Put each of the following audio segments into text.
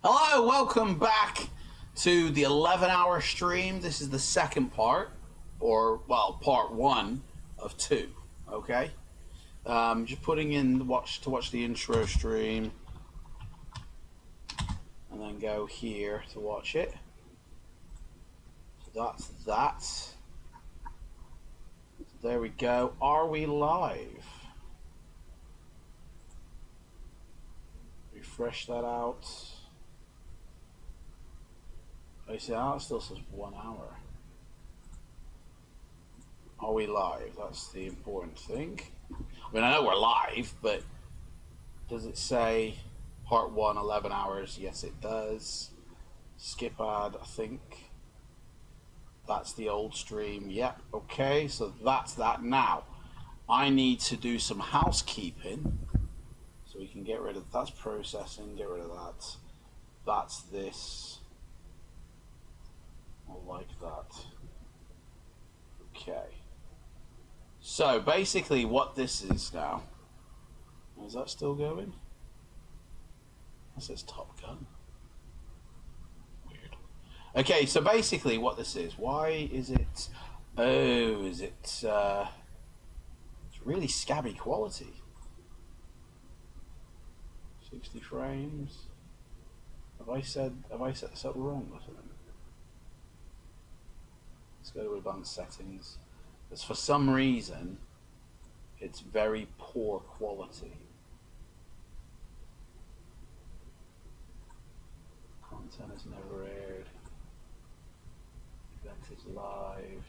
Hello, welcome back to the 11-hour stream. This is the second part, or, well, part one of two, okay? Just putting in the watch the intro stream, and then go here to watch it. So that's that. So there we go. Are we live? Refresh that out. I see, it still says 1 hour. Are we live? That's the important thing. I mean, I know we're live, but does it say part 1, 11 hours? Yes, it does. Skip ad, I think. That's the old stream. Yep, okay, so that's that. Now, I need to do some housekeeping. So we can get rid of, that's processing, get rid of that. That's this. Like that. Okay. So basically what this is now, is that still going? That says Top Gun. Weird. Okay, so basically what this is, why is it, oh, is it, it's really scabby quality. 60 frames. Have I set this up wrong or something? Let's go to advanced settings. Because for some reason, it's very poor quality. Content is never aired. Event is live.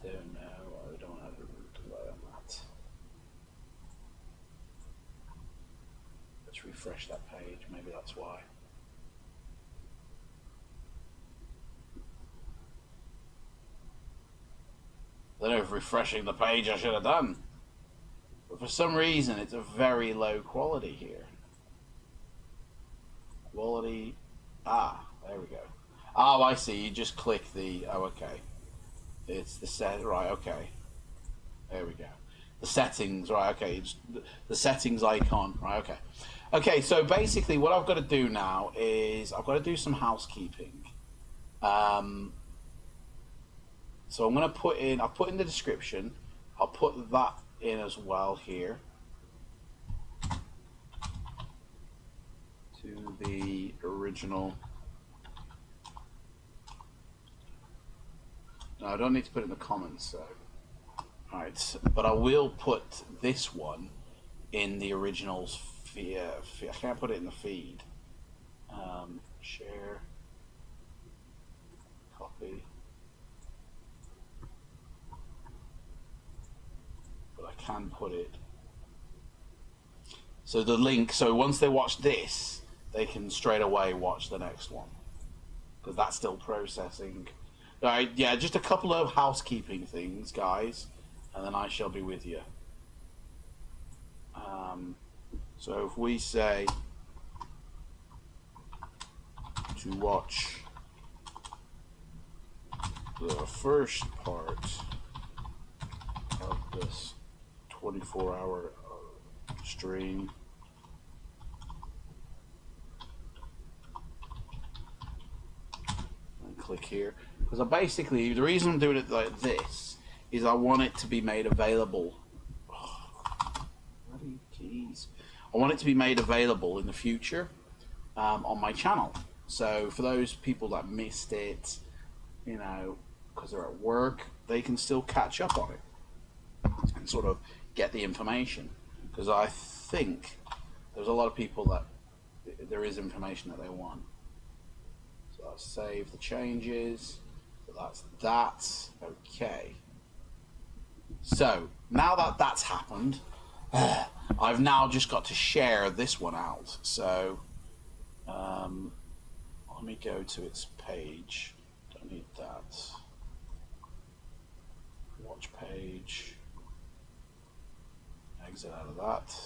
Don't know. I don't have a delay on that. Let's refresh that page. Maybe that's why. I don't know if refreshing the page I should have done. But for some reason, it's a very low quality here. Quality. Ah, there we go. Oh, I see. You just click the. Oh, okay. It's the set. Right, okay. There we go. The settings. Right, okay. It's the settings icon. Right, okay. Okay, so basically, what I've got to do now is I've got to do some housekeeping. So I'm going to put in, I'll put in the description, I'll put that in as well here to the original. No, I don't need to put it in the comments, so. Alright, but I will put this one in the original's feed. I can't put it in the feed. Share, copy. I can put it so the link, so once they watch this they can straight away watch the next one because that's still processing. Alright, yeah, just a couple of housekeeping things, guys, and then I shall be with you. So if we say to watch the first part of this 24-hour stream, and click here, because I basically, the reason I'm doing it like this is I want it to be made available. Bloody keys. I want it to be made available in the future on my channel. So for those people that missed it, you know, because they're at work, they can still catch up on it and sort of get the information, because I think there's a lot of people that there is information that they want. So I'll save the changes. So that's that. Okay. So now that that's happened, I've now just got to share this one out. So let me go to its page. Don't need that. Watch page. Exit out of that.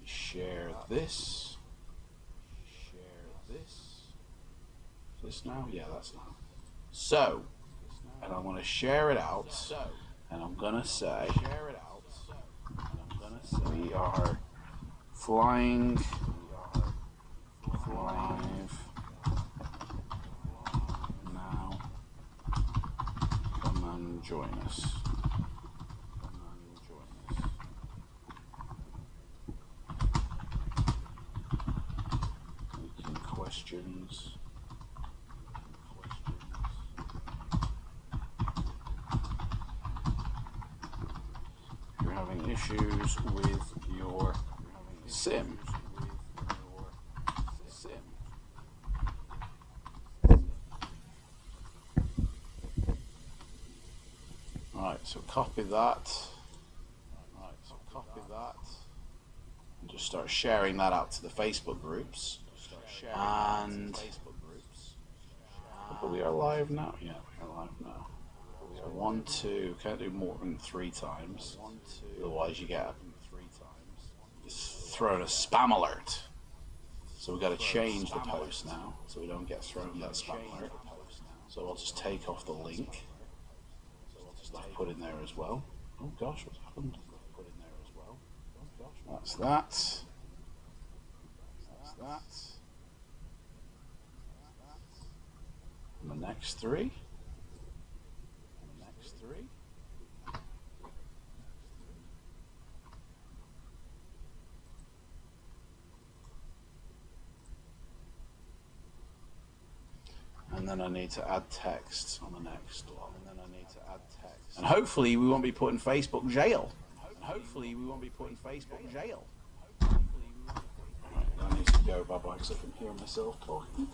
Share this. Share this. This now? Yeah, that's now. So, and I want to share it out. And I'm gonna say. And I'm gonna We are flying live now. Come and join us. Taking questions. If you're having issues with your sim. Alright, so copy that. And just start sharing that out to the Facebook groups. And we are live now. Yeah, we are live now. So 1, 2, can't do more than 3 times. Otherwise you get thrown a spam alert. So we've got to change the post now so we don't get thrown that spam alert. So I'll just take off the link. I've put in there as well. Oh gosh, what's happened? That's that. And the next 3. And then I need to add text on the next one. And hopefully we won't be put in Facebook jail. Right, I need to go bye-bye because I can hear myself talking.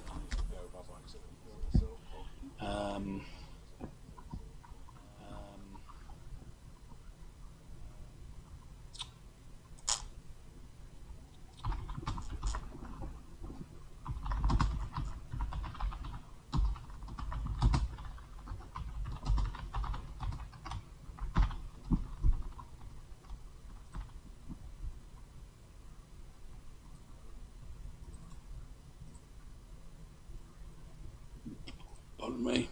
Pardon me.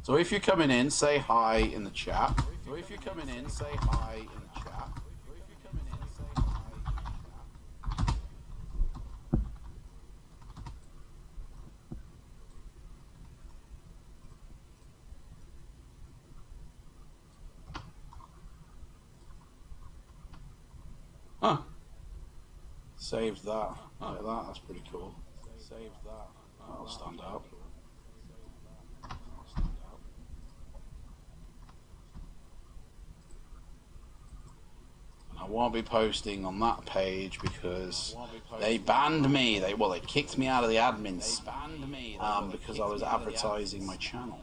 So if you're coming in, say hi in the chat. Huh. Saved that. Like that. That's pretty cool. That'll stand out. I won't be posting on that page because they banned me. They kicked me out of the admins because I was advertising my channel,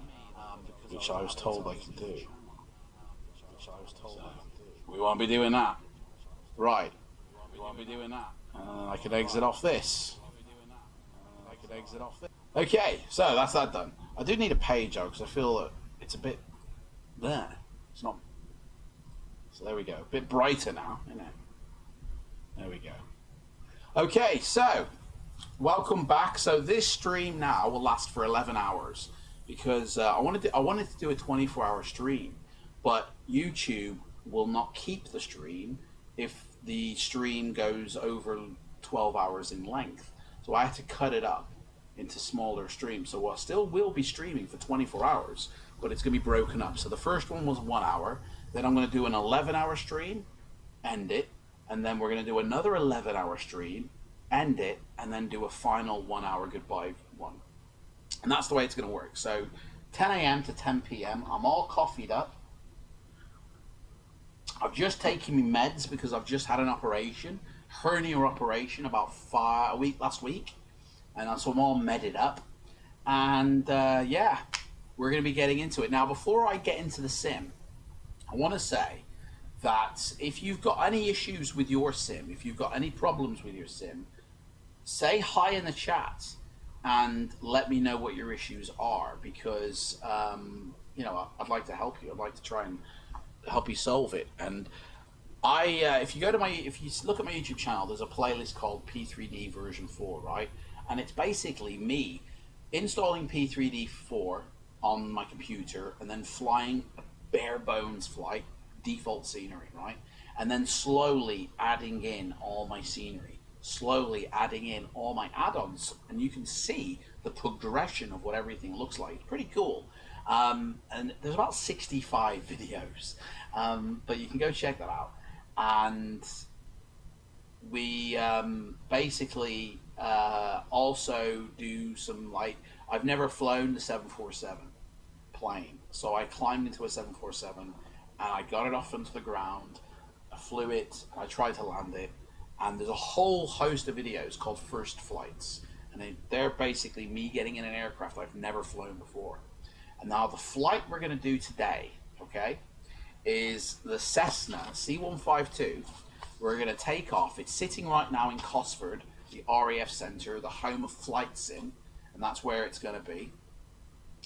which I was told I could do. So we won't be doing that. Right. I can exit off this. Okay, so that's that done. I do need a page though because I feel that it's a bit there. It's not. So there we go. A bit brighter now, isn't it? There we go. Okay, so welcome back. So this stream now will last for 11 hours because I wanted to do a 24-hour stream, but YouTube will not keep the stream if the stream goes over 12 hours in length. So I had to cut it up into smaller streams. So I still will be streaming for 24 hours, but it's going to be broken up. So the first one was 1 hour. Then I'm going to do an 11-hour stream, end it, and then we're going to do another 11-hour stream, end it, and then do a final 1 hour goodbye one. And that's the way it's going to work. So 10 a.m. to 10 p.m. I'm all coffeeed up. I've just taken my meds because I've just had an operation, hernia operation, about a week last week, and so I'm all medded up. And yeah, we're going to be getting into it now. Before I get into the sim, I want to say that if you've got any issues with your sim, if you've got any problems with your sim, say hi in the chat and let me know what your issues are, because you know, I'd like to help you. I'd like to try and help you solve it. And if you look at my YouTube channel, there's a playlist called P3D version 4, right? And it's basically me installing P3D 4 on my computer and then flying a bare bones flight, default scenery, right? And then slowly adding in all my scenery, slowly adding in all my add-ons, and you can see the progression of what everything looks like. It's pretty cool. And there's about 65 videos, but you can go check that out. And we basically also do some, like, I've never flown the 747 plane, so I climbed into a 747 and I got it off into the ground. I flew it, I tried to land it, and there's a whole host of videos called first flights, and they're basically me getting in an aircraft I've never flown before. And now the flight we're going to do today, okay, is the Cessna C-152. We're going to take off. It's sitting right now in Cosford, the RAF Centre, the home of Flight Sim, and that's where it's going to be.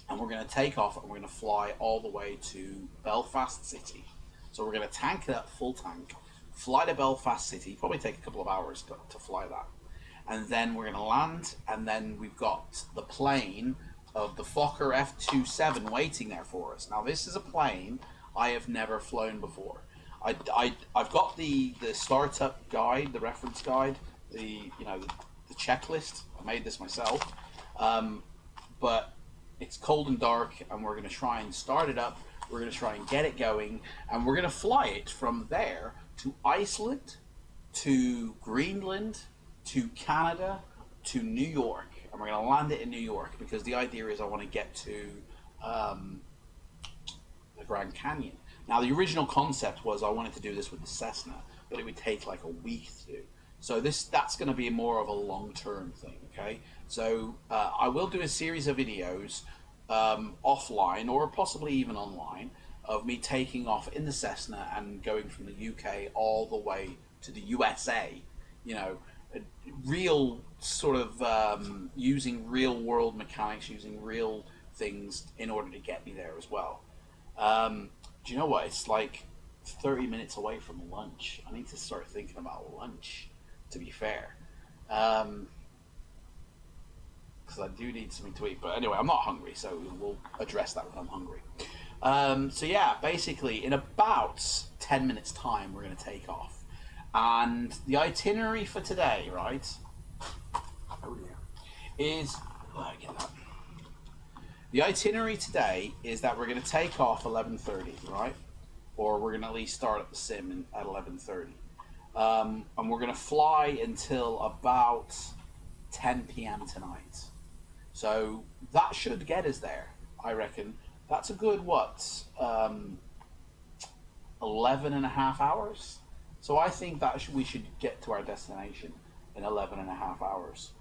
And we're going to take off and we're going to fly all the way to Belfast City. So we're going to tank it up, full tank, fly to Belfast City, probably take a couple of hours to fly that. And then we're going to land, and then we've got the plane of the Fokker F-27 waiting there for us. Now this is a plane I have never flown before. I've got the startup guide, the reference guide, the checklist. I made this myself, but it's cold and dark, and we're going to try and start it up. We're going to try and get it going, and we're going to fly it from there to Iceland, to Greenland, to Canada, to New York, and we're going to land it in New York because the idea is I want to get to the Grand Canyon. Now, the original concept was I wanted to do this with the Cessna, but it would take like a week to do. So that's going to be more of a long-term thing, okay? So I will do a series of videos offline or possibly even online of me taking off in the Cessna and going from the UK all the way to the USA, you know, real sort of using real world mechanics, using real things in order to get me there as well. Do you know what? It's like 30 minutes away from lunch. I need to start thinking about lunch, to be fair. Because I do need something to eat. But anyway, I'm not hungry, so we'll address that when I'm hungry. So yeah, basically, in about 10 minutes' time, we're going to take off. And the itinerary for today, right, is... Oh, I get that. The itinerary today is that we're going to take off 11:30, right? Or we're going to at least start at the sim at 11:30. And we're going to fly until about 10 p.m. tonight. So that should get us there, I reckon. That's a good, 11 and a half hours? So I think that we should get to our destination in 11 and a half hours.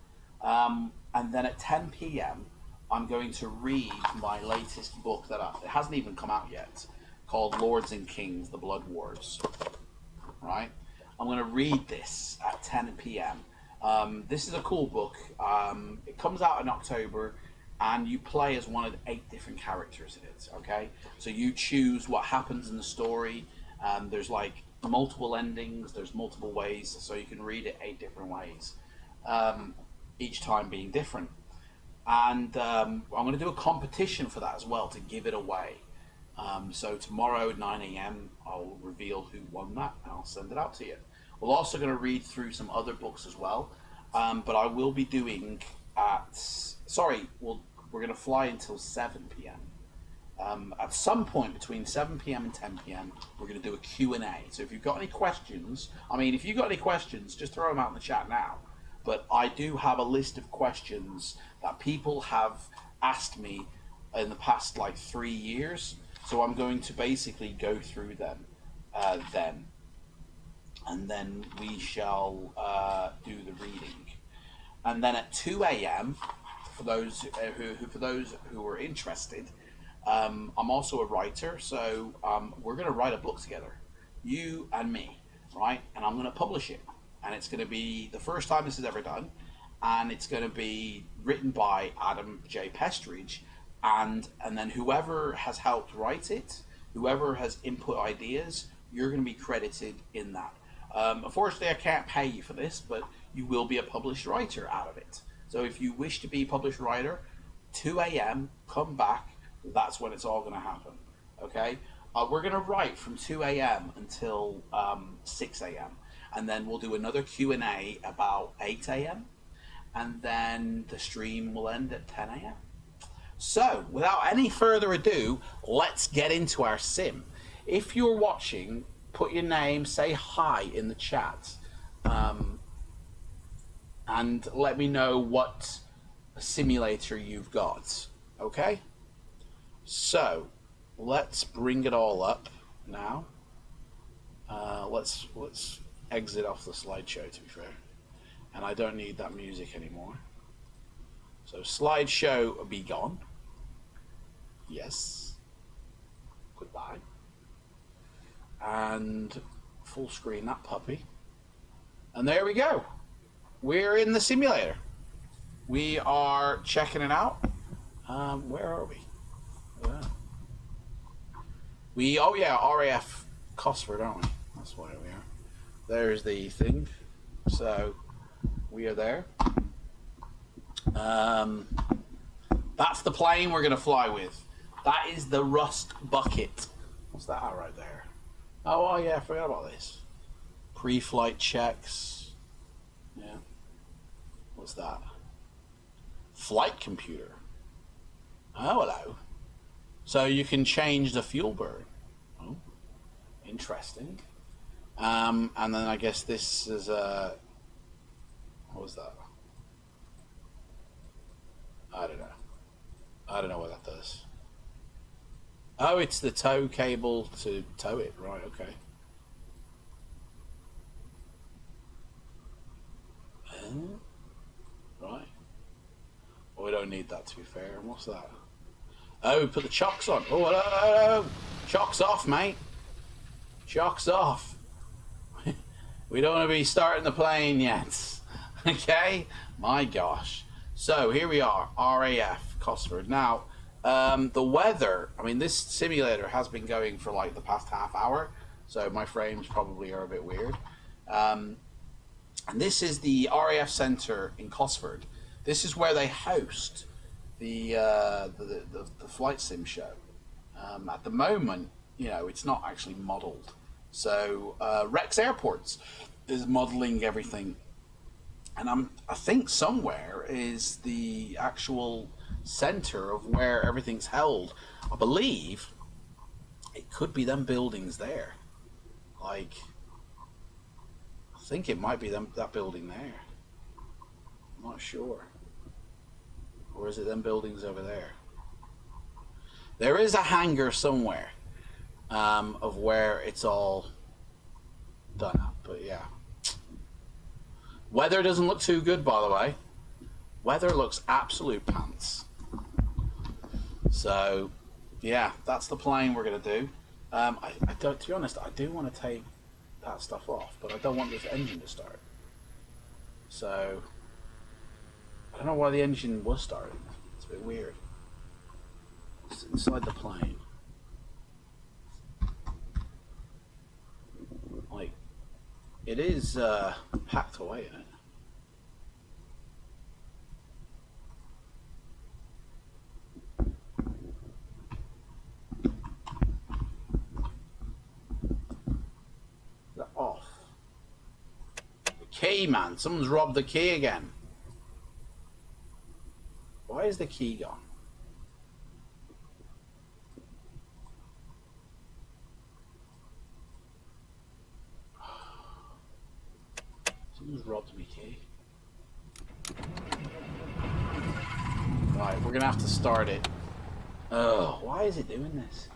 And then at 10 p.m., I'm going to read my latest book that it hasn't even come out yet, called Lords and Kings, The Blood Wars. Right? I'm going to read this at 10 p.m. This is a cool book. It comes out in October, and you play as one of 8 different characters in it, okay? So you choose what happens in the story. There's like multiple endings, there's multiple ways, so you can read it 8 different ways, each time being different. And I'm going to do a competition for that as well to give it away. So tomorrow at 9 a.m. I'll reveal who won that and I'll send it out to you. We're also going to read through some other books as well, but I will be doing we're going to fly until 7 p.m. At some point between 7 p.m. and 10 p.m. we're going to do a Q&A. So if you've got any questions, if you've got any questions, just throw them out in the chat now. But I do have a list of questions that people have asked me in the past like 3 years. So I'm going to basically go through them then. And then we shall do the reading. And then at 2 a.m., for those who are interested, I'm also a writer. So we're going to write a book together, you and me, right? And I'm going to publish it. And it's going to be the first time this is ever done, and it's going to be written by Adam J. Pestridge, and then whoever has helped write it, whoever has input ideas, you're going to be credited in that. Unfortunately, I can't pay you for this, but you will be a published writer out of it. So if you wish to be a published writer, 2 a.m., come back, That's when it's all going to happen. Okay? We're going to write from 2 a.m. until 6 a.m. And then we'll do another Q&A about 8 a.m. And then the stream will end at 10 a.m. So, without any further ado, let's get into our sim. If you're watching, put your name, say hi in the chat, and let me know what simulator you've got. Okay? So, let's bring it all up now. Let's exit off the slideshow, to be fair. And I don't need that music anymore. So slideshow be gone. Yes. Goodbye. And full screen that puppy. And there we go. We're in the simulator. We are checking it out. Where are we? Oh yeah, RAF Cosford, aren't we? That's where we are. There's the thing. So we are there. That's the plane we're going to fly with. That is the Rust Bucket. What's that right there? Oh yeah, I forgot about this. Pre-flight checks. Yeah. What's that? Flight computer. Oh, hello. So you can change the fuel burn. Oh, interesting. And then I guess this is a... What was that? I don't know. I don't know what that does. Oh, it's the tow cable to tow it. Right, okay. Right. Well, we don't need that, to be fair. And what's that? Oh, we put the chocks on. Oh, hello. Chocks off, mate. Chocks off. We don't want to be starting the plane yet. Okay? My gosh. So, here we are. RAF, Cosford. Now, the weather, I mean, this simulator has been going for like the past half hour, so my frames probably are a bit weird. And this is the RAF Centre in Cosford. This is where they host the flight sim show. At the moment, you know, it's not actually modelled. So Rex Airports is modelling everything, and I think somewhere is the actual centre of where everything's held. I believe it could be them buildings there. Like, I think it might be that building there. I'm not sure. Or is it them buildings over there? There is a hangar somewhere of where it's all done up, but yeah. Weather doesn't look too good, by the way. Weather looks absolute pants. So, yeah, that's the plane we're going to do. I don't, to be honest, I do want to take that stuff off, but I don't want this engine to start. So, I don't know why the engine was starting. It's a bit weird. It's inside the plane. Like, it is packed away in it. They're off. The key, man. Someone's robbed the key again. Why is the key gone? Someone's robbed me key. Right, we're gonna have to start it. Oh, why is it doing this?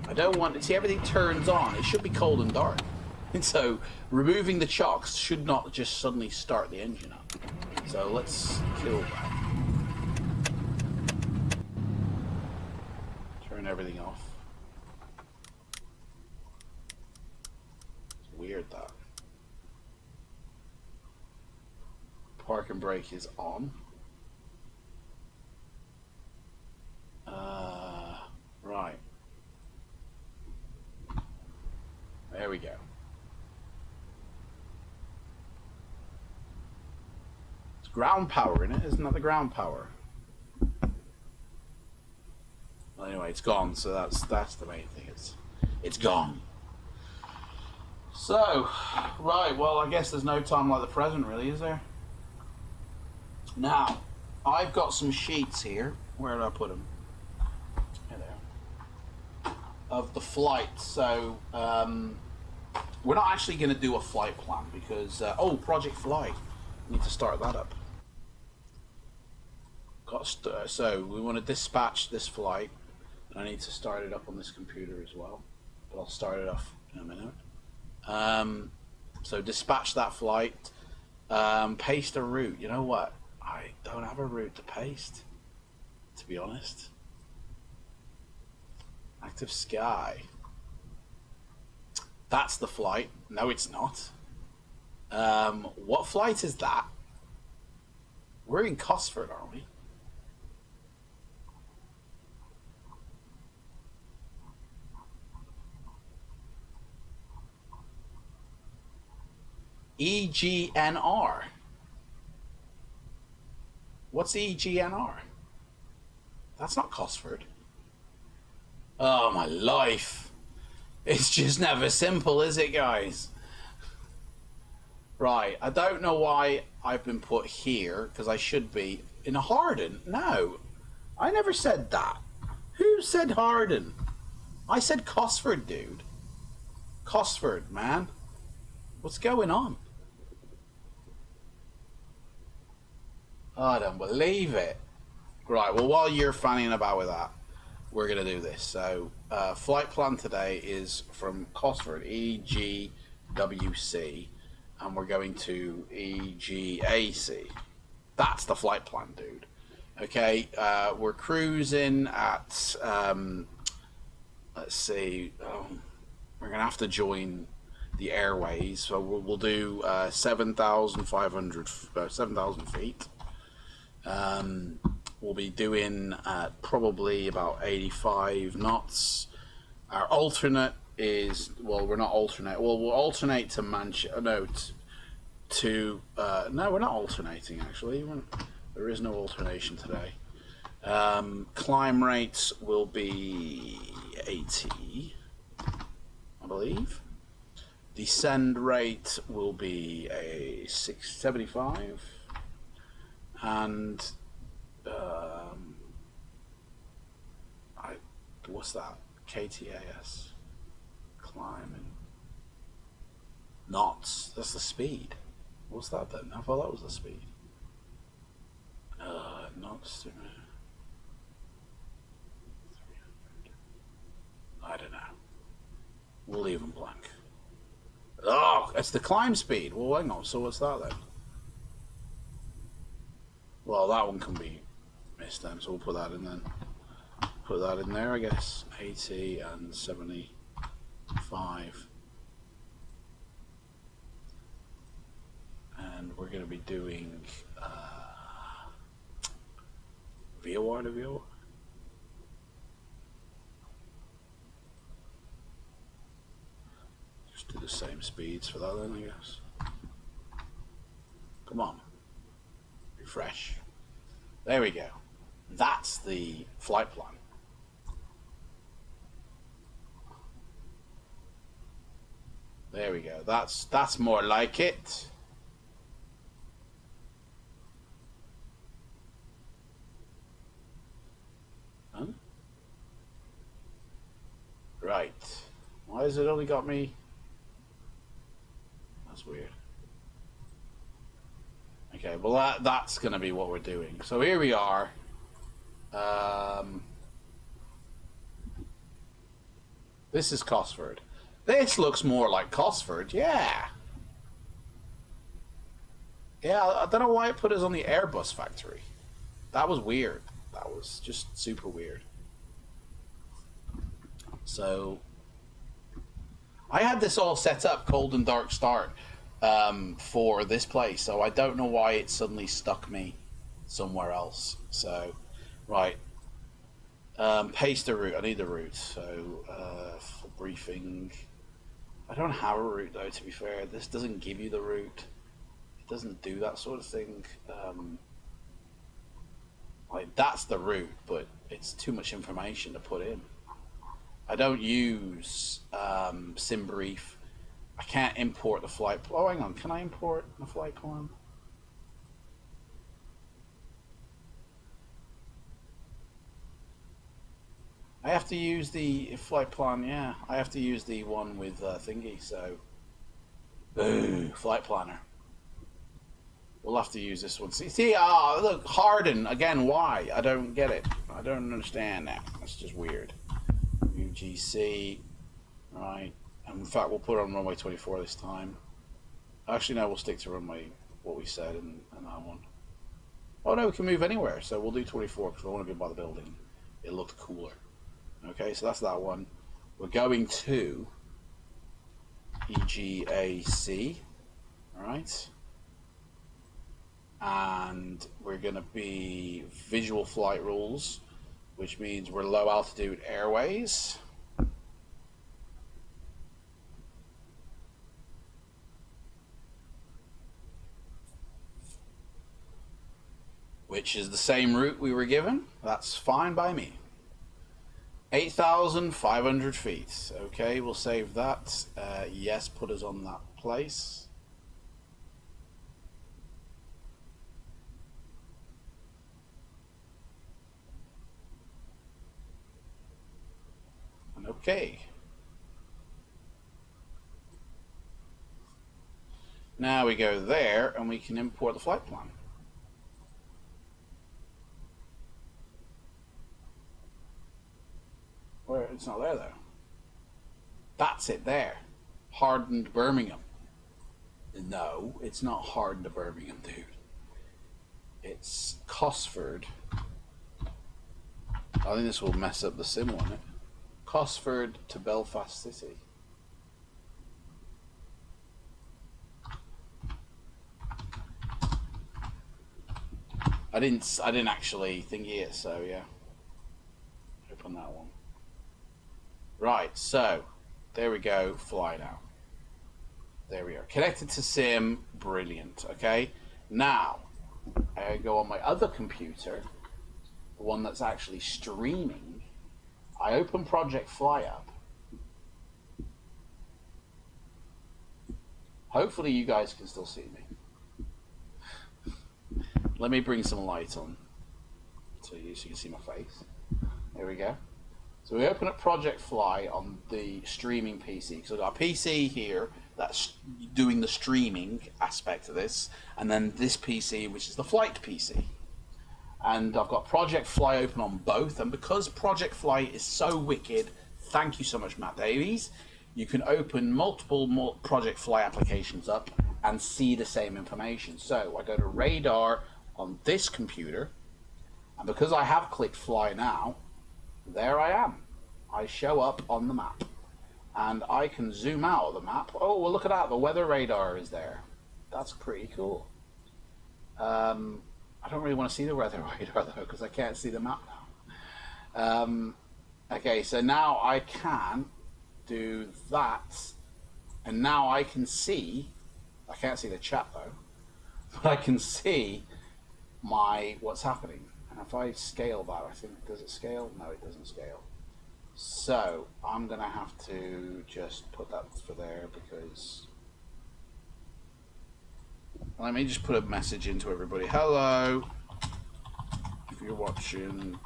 I don't want to see everything turns on. It should be cold and dark. And so removing the chocks should not just suddenly start the engine up. So let's kill that. Turn everything off. It's weird that. Park and brake is on. Right. There we go. It's ground power in it, isn't that the ground power? anyway, it's gone. So that's the main thing. It's gone. So, right. Well, I guess there's no time like the present, really, is there? Now, I've got some sheets here. Where did I put them? Here they are. Of the flight. So, we're not actually going to do a flight plan because Project Flight. Need to start that up. So we want to dispatch this flight. I need to start it up on this computer as well, but I'll start it off in a minute. So dispatch that flight. Paste a route. You know what? I don't have a route to paste, to be honest. Active sky. That's the flight. No, it's not. What flight is that? We're in Cosford, aren't we? EGNR. What's EGNR? That's not Cosford. Oh, my life. It's just never simple, is it, guys? Right, I don't know why I've been put here, because I should be in Harden. No, I never said that. Who said Harden? I said Cosford, dude. Cosford, man. What's going on? Oh, I don't believe it. Right, well, while you're fanning about with that, we're going to do this. So, flight plan today is from Cosford, EGWC, and we're going to EGAC. That's the flight plan, dude. Okay, we're cruising at, let's see, we're going to have to join the airways, so we'll do 7,500, 7,000 feet. We'll be doing probably about 85 knots. Our alternate is, well, we're not alternate. Well, we'll alternate to Manchester. No, no, we're not alternating actually. There is no alternation today. Climb rates will be 80, I believe. Descend rate will be a 675, and what's that? KTAS. Climbing. Knots. That's the speed. What's that then? I thought that was the speed. Knots. 300. I don't know. We'll leave them blank. Oh, it's the climb speed. Well, hang on. So what's that then? Well, that one can be missed then, so we'll put that in then. Put that in there, I guess. 80 and 75. And we're going to be doing VOR to VOR. Just do the same speeds for that then, I guess. Come on. Refresh. There we go. That's the flight plan. There we go. That's more like it. Huh? Right. Why has it only got me? That's weird. Okay, well that's going to be what we're doing. So here we are. This is Cosford. This looks more like Cosford, yeah. Yeah, I don't know why it put us on the Airbus factory. That was weird. That was just super weird. So, I had this all set up, cold and dark start, for this place. So I don't know why it suddenly stuck me somewhere else. So, right. Paste a route. I need a route. So, for briefing. I don't have a route though, to be fair. This doesn't give you the route. It doesn't do that sort of thing. Like, that's the route, but it's too much information to put in. I don't use SimBrief. I can't import the flight. Oh, hang on. Can I import the flight plan? I have to use the flight plan. Yeah, I have to use the one with thingy. So, boo, flight planner. We'll have to use this one. See, look, harden again. Why? I don't get it. I don't understand that. That's just weird. UGC, right? And in fact, we'll put on runway 24 this time. Actually, no, we'll stick to runway what we said in that one. Oh no, we can move anywhere. So we'll do 24 because I want to be by the building. It looked cooler. Okay, so that's that one. We're going to EGAC. All right. And we're going to be visual flight rules, which means we're low altitude airways. Which is the same route we were given. That's fine by me. 8,500 feet. Okay, we'll save that. Yes, put us on that place. Okay. Now we go there and we can import the flight plan. Where it's not there though. That's it there. Hardened Birmingham. No, it's not hardened Birmingham, dude. It's Cosford. I think this will mess up the sim, won't it? Cosford to Belfast City. I didn't actually think it, so yeah. Open that one. Right, so there we go, fly now. There we are. Connected to sim, brilliant. Okay. Now I go on my other computer, the one that's actually streaming. I open Project Fly up. Hopefully you guys can still see me. Let me bring some light on so you can see my face. There we go. So we open up Project Fly on the streaming PC. So I've got a PC here that's doing the streaming aspect of this, and then this PC, which is the flight PC. And I've got Project Fly open on both, and because Project Fly is so wicked, thank you so much, Matt Davies, you can open multiple Project Fly applications up and see the same information. So I go to radar on this computer, and because I have clicked Fly now, there I am. I show up on the map, and I can zoom out of the map. Oh, well, look at that. The weather radar is there. That's pretty cool. I don't really want to see the weather radar, though, because I can't see the map now. Okay, so now I can do that, and now I can see, I can't see the chat, though, but I can see what's happening. And if I scale that, I think, does it scale? No, it doesn't scale. So I'm going to have to just put that for there because... Let me just put a message into everybody. Hello. If you're watching,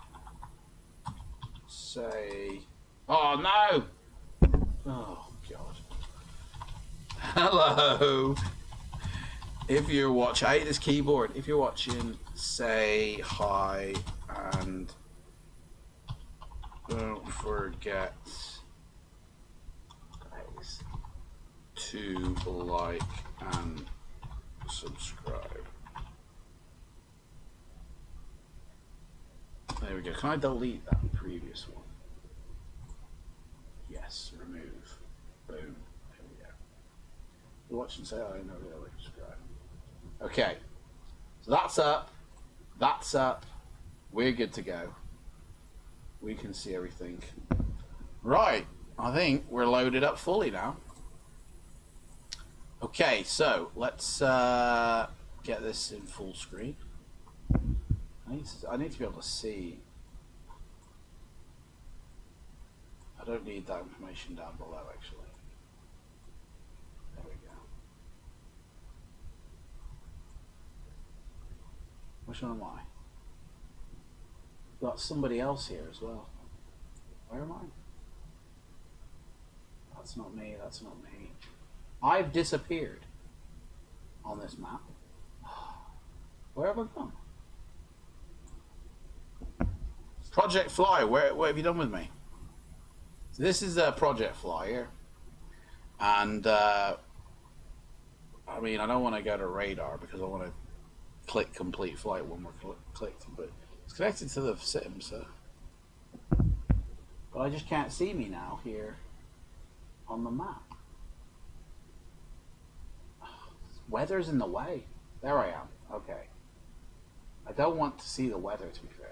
say... Oh, no! Oh, God. Hello. If you're watching... I hate this keyboard. If you're watching, say hi and... Don't forget to like and subscribe. There we go. Can I delete that previous one? Yes, remove. Boom. There we go. You watch and say, oh, no, yeah, like, subscribe. Okay. So that's up. That's up. We're good to go. We can see everything. Right. I think we're loaded up fully now. Okay, so let's get this in full screen. I need to be able to see. I don't need that information down below, actually. There we go. Which one am I? Got somebody else here as well. Where am I? That's not me, that's not me. I've disappeared on this map. Where have I gone? Project Fly, what have you done with me? So this is a Project Fly here. And, I mean, I don't want to go to radar because I want to click complete flight when we're clicked, but it's connected to the sim, so. But I just can't see me now here on the map. Weather's in the way. There I am. Okay. I don't want to see the weather, to be fair.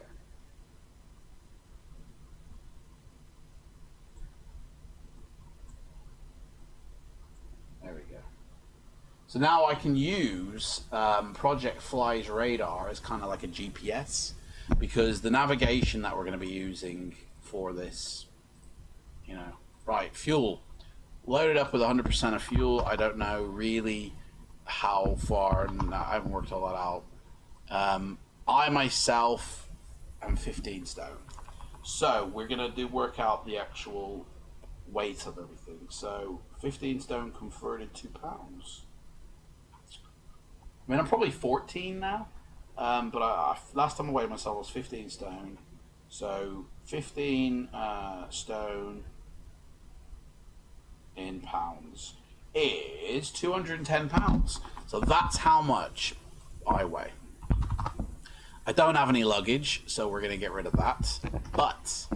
There we go. So now I can use Project Fly's radar as kind of like a GPS, because the navigation that we're going to be using for this, you know, right, fuel. Loaded up with 100% of fuel. I don't know really how far, and I haven't worked all that out. I myself am 15 stone. So we're going to work out the actual weight of everything. So 15 stone converted to pounds. I mean, I'm probably 14 now, but last time I weighed myself was 15 stone. So 15 stone in pounds is 210 pounds. So that's how much I weigh. I don't have any luggage, so we're going to get rid of that. But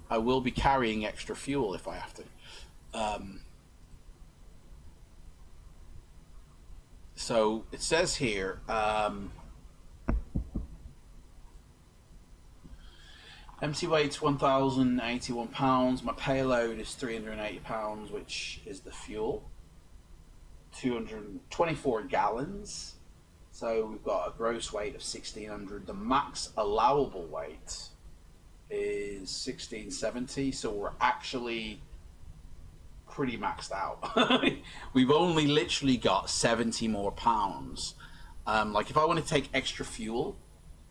I will be carrying extra fuel if I have to. So it says here, empty weight's 1,081 pounds. My payload is 380 pounds, which is the fuel. 224 gallons. So we've got a gross weight of 1,600. The max allowable weight is 1,670. So we're actually pretty maxed out. We've only literally got 70 more pounds. Like if I want to take extra fuel,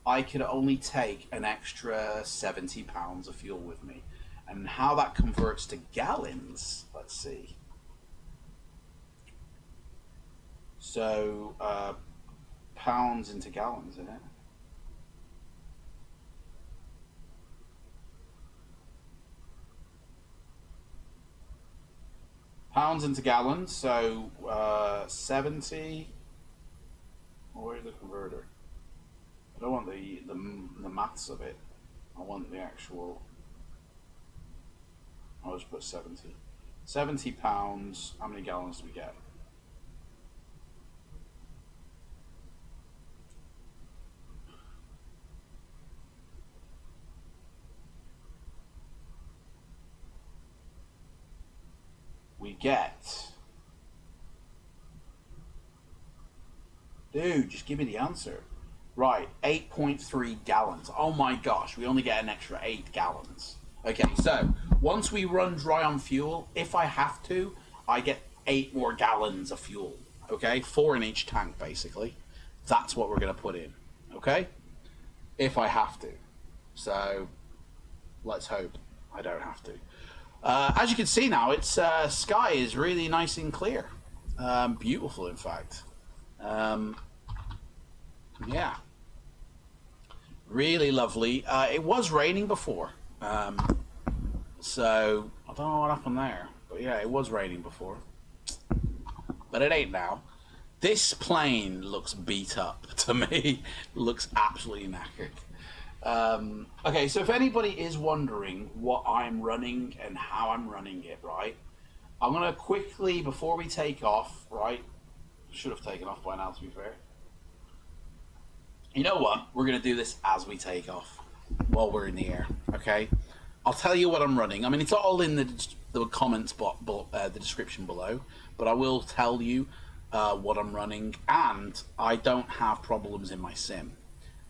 I could only take an extra 70 pounds of fuel with me. And how that converts to gallons, let's see. So, pounds into gallons, isn't it? Pounds into gallons, so 70. Oh, where's the converter? I don't want the maths of it. I want the actual. I'll just put 70. 70 pounds. How many gallons do we get? We get. Dude, just give me the answer. Right, 8.3 gallons. Oh my gosh, we only get an extra 8 gallons. Okay, so once we run dry on fuel, if I have to, I get 8 more gallons of fuel. Okay, 4 in each tank, basically. That's what we're going to put in. Okay, if I have to. So let's hope I don't have to. As you can see now, it's sky is really nice and clear. Beautiful, in fact. Yeah. Really lovely. It was raining before. So, I don't know what happened there. But yeah, it was raining before. But it ain't now. This plane looks beat up to me. Looks absolutely knackered. Okay, so if anybody is wondering what I'm running and how I'm running it, right, I'm going to quickly, before we take off, right, should have taken off by now, to be fair. You know what? We're going to do this as we take off, while we're in the air, okay? I'll tell you what I'm running. I mean, it's all in the comments, the description below, but I will tell you what I'm running, and I don't have problems in my sim.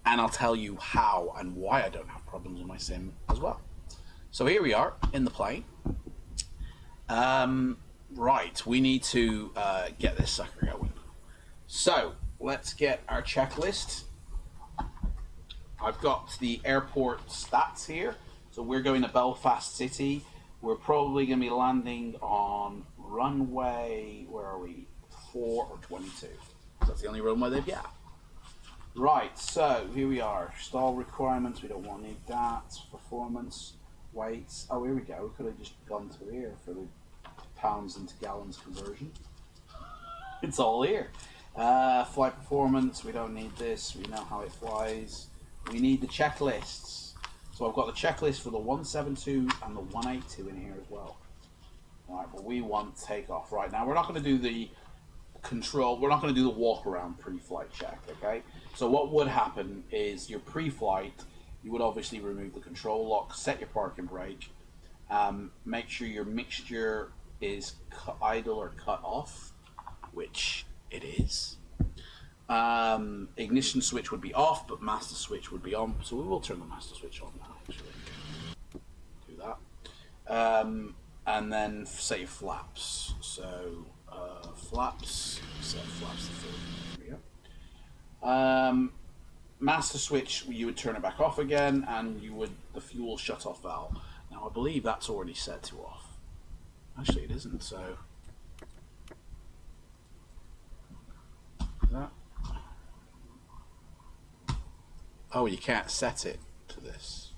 and I'll tell you how and why I don't have problems with my sim as well. So here we are in the plane. Right, we need to get this sucker going. So let's get our checklist. I've got the airport stats here. So we're going to Belfast City. We're probably going to be landing on runway, where are we? 4 or 22. That's the only runway they've got. Right, so here we are. Stall requirements, we don't want to need that. Performance, weights. Oh, here we go. We could have just gone to here for the pounds into gallons conversion. It's all here. Flight performance, we don't need this. We know how it flies. We need the checklists. So I've got the checklist for the 172 and the 182 in here as well. Right, but we want takeoff. Right, now we're not going to do the control, we're not going to do the walk around pre-flight check, okay? So what would happen is your pre-flight, you would obviously remove the control lock, set your parking brake, make sure your mixture is idle or cut off, which it is. Ignition switch would be off, but master switch would be on, so we will turn the master switch on now, actually. Do that. And then set your flaps. So flaps, set flaps to 30. There we go. Master switch, you would turn it back off again, and you would the fuel shut off valve. Now I believe that's already set to off. Actually, it isn't. So that. Oh, you can't set it to this.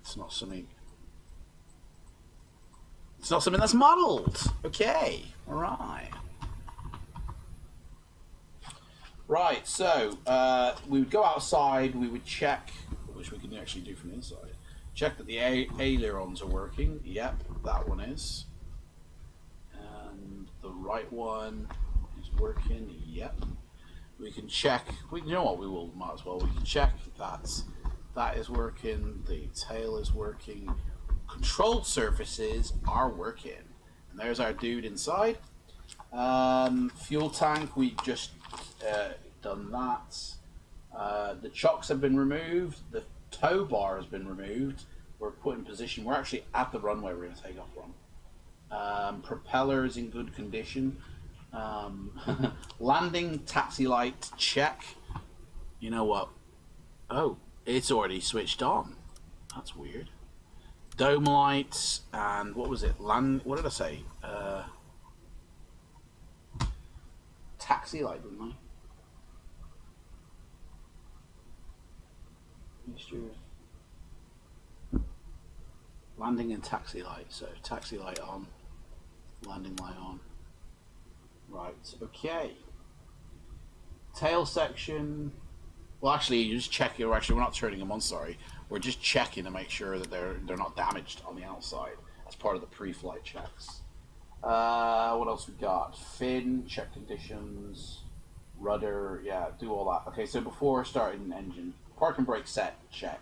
It's not something. It's not something that's modeled. Okay, all right. Right, so we would go outside. We would check, which we can actually do from inside. Check that the ailerons are working. Yep, that one is. And the right one is working. Yep. We can check. You know what? We will might as well. We can check that is working. The tail is working. Control surfaces are working. And there's our dude inside. Fuel tank. We just done that. The chocks have been removed. The tow bar has been removed. We're put in position. We're actually at the runway we're going to take off from. Propeller is in good condition. Landing taxi light check. You know what? Oh, it's already switched on. That's weird. Dome lights and what was it? What did I say? Taxi light, didn't I? Landing and taxi light. So taxi light on, landing light on. Right. Okay. Tail section. Well, actually, you just check it. Actually, we're not turning them on. Sorry, we're just checking to make sure that they're not damaged on the outside. That's part of the pre-flight checks. What else we got? Fin, check conditions, rudder. Yeah, do all that. Okay, so before starting engine, parking brake set, check.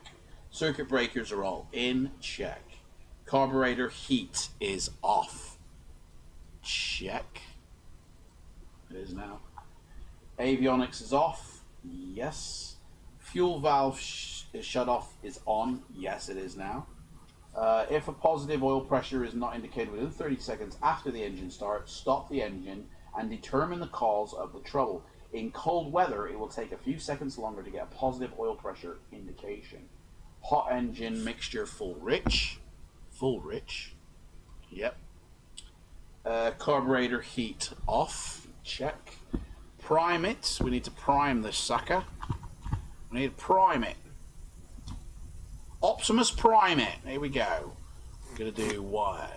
Circuit breakers are all in, check. Carburetor heat is off, check. It is now. Avionics is off, yes. Fuel valve is shut off is on, yes it is now. If a positive oil pressure is not indicated within 30 seconds after the engine starts, stop the engine and determine the cause of the trouble. In cold weather, it will take a few seconds longer to get a positive oil pressure indication. Hot engine mixture full rich, yep. Carburetor heat off, check. Prime it, we need to prime this sucker. We need to prime it. Optimus prime it. Here we go. We're gonna do 1,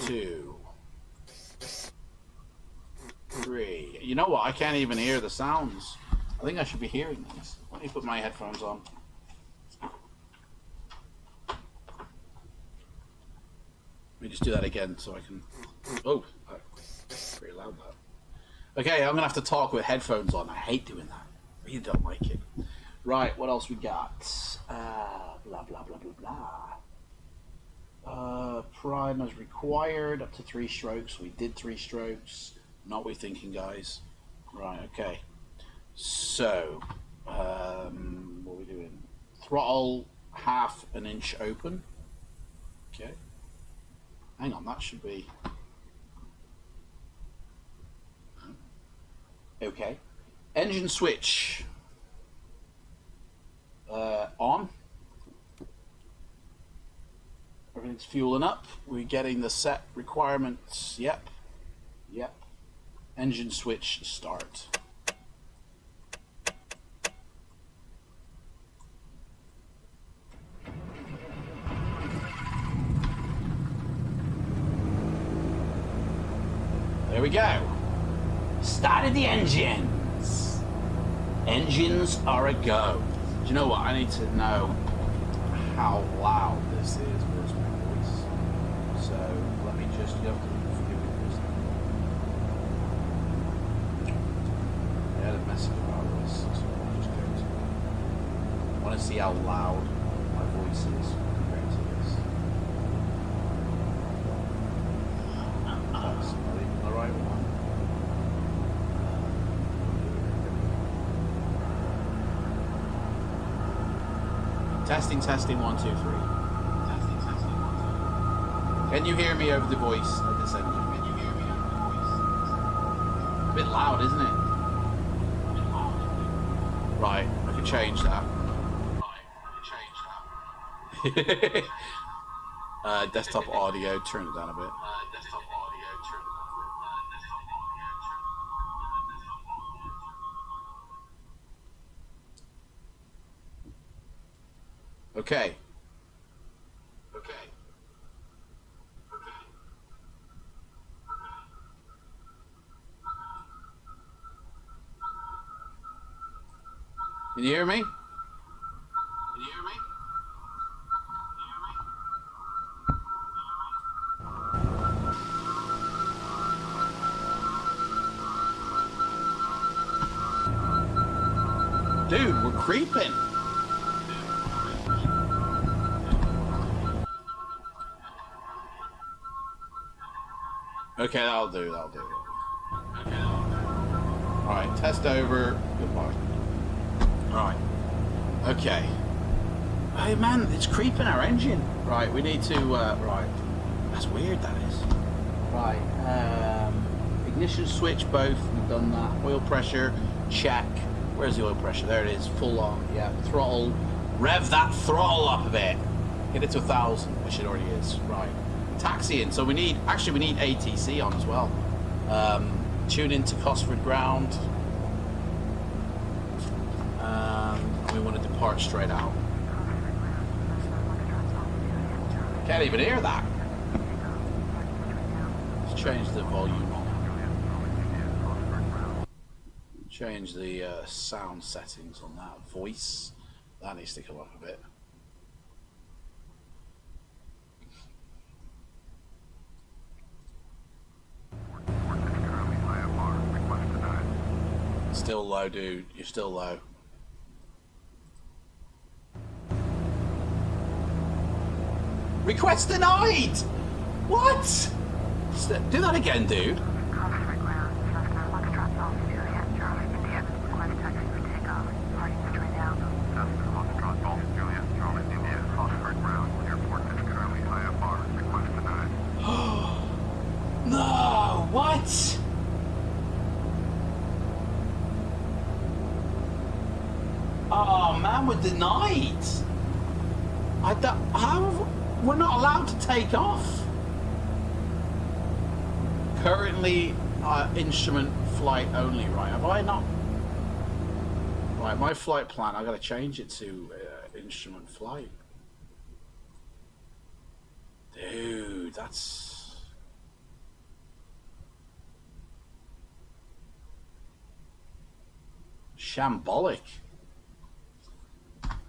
2, 3. You know what? I can't even hear the sounds. I think I should be hearing these. Let me put my headphones on. Let me just do that again so I can. Oh, pretty loud that. Okay, I'm gonna have to talk with headphones on. I hate doing that. I really don't like it. Right, what else we got? Blah blah blah blah blah. Prime as required, up to 3 strokes. We did 3 strokes. Not what we're thinking, guys. Right, okay. So, what are we doing? Throttle half an inch open. Okay. Hang on, that should be... Okay. Engine switch on. Everything's fueling up. We're getting the set requirements. Yep. Yep. Engine switch start. There we go. Started the engines. Engines are a go. Do you know what? I need to know how loud this is versus my voice. So let me just, you have to forgive me for a second. I had a message about this, so I'll just go to it. I want to see how loud my voice is compared to this. That's not even the right one. Testing, testing, 1, 2, 3. Testing, testing, 1, 2, 3. Can you hear me over the voice of this engine? Can you hear me over the voice? A bit loud, isn't it? A bit loud, isn't it? Right, I can change that. Right, I can change that. Desktop audio, turn it down a bit. Desktop audio, turn it down a bit. Desktop audio, turn it down a bit. Desktop audio, turn it down a bit. Okay. Okay. Okay. Can you hear me? Can you hear me? Dude, we're creeping. Okay, that'll do, that'll do. Alright, test over. Goodbye. Alright. Okay. Hey man, it's creeping our engine. Right, we need to, right. That's weird, that is. Right, ignition switch, both, we've done that. Oil pressure, check. Where's the oil pressure? There it is, full on, yeah. Throttle, rev that throttle up a bit. Get it to 1,000, which it already is, right. Taxiing, so we need ATC on as well. Tune into Cosford ground. And we want to depart straight out. Can't even hear that. Let's change the volume on. Change the sound settings on that. Voice, that needs to come up a bit. Still low, dude. You're still low. Request denied! What? Do that again, dude. No, what? Oh man, we're denied. We're not allowed to take off. Currently, instrument flight only. Right? Have I not? Right, my flight plan. I got to change it to instrument flight. Dude, that's shambolic.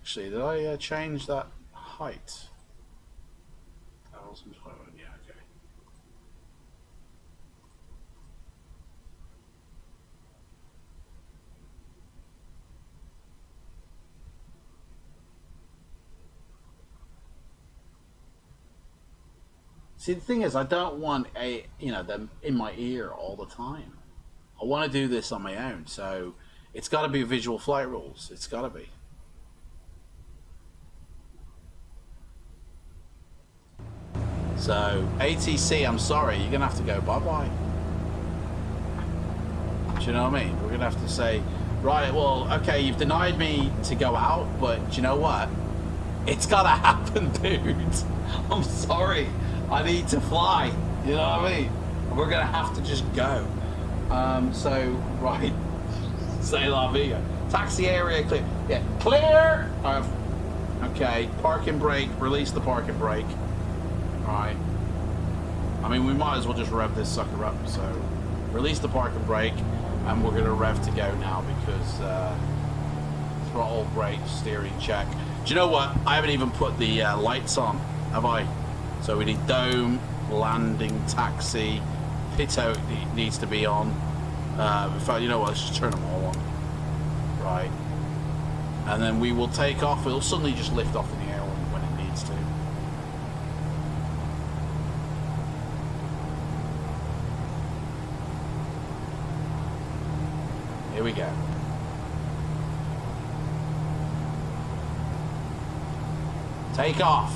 Actually, did I change that height? 1,500, yeah, okay. See, the thing is, I don't want them in my ear all the time. I want to do this on my own, so it's got to be visual flight rules. It's got to be. So, ATC, I'm sorry, you're going to have to go bye-bye. Do you know what I mean? We're going to have to say, right, well, okay, you've denied me to go out, but do you know what? It's got to happen, dude. I'm sorry. I need to fly. You know what I mean? We're going to have to just go. So, right. Say la vida. Taxi area clear. Yeah, clear! Okay, parking brake. Release the parking brake. Alright. I mean, we might as well just rev this sucker up. So, release the parking brake, and we're going to rev to go now because throttle, brake, steering check. Do you know what? I haven't even put the lights on, have I? So we need dome, landing, taxi, pitot needs to be on. In fact, you know what? Let's just turn them all on. Right. And then we will take off. It'll suddenly just lift off in the air when it needs to. Here we go. Take off.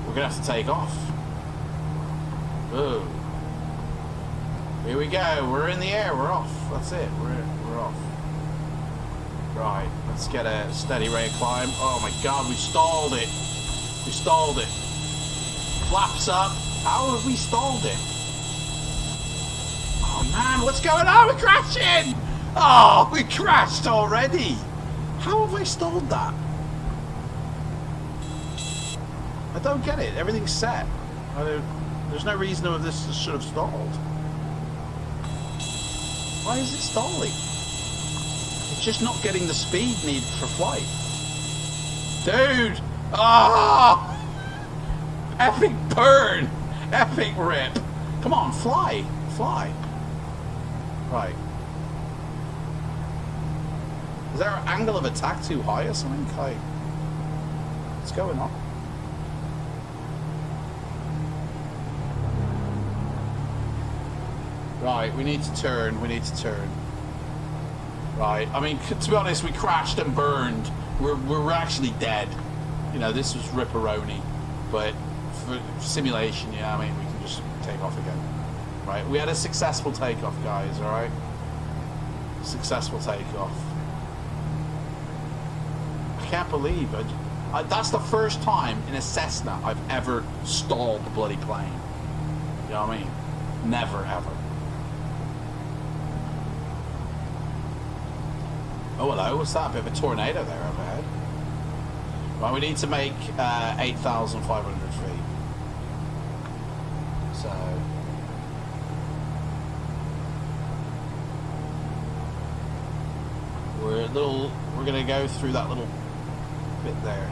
We're gonna have to take off. Ooh. Here we go. We're in the air. We're off. That's it. We're off. Right. Let's get a steady rate of climb. Oh my God, we stalled it. We stalled it. Flaps up. How have we stalled it? Oh man, what's going on? We're crashing. Oh, we crashed already. How have I stalled that? I don't get it. Everything's set. There's no reason why this should have stalled. Why is it stalling? It's just not getting the speed needed for flight. Dude! Ah! Oh! Epic burn! Epic rip! Come on, fly! Fly! Right. Is our angle of attack too high or something? Like, what's going on? Right, we need to turn, Right, I mean, to be honest, we crashed and burned. We're actually dead. You know, this was ripperoni. But for simulation, yeah, I mean, we can just take off again. Right, we had a successful takeoff, guys, alright? Successful takeoff. I can't believe it. That's the first time in a Cessna I've ever stalled the bloody plane. You know what I mean? Never, ever. Oh, hello, what's that? A bit of a tornado there overhead. Well, we need to make 8,500 feet. So... we're going to go through that little bit there.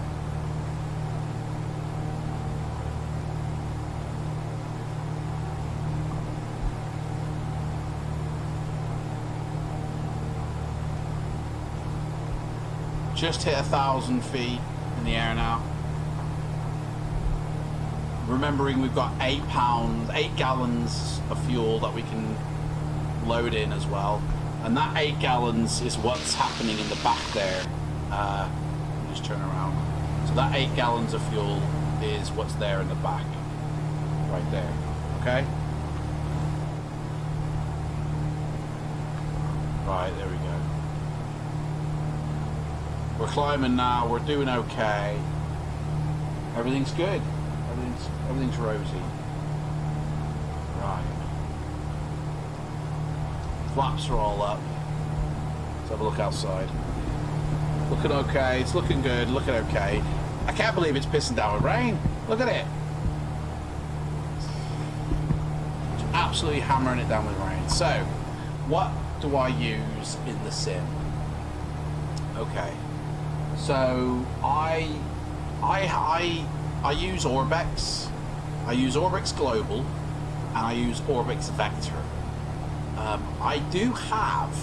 Just hit 1,000 feet in the air now. Remembering we've got 8 gallons of fuel that we can load in as well. And that 8 gallons is what's happening in the back there. Just turn around. So that 8 gallons of fuel is what's there in the back. Right there. Okay? Right, there we go. We're climbing now, we're doing okay. Everything's good. Everything's rosy. Right. Flaps are all up. Let's have a look outside. Looking okay, it's looking good, looking okay. I can't believe it's pissing down with rain. Look at it. It's absolutely hammering it down with rain. So, what do I use in the sim? Okay. So I use Orbex, I use Orbex Global, and I use Orbex Vector. I do have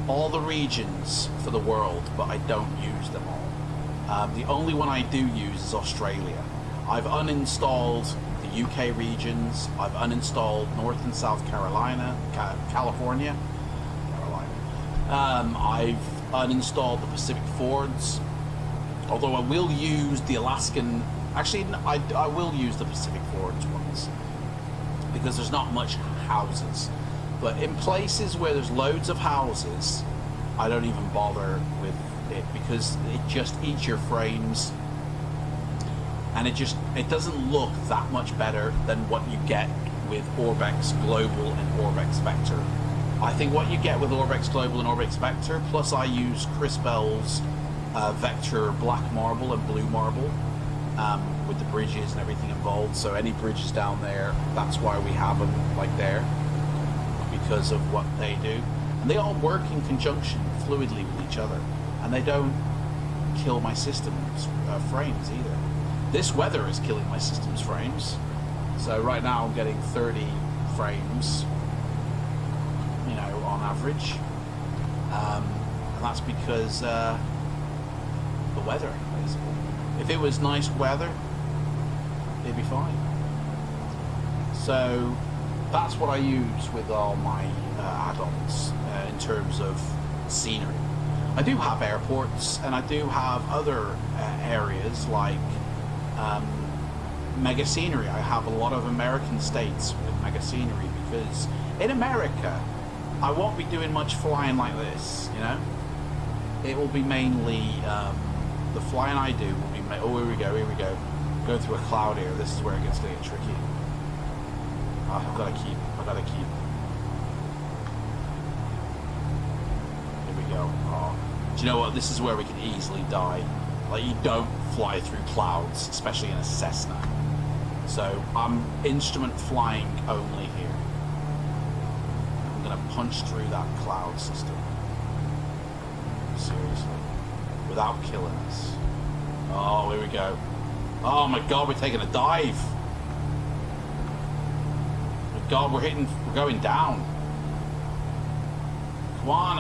all the regions for the world, but I don't use them all. The only one I do use is Australia. I've uninstalled the UK regions, I've uninstalled North and South Carolina, California, I've uninstalled the Pacific Fords, although I will use the Alaskan. Actually, I will use the Pacific Fords ones because there's not much houses. But in places where there's loads of houses, I don't even bother with it because it just eats your frames, and it doesn't look that much better than what you get with Orbex Global and Orbex Vector. I think what you get with Orbex Global and Orbex Vector, plus I use Chris Bell's Vector Black Marble and Blue Marble with the bridges and everything involved. So any bridges down there, that's why we have them like there, because of what they do. And they all work in conjunction fluidly with each other, and they don't kill my system's frames either. This weather is killing my system's frames. So right now I'm getting 30 frames, you know, on average. And that's because the weather, basically. If it was nice weather, it'd be fine. So that's what I use with all my add-ons in terms of scenery. I do have airports, and I do have other areas like mega scenery. I have a lot of American states with mega scenery because in America I won't be doing much flying like this, you know. It will be mainly the flying I do will be oh, here we go going through a cloud here. This is where it gets to get tricky. I've got to keep here we go. Oh, do you know what, this is where we can easily die. Like, you don't fly through clouds, especially in a Cessna. So I'm instrument flying only here. I'm going to punch through that cloud system. Seriously. Without killing us. Oh, here we go. Oh my god, we're taking a dive. My god, we're going down. Come on,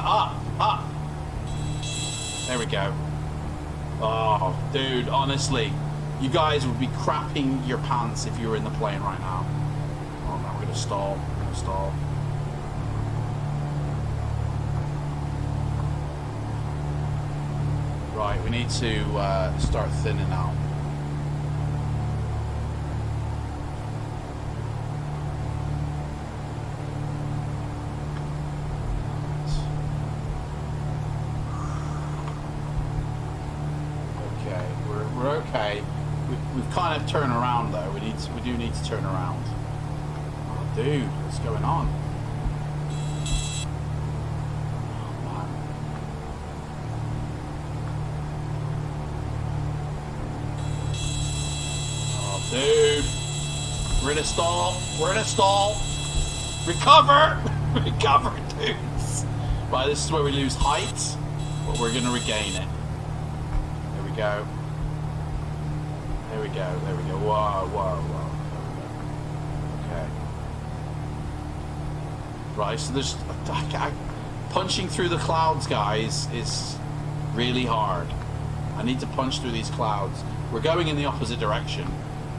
up. There we go. Oh, dude, honestly, you guys would be crapping your pants if you were in the plane right now. Oh no, we're gonna stall. Right, we need to start thinning out. We're okay. We've kind of turned around though. We do need to turn around. Oh, dude, what's going on? Oh, dude, we're in a stall. Recover, dudes. Right, this is where we lose height, but we're gonna regain it. There we go. There we go. Whoa. There we go. Okay. Right, so there's... punching through the clouds, guys, is really hard. I need to punch through these clouds. We're going in the opposite direction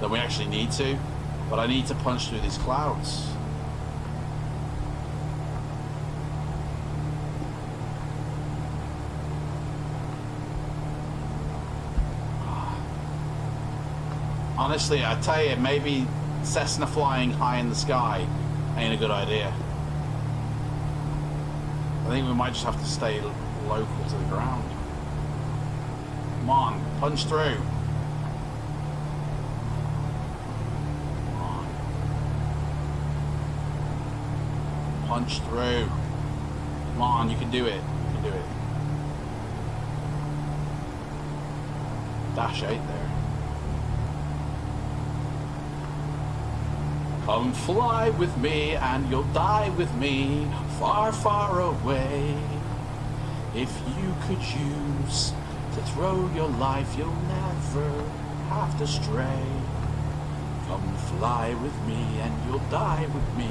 than we actually need to, but I need to punch through these clouds. Honestly, I tell you, maybe Cessna flying high in the sky ain't a good idea. I think we might just have to stay local to the ground. Come on, punch through. Come on. Punch through. Come on, you can do it. Dash 8 there. Come fly with me and you'll die with me, far, far away. If you could choose to throw your life, you'll never have to stray. Come fly with me and you'll die with me.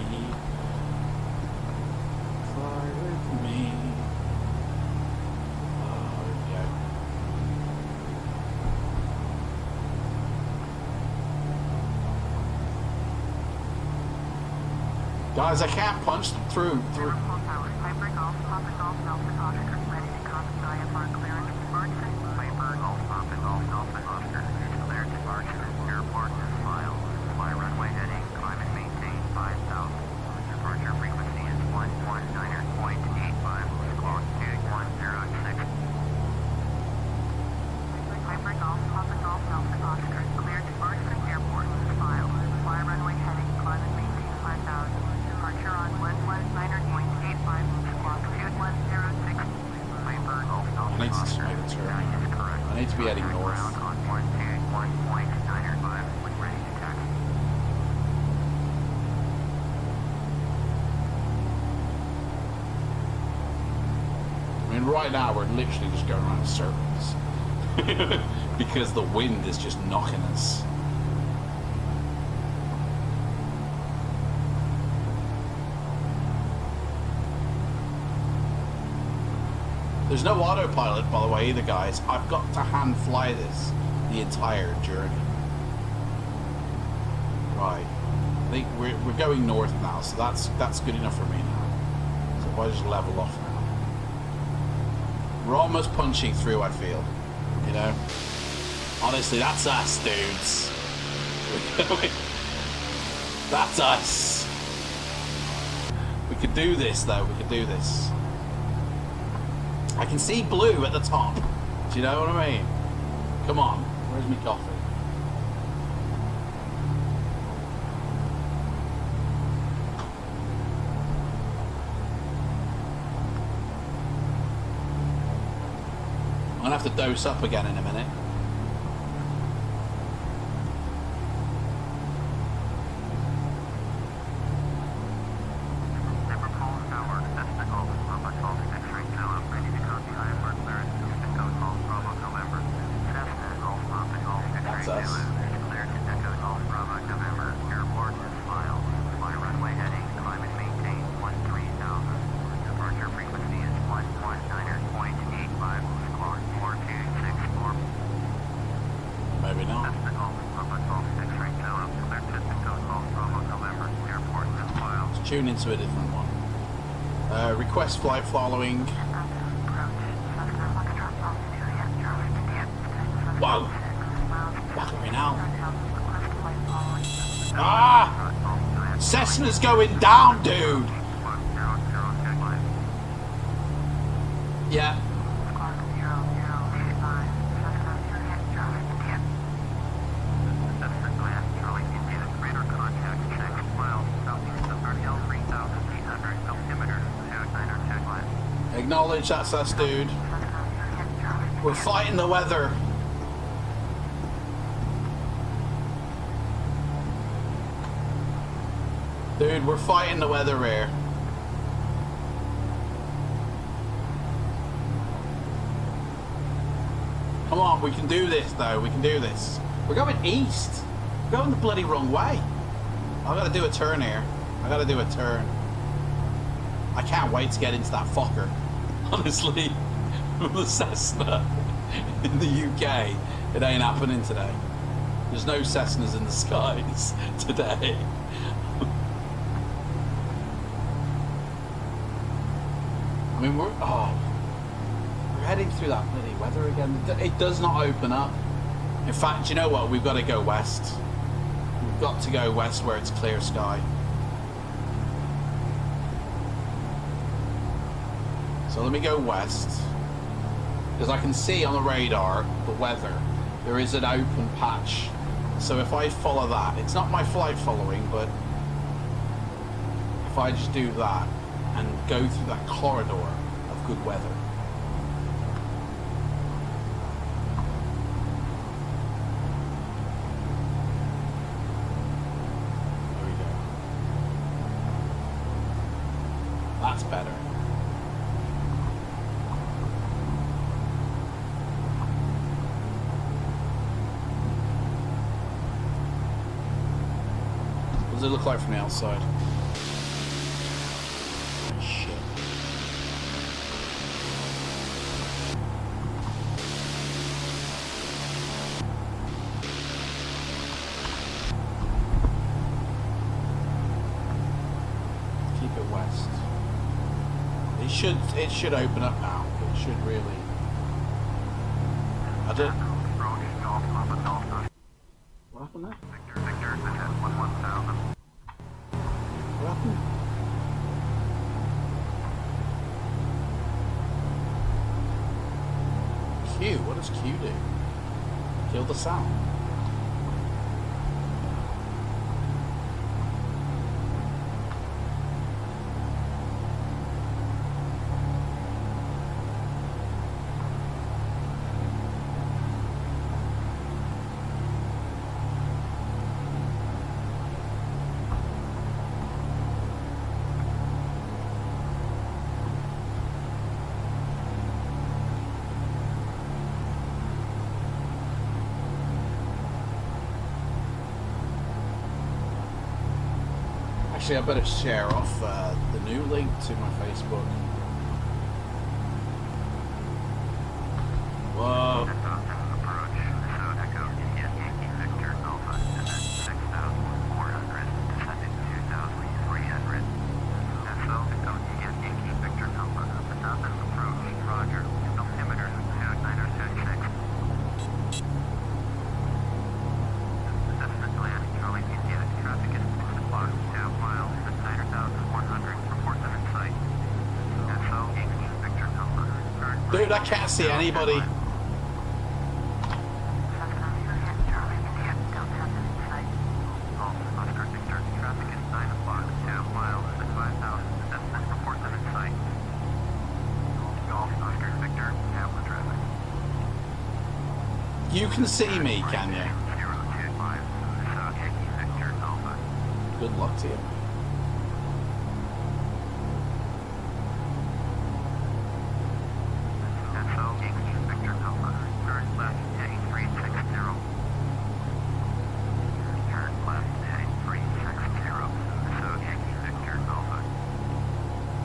Fly with me. Oh, yeah. Guys, I can't punch through. I need to be heading north. I mean, right now we're literally just going around in circles because the wind is just knocking us. There's no autopilot, by the way, either, guys. I've got to hand fly this the entire journey. Right. I think we're going north now, so that's good enough for me now. So if I just level off now. We're almost punching through, I feel. You know? Honestly, that's us, dudes. That's us. We could do this, though. We could do this. I can see blue at the top. Do you know what I mean? Come on. Where's my coffee? I'm going to have to dose up again in a minute. Tune into a different one. Request flight following. Whoa! What are we now? Ah! Cessna's going down, dude! Yeah. Acknowledge that's us, dude. We're fighting the weather. Dude, we're fighting the weather here. Come on, we can do this though, we can do this. We're going east. We're going the bloody wrong way. I've got to do a turn here. I've got to do a turn. I can't wait to get into that fucker. Honestly, the Cessna in the UK, it ain't happening today. There's no Cessnas in the skies today. I mean, we're heading through that bloody weather again. It does not open up. In fact, you know what? We've got to go west. We've got to go west where it's clear sky. So let me go west, because I can see on the radar the weather. There is an open patch. So if I follow that, it's not my flight following, but if I just do that and go through that corridor of good weather. There we go. That's better. What does it look like from the outside? Shit. It should open up now. It should really. I don't. What happened there? What happened? Q. What does Q do? Kill the sound. Actually, I better share off the new link to my Facebook. Whoa. Dude, I can't see anybody. You can see me, can you? Good luck to you.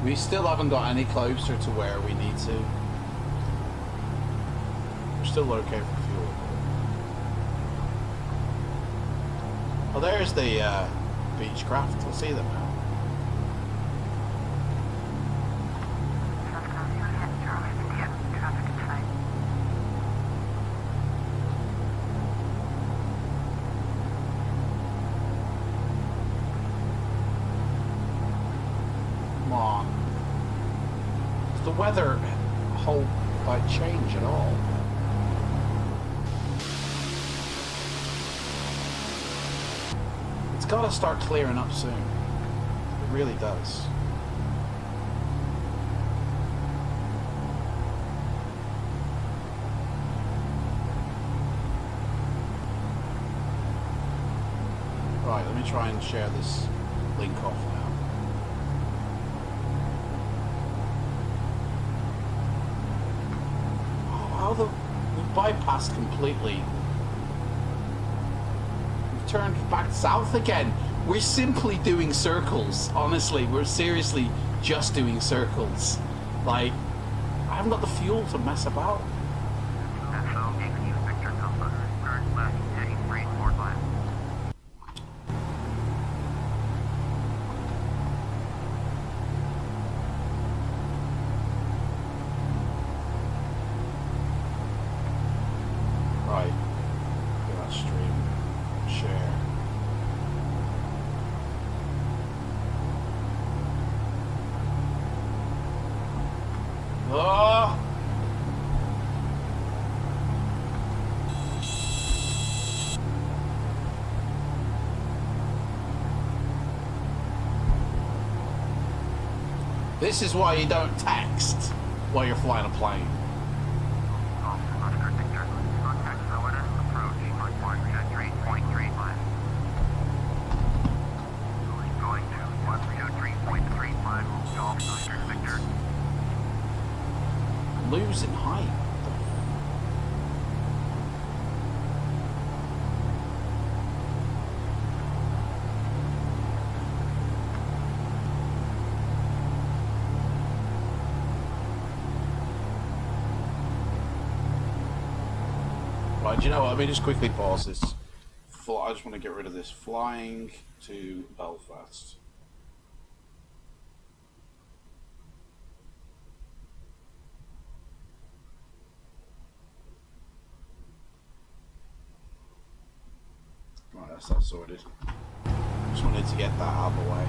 We still haven't got any closer to where we need to. We're still okay for fuel. Oh, there's the Beechcraft. I'll see them now. Weather whole like change at all. It's got to start clearing up soon. It really does. Right, let me try and share this link off now. We've bypassed completely. We've turned back south again. We're simply doing circles. Honestly, we're seriously just doing circles. Like, I haven't got the fuel to mess about. This is why you don't text while you're flying a plane. Losing height. Right, do you know what? Let me just quickly pause this. I just want to get rid of this. Flying to Belfast. That's that sorted. Just wanted to get that out of the way.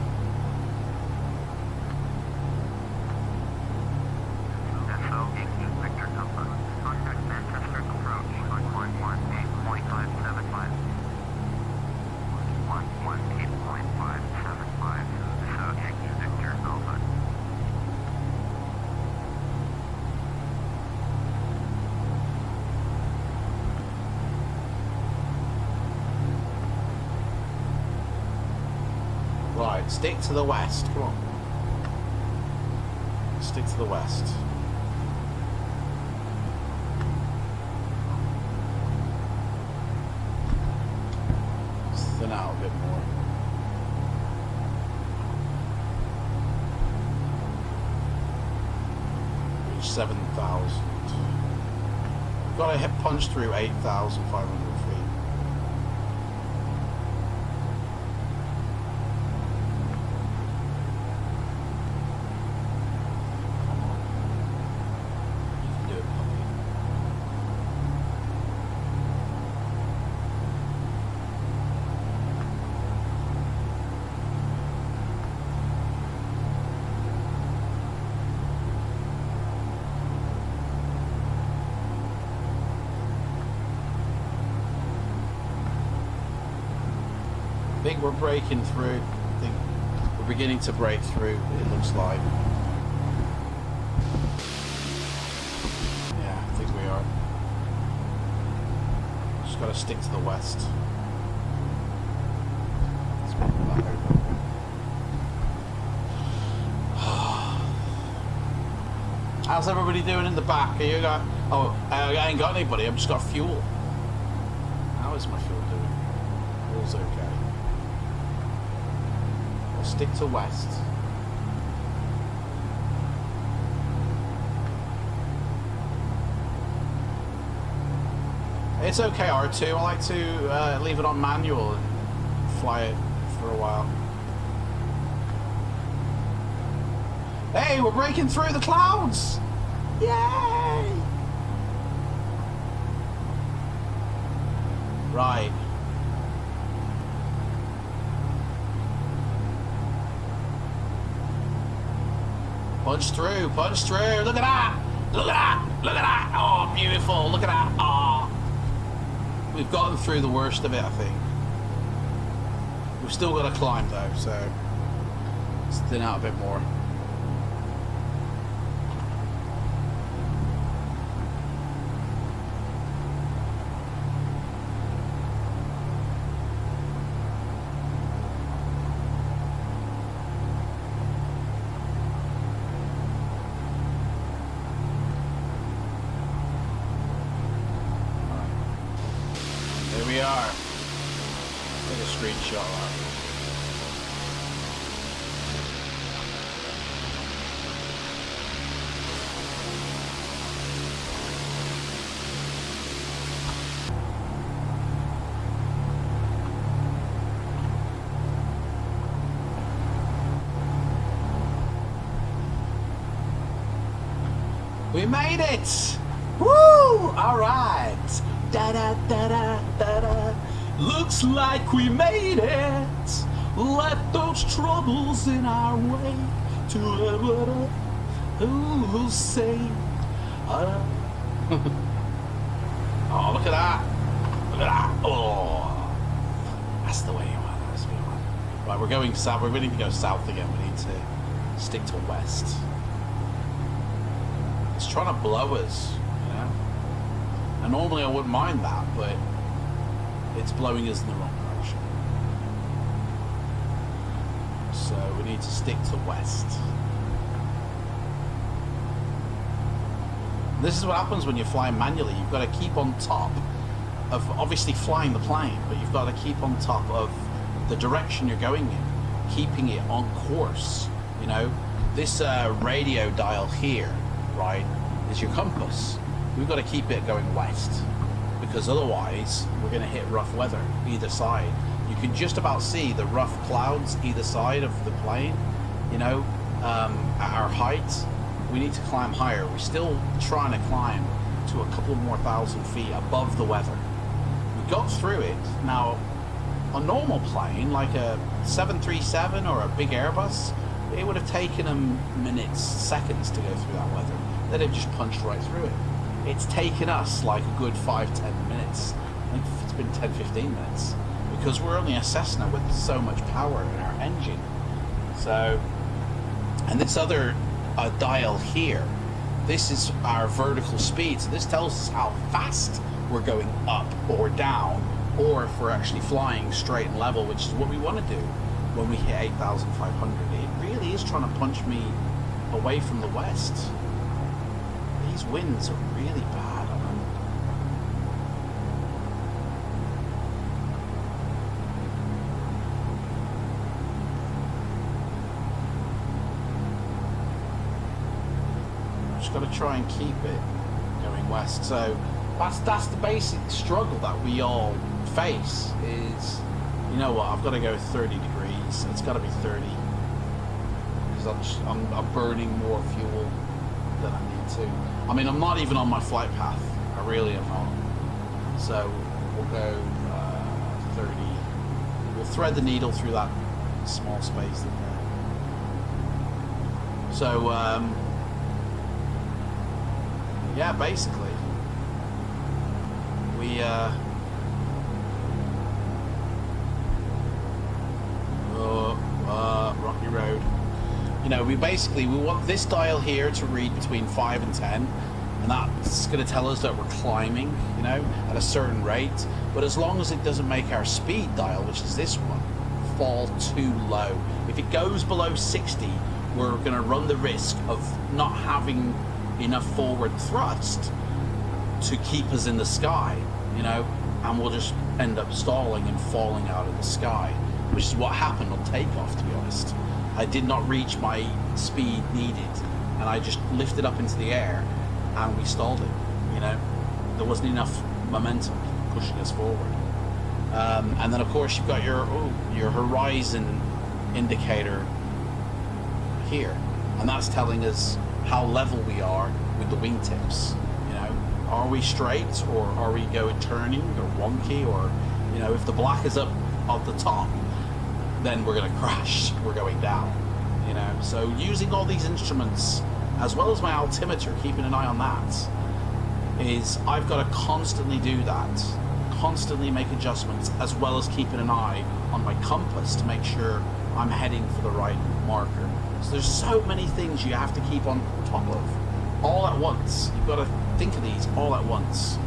Victor Alpha, contact Manchester approach on 118.575. 118.575, South Victor Alpha. Right, stick to the west, come on. Stick to the west. Thin out a bit more. Reach 7,000. Gotta hit punch through 8,500 feet. I think we're breaking through. I think we're beginning to break through, it looks like. Yeah, I think we are. Just gotta stick to the west. Let's move that over. How's everybody doing in the back? Are you got? Oh, I ain't got anybody. I've just got fuel. How is my fuel doing? Fuel's okay. Stick to west. It's okay, R2. I like to leave it on manual and fly it for a while. Hey, we're breaking through the clouds! Yay! Right. Punch through, punch through. Look at that! Look at that! Look at that! Oh, beautiful! Look at that! Oh. We've gotten through the worst of it, I think. We've still got to climb though, so let's thin out a bit more. We are. Take a screenshot of that. We made it! Woo! All right. Da da da da da da. Looks like we made it. Let those troubles in our way to who will say? Oh, look at that! Look at that! Oh, that's the way you want. That's the way you want. Right, we're going south. We really need to go south again. We need to stick to west. It's trying to blow us, you know. And normally I wouldn't mind that, but it's blowing us in the wrong direction. So we need to stick to west. This is what happens when you're flying manually. You've got to keep on top of obviously flying the plane, but you've got to keep on top of the direction you're going in, keeping it on course. You know, this radio dial here, right, is your compass. We've got to keep it going west, because otherwise we're going to hit rough weather either side. You can just about see the rough clouds either side of the plane, you know, at our height. We need to climb higher. We're still trying to climb to a couple more thousand feet above the weather. We got through it. Now, a normal plane, like a 737 or a big Airbus, it would have taken them minutes, seconds to go through that weather. They'd have just punched right through it. It's taken us like a good 5-10 minutes. I think it's been 10-15 minutes, because we're only a Cessna with so much power in our engine. So, and this other dial here, this is our vertical speed. So this tells us how fast we're going up or down, or if we're actually flying straight and level, which is what we want to do when we hit 8,500. It really is trying to punch me away from the west. These winds are really bad on them. Just got to try and keep it going west. So that's the basic struggle that we all face is, you know what, I've got to go 30 degrees. It's got to be 30 because I'm burning more fuel than I need to. I mean, I'm not even on my flight path. I really am not. So we'll go 30. We'll thread the needle through that small space there. So yeah, basically we rocky road. You know, we want this dial here to read between 5 and 10, and that's going to tell us that we're climbing, you know, at a certain rate. But as long as it doesn't make our speed dial, which is this one, fall too low. If it goes below 60, we're going to run the risk of not having enough forward thrust to keep us in the sky, you know, and we'll just end up stalling and falling out of the sky, which is what happened on takeoff, to be honest. I did not reach my speed needed, and I just lifted up into the air and we stalled it, you know. There wasn't enough momentum pushing us forward. And then of course you've got your horizon indicator here, and that's telling us how level we are with the wingtips. You know, are we straight, or are we turning or wonky, or, you know, if the black is up at the top, then we're going to crash. We're going down, you know. So using all these instruments, as well as my altimeter, keeping an eye on that, is I've got to constantly do that, constantly make adjustments, as well as keeping an eye on my compass to make sure I'm heading for the right marker. So there's so many things you have to keep on top of all at once. You've got to think of these all at once.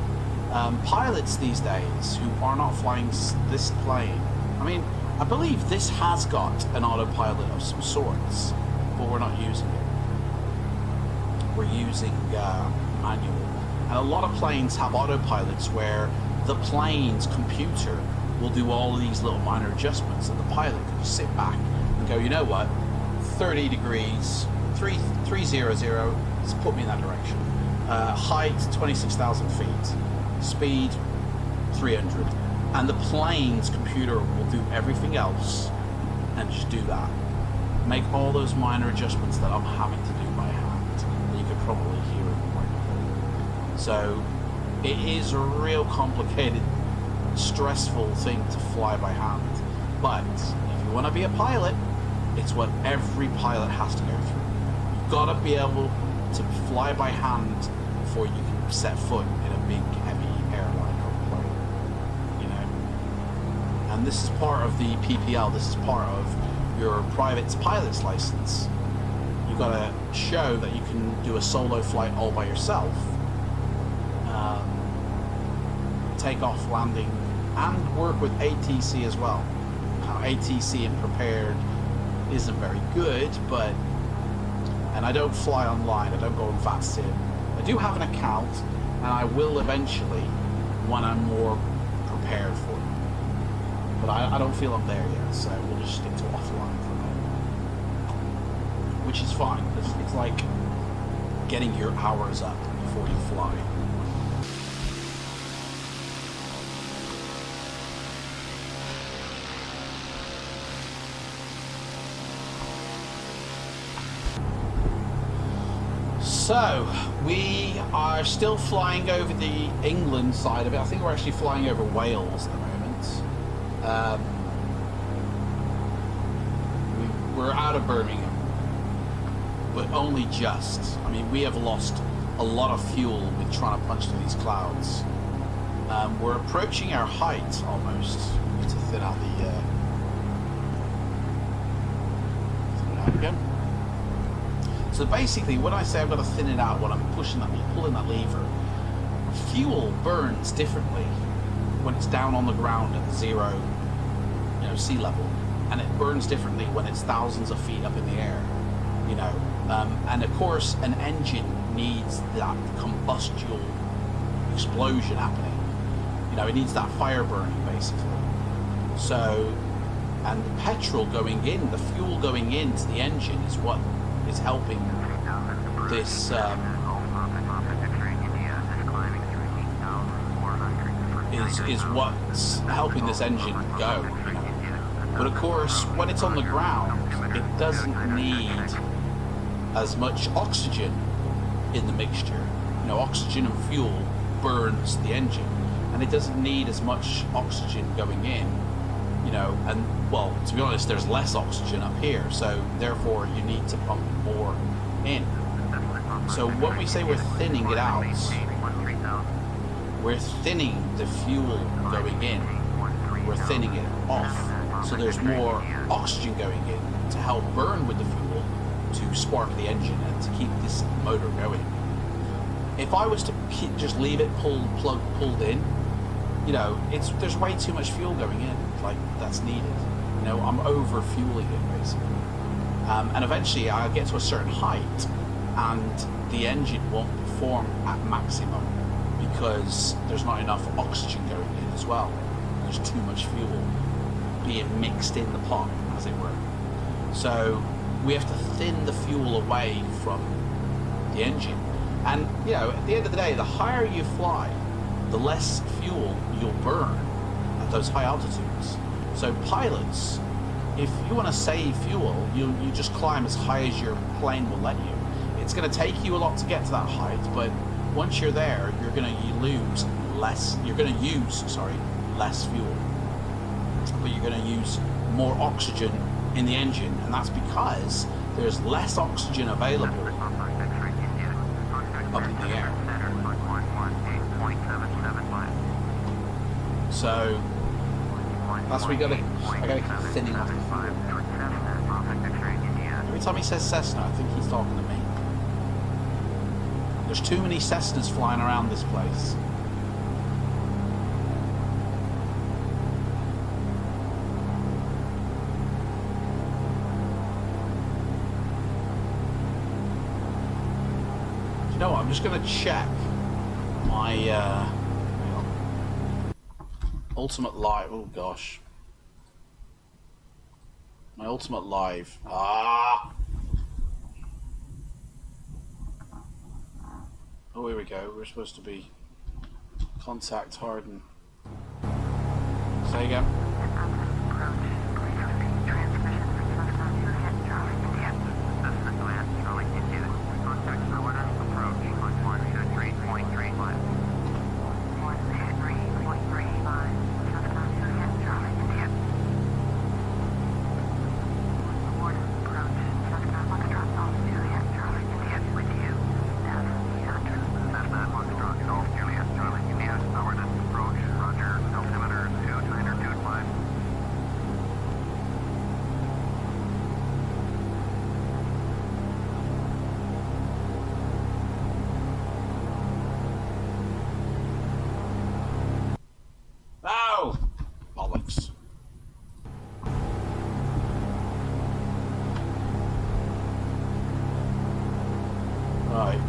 Pilots these days who are not flying this plane, I mean, I believe this has got an autopilot of some sorts, but we're not using it. We're using manual. And a lot of planes have autopilots where the plane's computer will do all of these little minor adjustments, and the pilot can just sit back and go, you know what, 30 degrees, 300, let's put me in that direction. Height, 26,000 feet. Speed, 300. And the plane's computer will do everything else and just do that. Make all those minor adjustments that I'm having to do by hand. And you could probably hear it more. So it is a real complicated, stressful thing to fly by hand. But if you want to be a pilot, it's what every pilot has to go through. You've got to be able to fly by hand before you can set foot in a big, heavy airline or plane. You know, and this is part of the PPL. This is part of your private pilot's license. You've got to show that you can do a solo flight all by yourself, takeoff, landing, and work with ATC as well. Now, ATC in prepared isn't very good, but, and I don't fly online, I don't go on VATSIM. I do have an account, and I will eventually when I'm more prepared for it. But I don't feel I'm there yet, so we'll just stick to offline for a moment. Which is fine, it's like getting your hours up before you fly. So, we are still flying over the England side of it. I think we're actually flying over Wales at the moment. we're out of Birmingham, but only just. I mean, we have lost a lot of fuel with trying to punch through these clouds. We're approaching our height almost. Need to thin out the. Thin it out again. So basically, when I say I've got to thin it out, when I'm pulling that lever, fuel burns differently when it's down on the ground at zero, sea level, and it burns differently when it's thousands of feet up in the air, and of course an engine needs that combustible explosion happening. It needs that fire burning basically. So, and the petrol going in, the fuel going into the engine is what is helping this is what's helping this engine go. But of course, when it's on the ground, it doesn't need as much oxygen in the mixture. Oxygen and fuel burns the engine, and it doesn't need as much oxygen going in. And well, to be honest, there's less oxygen up here, so therefore you need to pump more in. So when we say we're thinning it out, we're thinning the fuel going in, we're thinning it off, so there's more oxygen going in to help burn with the fuel to spark the engine and to keep this motor going. If I was to just leave it pulled in, there's way too much fuel going in, that's needed. I'm over fueling it basically, and eventually I'll get to a certain height, and the engine won't perform at maximum because there's not enough oxygen going in as well. There's too much fuel being mixed in the pot, as it were. So we have to thin the fuel away from the engine. And, at the end of the day, the higher you fly, the less fuel you'll burn at those high altitudes. So pilots, if you want to save fuel, you just climb as high as your plane will let you. It's going to take you a lot to get to that height, but once you're there, you're going to use less fuel. But you're going to use more oxygen in the engine, and that's because there's less oxygen available up in the air. So that's why I gotta keep thinning off the fuel. Every time he says Cessna, I think he's talking to me. There's too many Cessnas flying around this place. You know what? I'm just going to check my ultimate live. Oh gosh, my ultimate live. Oh, here we go. We're supposed to be contact hardened. Say again.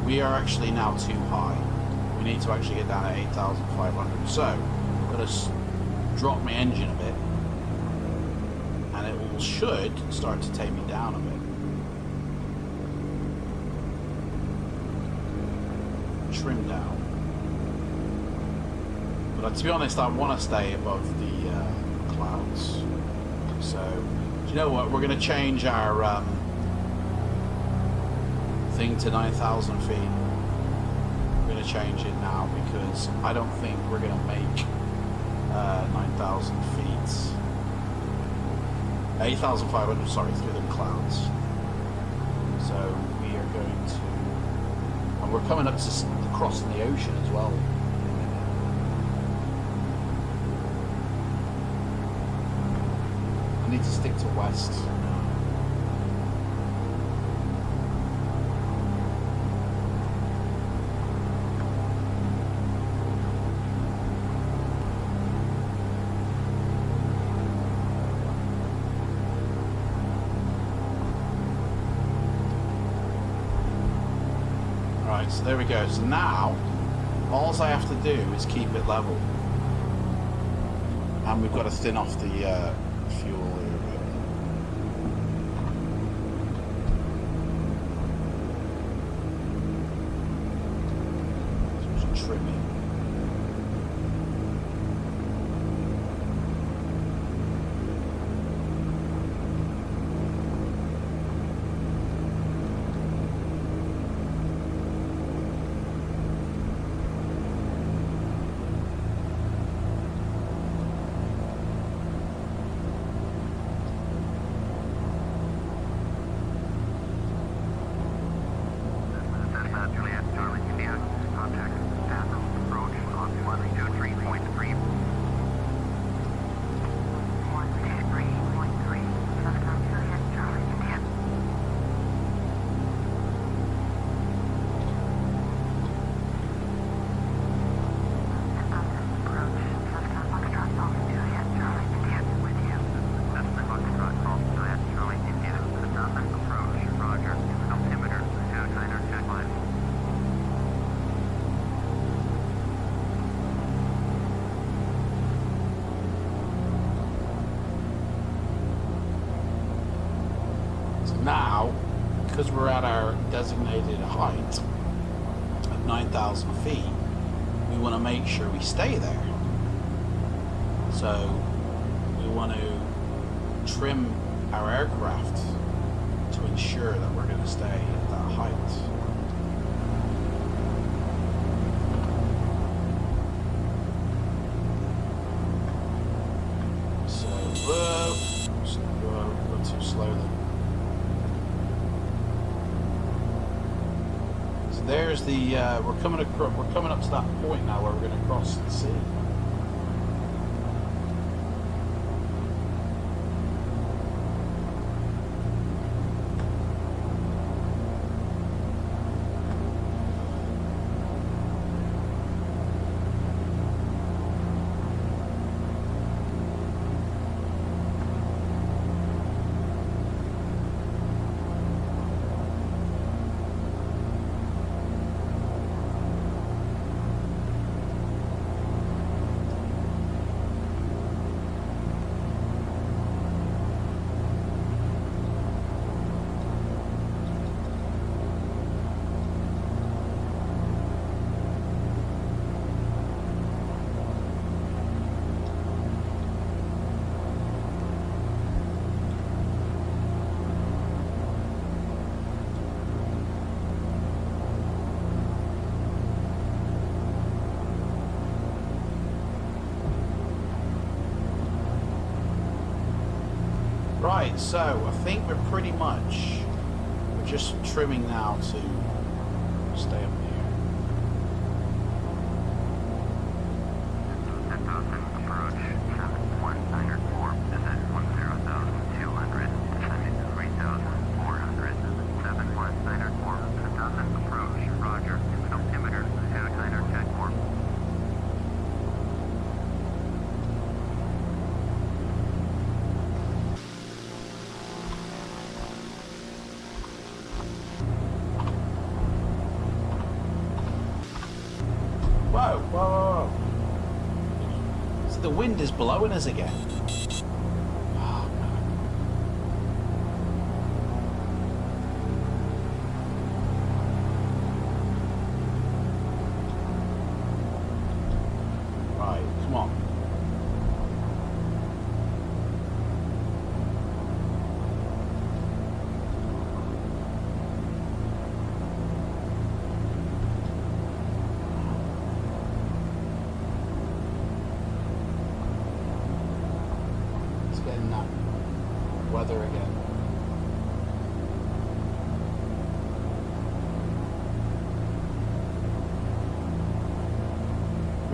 We are actually now too high. We need to actually get down at 8,500. So I'm going to drop my engine a bit, and it should start to take me down a bit. Trim down. But to be honest, I want to stay above the clouds. So, do you know what? We're going to change our thing to 9,000 feet. We're going to change it now because I don't think we're going to make 9,000 feet 8,500, sorry, through the clouds. So we are going to, and we're coming up to crossing the ocean as well. I need to stick to west. So there we go. So now, all I have to do is keep it level. And we've got to thin off the fuel here a bit. Just trimming. Now, because we're at our designated height of 9,000 feet, we want to make sure we stay there. So we want to trim our aircraft to ensure that we're going to stay at that height. So, whoa, go too slowly. There's the we're coming up to that point now where we're going to cross the sea. Right, so I think we're just trimming now to stay up here. Whoa, whoa, whoa. So the wind is blowing us again. Oh, man. Right, come on.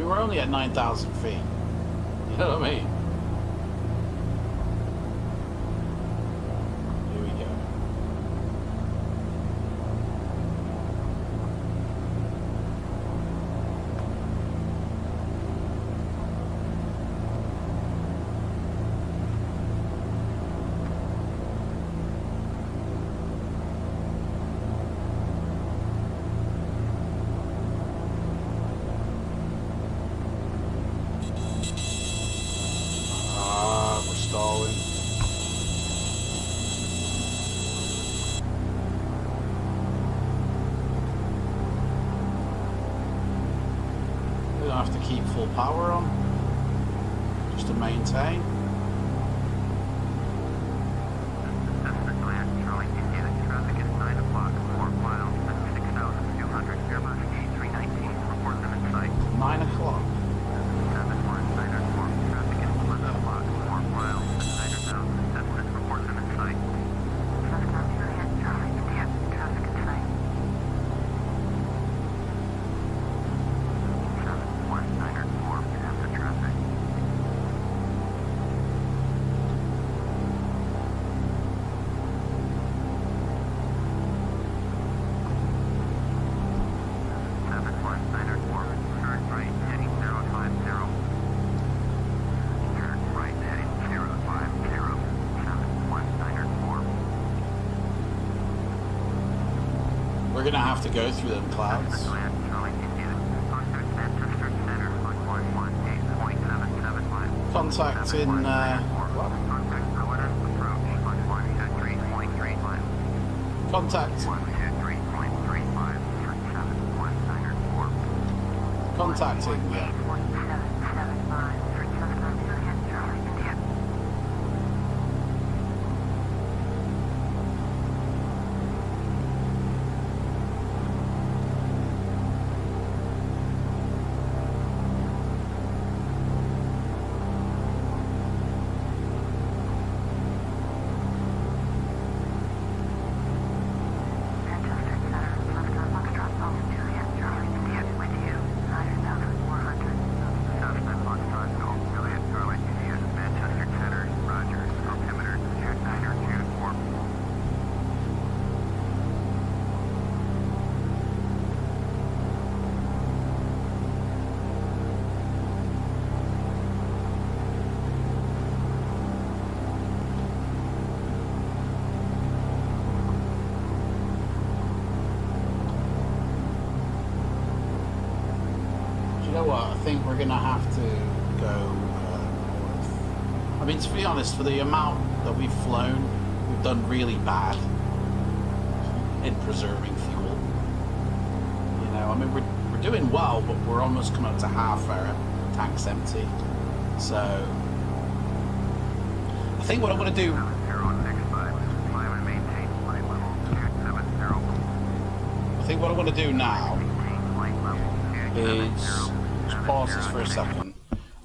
mean, we're only at 9,000 feet. You know what I mean? Here we go. We're stalling. We don't have to keep full power on, just to maintain. Cessna Command, Charlie, India. Traffic is 9 o'clock, 4 miles, at 6,200. Airbus A319, report them in sight. 9 o'clock. 7194. Traffic is 11 o'clock, 4 miles, at 9,000. Cessna, report them in sight. Cessna, Juliet, Charlie, India. Traffic in sight. 7194. Cessna traffic. Turn right heading 050. Turn right heading 050. 7194. We're gonna have to go through them clouds. Command, Charlie, India. Contact Manchester Center on 118.775. Contact in, what? Contact Providence approach on 123.35. Contact. 123.35. 7194. Contacting, yeah. 1775 for Cessna Juliet, Charlie, India. Manchester Center, Cessna Foxtrot Golf, Juliet, Charlie, India, with you, 9,400. Cessna Foxtrot Golf, Juliet, Charlie, India, Manchester Center, Roger, altimeter, 2924. Do you know what? I think we're gonna have to go north. I mean, to be honest, for the amount that we've flown, we've done really bad in preserving fuel. You know, I mean, we're doing well, but we're almost coming up to half our tanks empty. So, I think what I'm gonna do. 7065, climb and maintain flight level 270. I think what I'm gonna do now Maintain flight level is 270. just pause this for a second,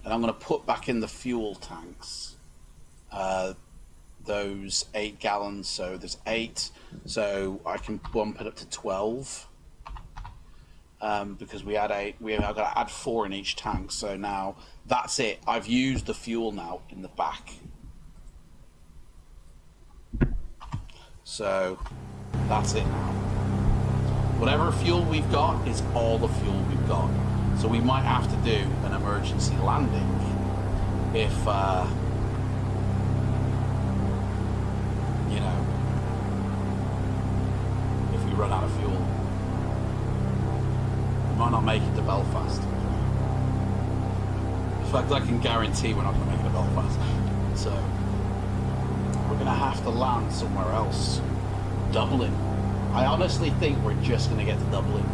and I'm going to put back in the fuel tanks, those 8 gallons. So there's 8, so I can bump it up to 12, because we had 8. I've got to add 4 in each tank. So now that's it. I've used the fuel now in the back. So that's it now. Whatever fuel we've got is all the fuel we've got. So we might have to do an emergency landing if, you know, if we run out of fuel. We might not make it to Belfast. In fact, I can guarantee we're not going to make it to Belfast. So we're going to have to land somewhere else. Dublin. I honestly think we're just going to get to Dublin.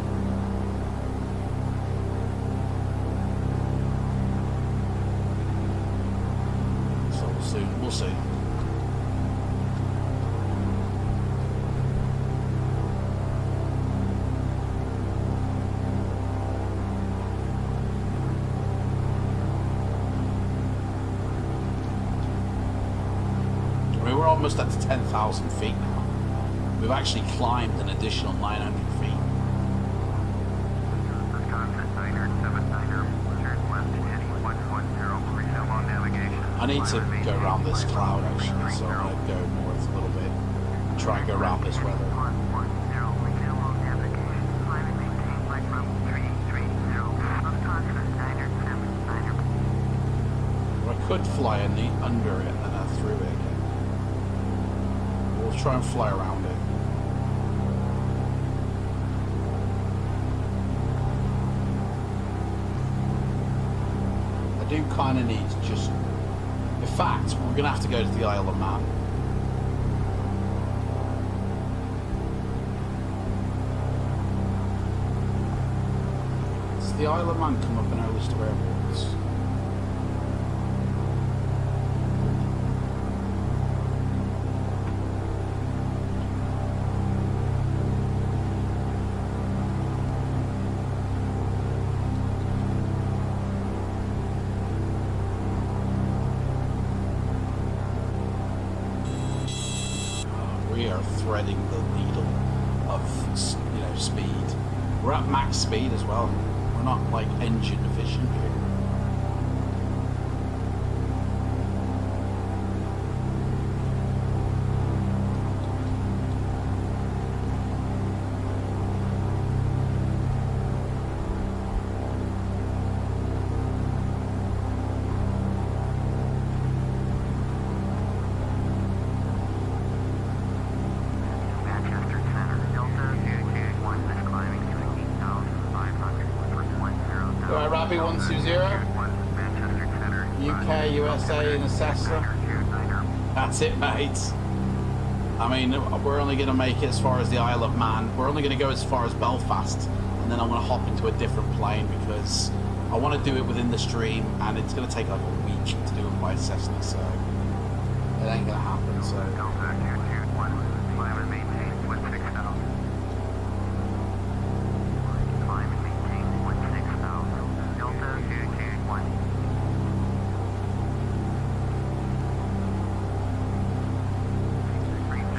So we'll see. I mean, we're almost at 10,000 feet now. We've actually climbed an additional 900 feet. Wisconsin Niner 79er, turn I need to go around this cloud actually, so I'm going to go north a little bit and try and go around this weather. I could fly under it and then through it again. We'll try and fly around it. I do kind of need to just... In fact, we're going to have to go to the Isle of Man. Does the Isle of Man come up in our list of airports? We are threading the needle of, you know, speed. We're at max speed as well. We're not like engine efficient here. Rabbit 120, UK, USA in a Cessna. That's it, mate. I mean, we're only going to make it as far as the Isle of Man. We're only going to go as far as Belfast, and then I'm going to hop into a different plane because I want to do it within the stream, and it's going to take like a week to do it by Cessna, so it ain't going to happen. So.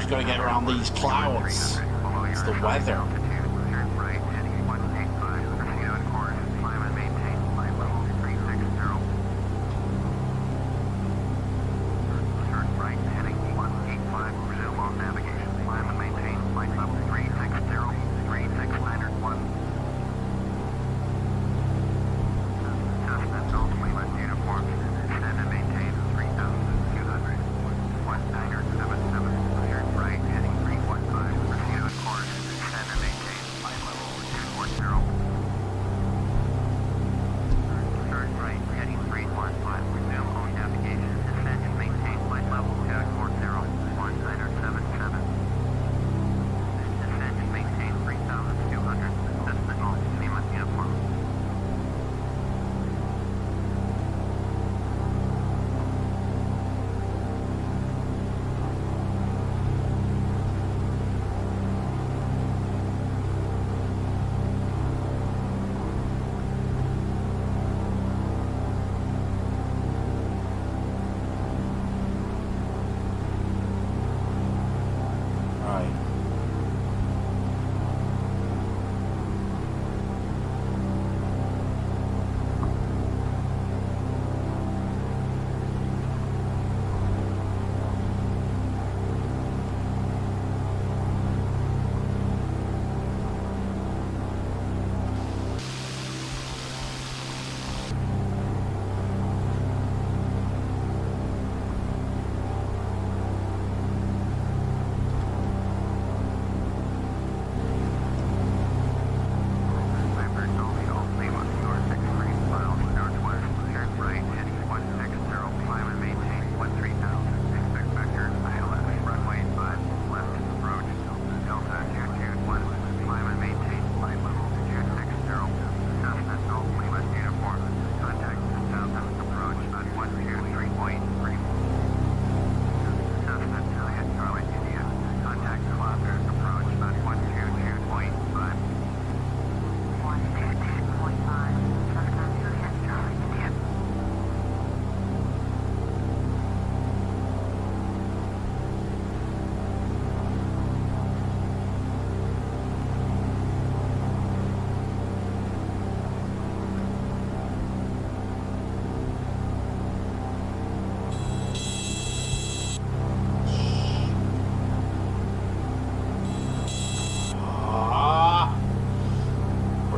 Got to get around these clouds. It's the weather. Right, heading 315, proceed on course, extend and maintain.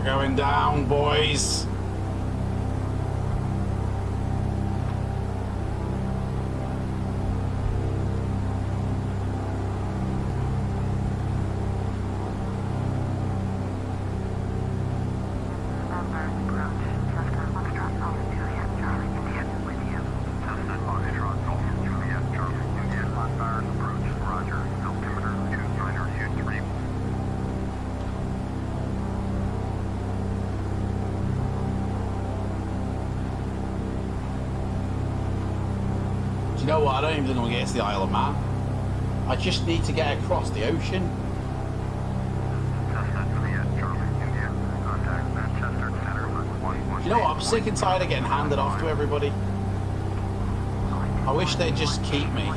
going down, boys. You know what? I don't even think I'm gonna get to the Isle of Man. I just need to get across the ocean. You know what? I'm sick and tired of getting handed off to everybody. I wish they'd just keep me.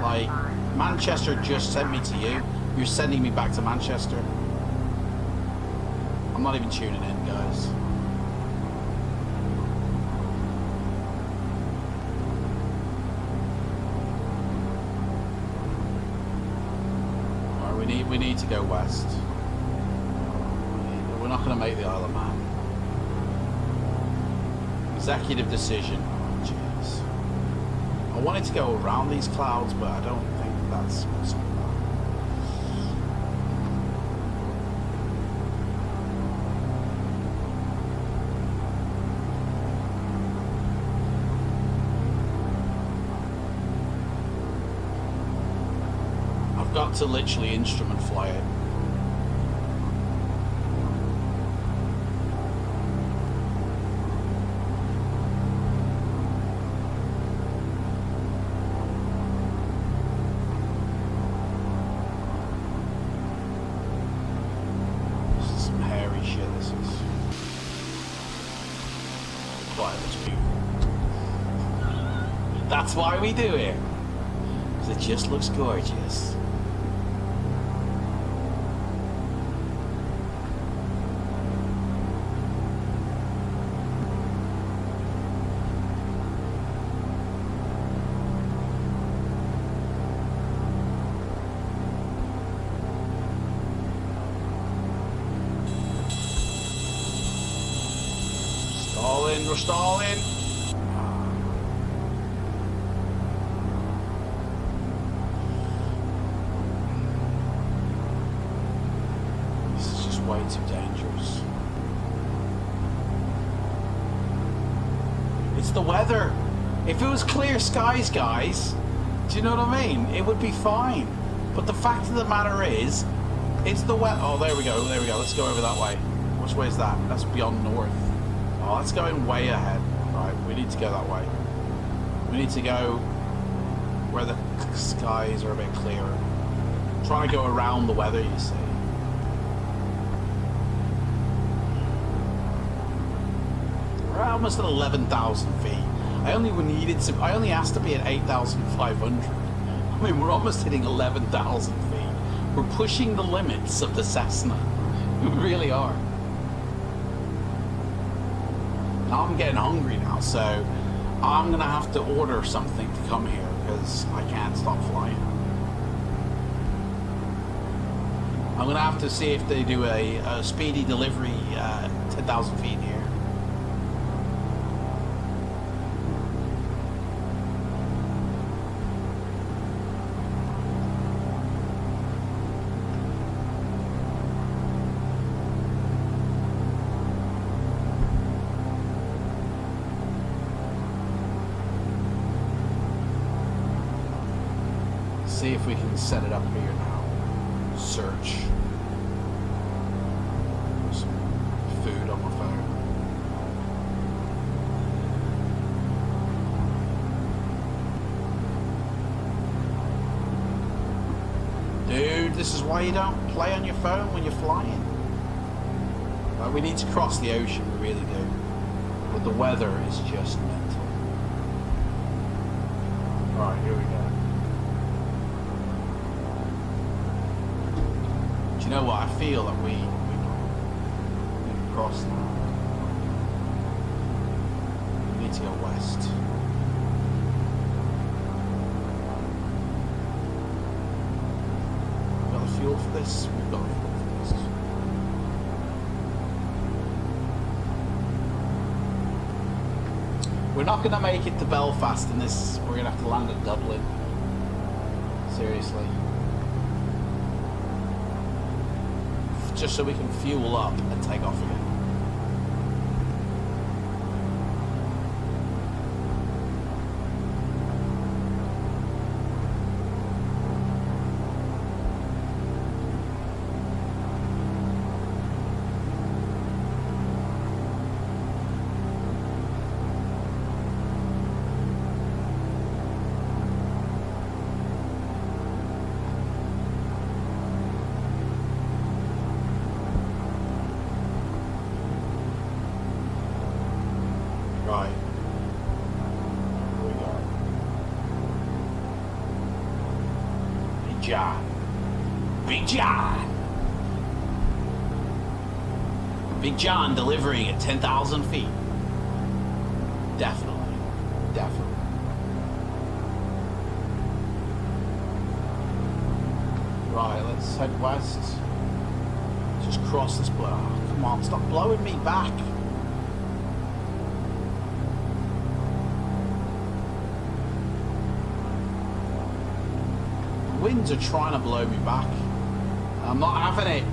Like, Manchester just sent me to you. You're sending me back to Manchester. I'm not even tuning in, guys. We need to go west. We're not going to make the Isle of Man. Executive decision. Oh, jeez. I wanted to go around these clouds, but I don't think that's possible. Got to literally instrument fly it. This is some hairy shit, this is. Quite looks beautiful. That's why we do it. Because it just looks gorgeous. We're stalling. This is just way too dangerous. It's the weather. If it was clear skies, guys, do you know what I mean? It would be fine. But the fact of the matter is, it's the weather. Oh, there we go. There we go. Let's go over that way. Which way is that? That's beyond north. Oh, that's going way ahead. Right, we need to go that way. We need to go where the skies are a bit clearer. I'm trying to go around the weather, you see. We're almost at 11,000 feet. I only asked to be at 8,500. I mean, we're almost hitting 11,000 feet. We're pushing the limits of the Cessna. We really are. Now I'm getting hungry now, so I'm gonna have to order something to come here because I can't stop flying. I'm gonna have to see if they do a speedy delivery 10,000 feet here. See if we can set it up here now. Search. Some food on my phone. Dude, this is why you don't play on your phone when you're flying. Like, we need to cross the ocean, we really do. But the weather is just mental. Alright, here we go. You know what? I feel that we cross now. We need to go west. We've got the fuel for this. We've got the fuel for this. We're not going to make it to Belfast in this. We're going to have to land at Dublin. Seriously. Just so we can fuel up and take off again. Right. Here we go. Big John. Big John. Big John delivering at 10,000 feet. Definitely. Definitely. Right, let's head west. Just cross this blow. Oh, come on, stop blowing me back. Winds are trying to blow me back. I'm not having it.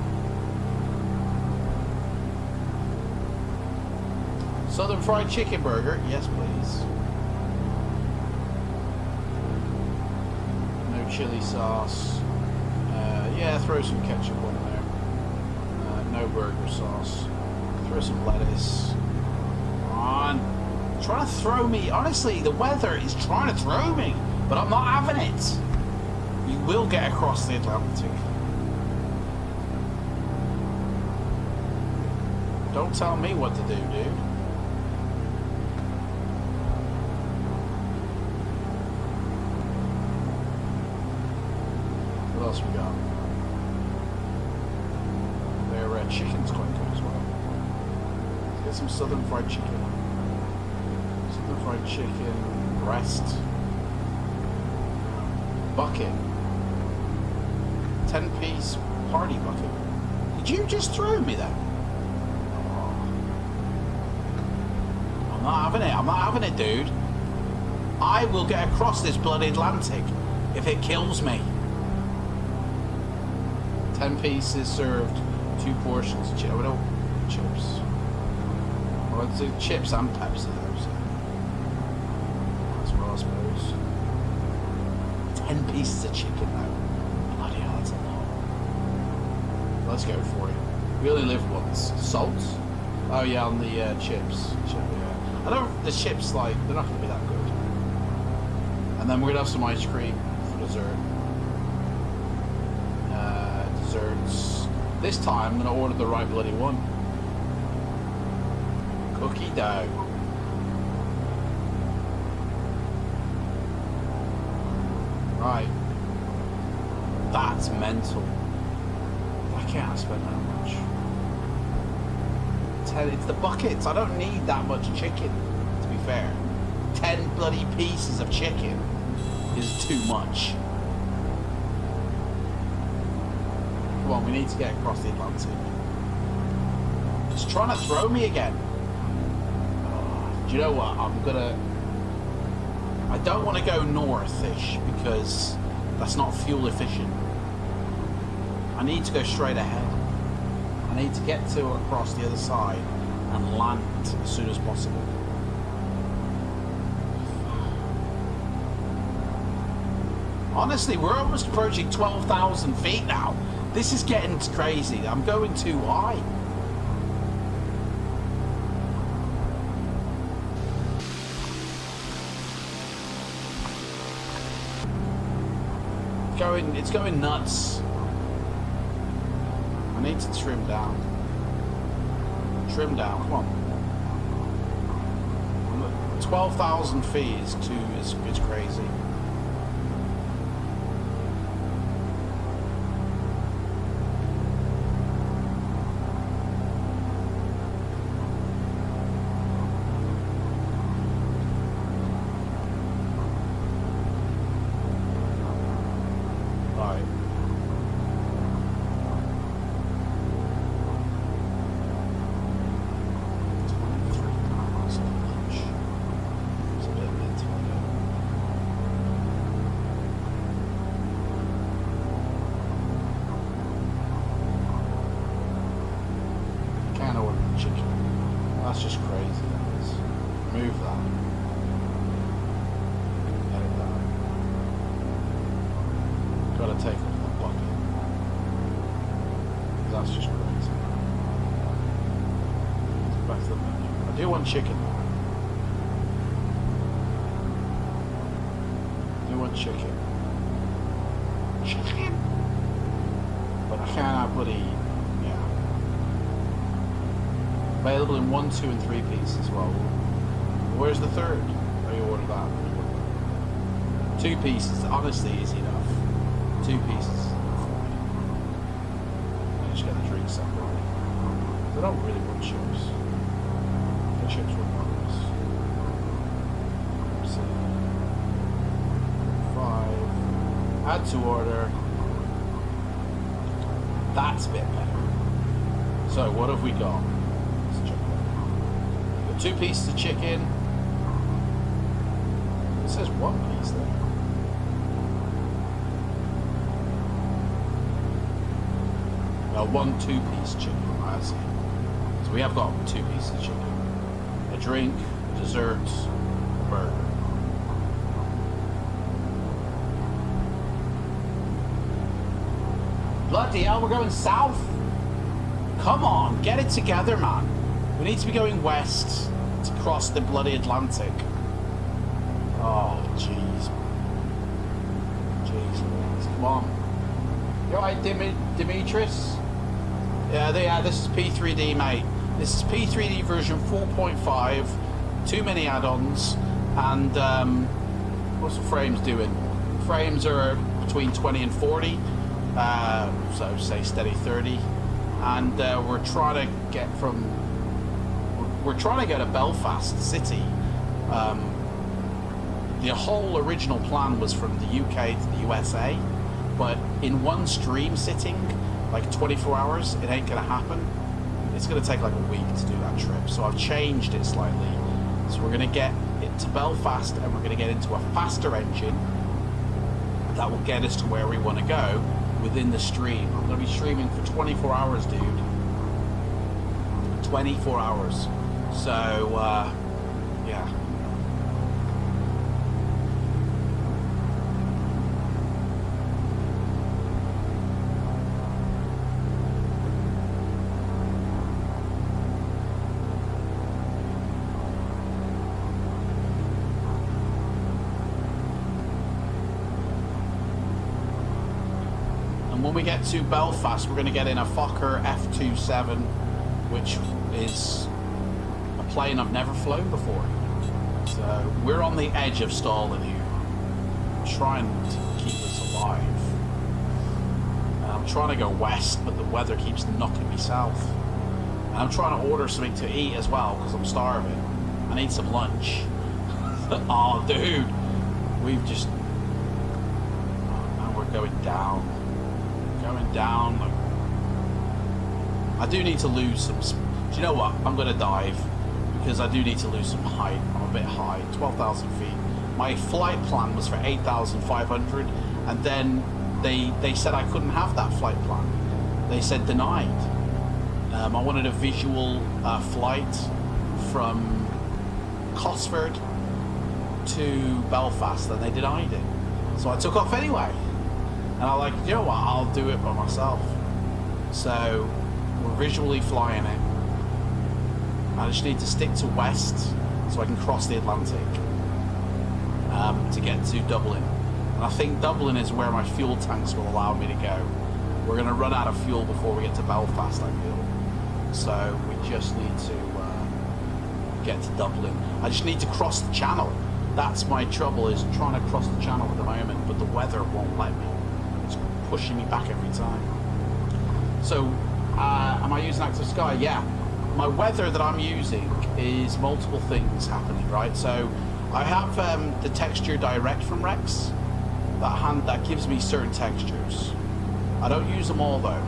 Southern Fried Chicken Burger, yes please. No chili sauce. Yeah, throw some ketchup on there. No burger sauce. Throw some lettuce. Come on. Trying to throw me. Honestly, the weather is trying to throw me, but I'm not having it. You will get across the Atlantic. Don't tell me what to do, dude. What else we got? Their chicken's quite good as well. Let's get some Southern Fried Chicken. Southern Fried Chicken, breast, bucket. 10-piece party bucket. Did you just throw me that? I'm not having it. I'm not having it, dude. I will get across this bloody Atlantic if it kills me. 10 pieces served, 2 portions of chips. Oh, chips. Well, it's chips and Pepsi, though, so. As well, I suppose. 10 pieces of chicken, though. Bloody hell, that's a lot. Let's go for it. We only live once. Salt? Oh, yeah, on the chips. Yeah. I don't. The chips, like, they're not going to be that good. And then we're going to have some ice cream for dessert. Desserts. This time, I'm going to order the right bloody one. Cookie dough. Right. That's mental. I can't spend that much. It's the buckets. I don't need that much chicken, to be fair. 10 bloody pieces of chicken is too much. Come on, we need to get across the Atlantic. It's trying to throw me again. Oh, do you know what? I don't want to go north-ish because that's not fuel efficient. I need to go straight ahead. I need to get to across the other side and land as soon as possible. Honestly, we're almost approaching 12,000 feet now. This is getting crazy. I'm going too high. It's going nuts. I need to trim down. Trim down, come on. 12,000 feet is crazy. can't order the chicken. That's just crazy. That is. Remove that. Edit that. Gotta take off that bucket. That's just crazy. Back to the menu. I do want chicken. I do want chicken. Chicken. But I can't have bloody. Yeah. Available in 1, 2, and 3 piece as well. Where's the third? Oh, you ordered that. 2 pieces, honestly, is enough. 2 pieces is enough for me. I just get the drink separately. I don't really want chips. The chips were nice. Let's see. 5. Add to order. That's a bit better. So, what have we got? Let's check that. Got 2 pieces of chicken. It says 1 piece there. Well, 1 2-piece chicken, I see. So we have got 2 pieces of chicken. A drink, a dessert, a burger. Bloody hell, we're going south? Come on, get it together, man. We need to be going west to cross the bloody Atlantic. Oh, jeez. Jeez, come on. You alright, Demetrius? Yeah, this is P3D, mate. This is P3D version 4.5. Too many add-ons. And, what's the frames doing? Frames are between 20 and 40. So say steady 30. And we're trying to get from... We're trying to go to Belfast City. The whole original plan was from the UK to the USA, but in one stream sitting, like 24 hours, it ain't gonna happen. It's gonna take like a week to do that trip. So I've changed it slightly. So we're gonna get it to Belfast and we're gonna get into a faster engine that will get us to where we wanna go within the stream. I'm gonna be streaming for 24 hours, dude. 24 hours. So, yeah. When we get to Belfast, we're going to get in a Fokker F27, which is a plane I've never flown before. So we're on the edge of stalling here, trying to keep us alive. And I'm trying to go west, but the weather keeps knocking me south. And I'm trying to order something to eat as well, because I'm starving. I need some lunch. Oh, dude, we've just... Oh, now we're going down. Going down. I do need to lose some. Do you know what? I'm going to dive because I do need to lose some height. I'm a bit high, 12,000 feet. My flight plan was for 8,500, and then they said I couldn't have that flight plan. They said denied. I wanted a visual flight from Cosford to Belfast, and they denied it. So I took off anyway. And I'm like, you know what, I'll do it by myself. So, we're visually flying it. I just need to stick to west so I can cross the Atlantic to get to Dublin. And I think Dublin is where my fuel tanks will allow me to go. We're going to run out of fuel before we get to Belfast, I feel. So, we just need to get to Dublin. I just need to cross the channel. That's my trouble, is trying to cross the channel at the moment, but the weather won't let me. It's pushing me back every time. So, am I using Active Sky? Yeah. My weather that I'm using is multiple things happening, right? So, I have the texture direct from Rex. That gives me certain textures. I don't use them all though.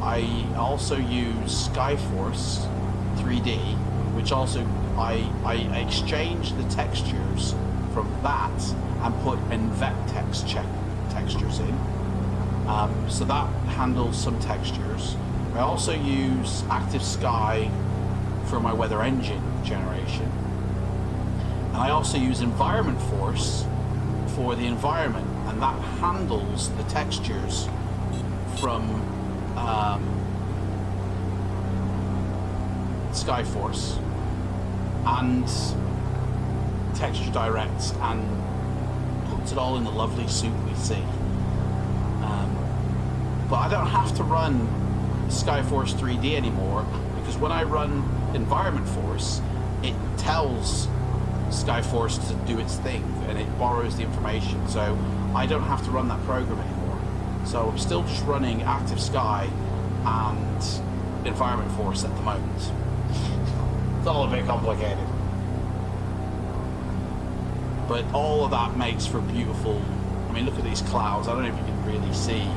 I also use Skyforce 3D, which also I exchange the textures from that and put Invectex textures in. So that handles some textures. I also use Active Sky for my weather engine generation. And I also use Environment Force for the environment, and that handles the textures from Skyforce and Texture Directs and puts it all in the lovely soup we see. But I don't have to run Skyforce 3D anymore, because when I run Environment Force, it tells Skyforce to do its thing and it borrows the information, so I don't have to run that program anymore. So I'm still just running Active Sky and Environment Force at the moment. It's all a bit complicated, but all of that makes for beautiful. I mean, look at these clouds. I don't know if you can really see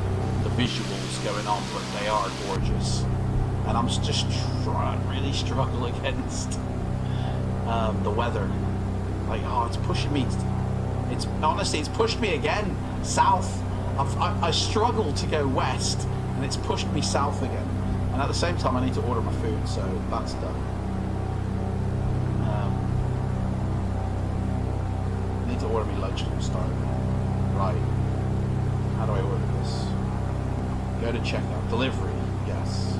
the visuals going on, but they are gorgeous. And I'm just really struggle against the weather. Like, oh, it's pushing me. It's honestly, it's pushed me again south. I struggled to go west, and it's pushed me south again. And at the same time, I need to order my food, so that's done. I need to order my lunch from start. Right. How do I order this? Go to checkout. Delivery. Yes.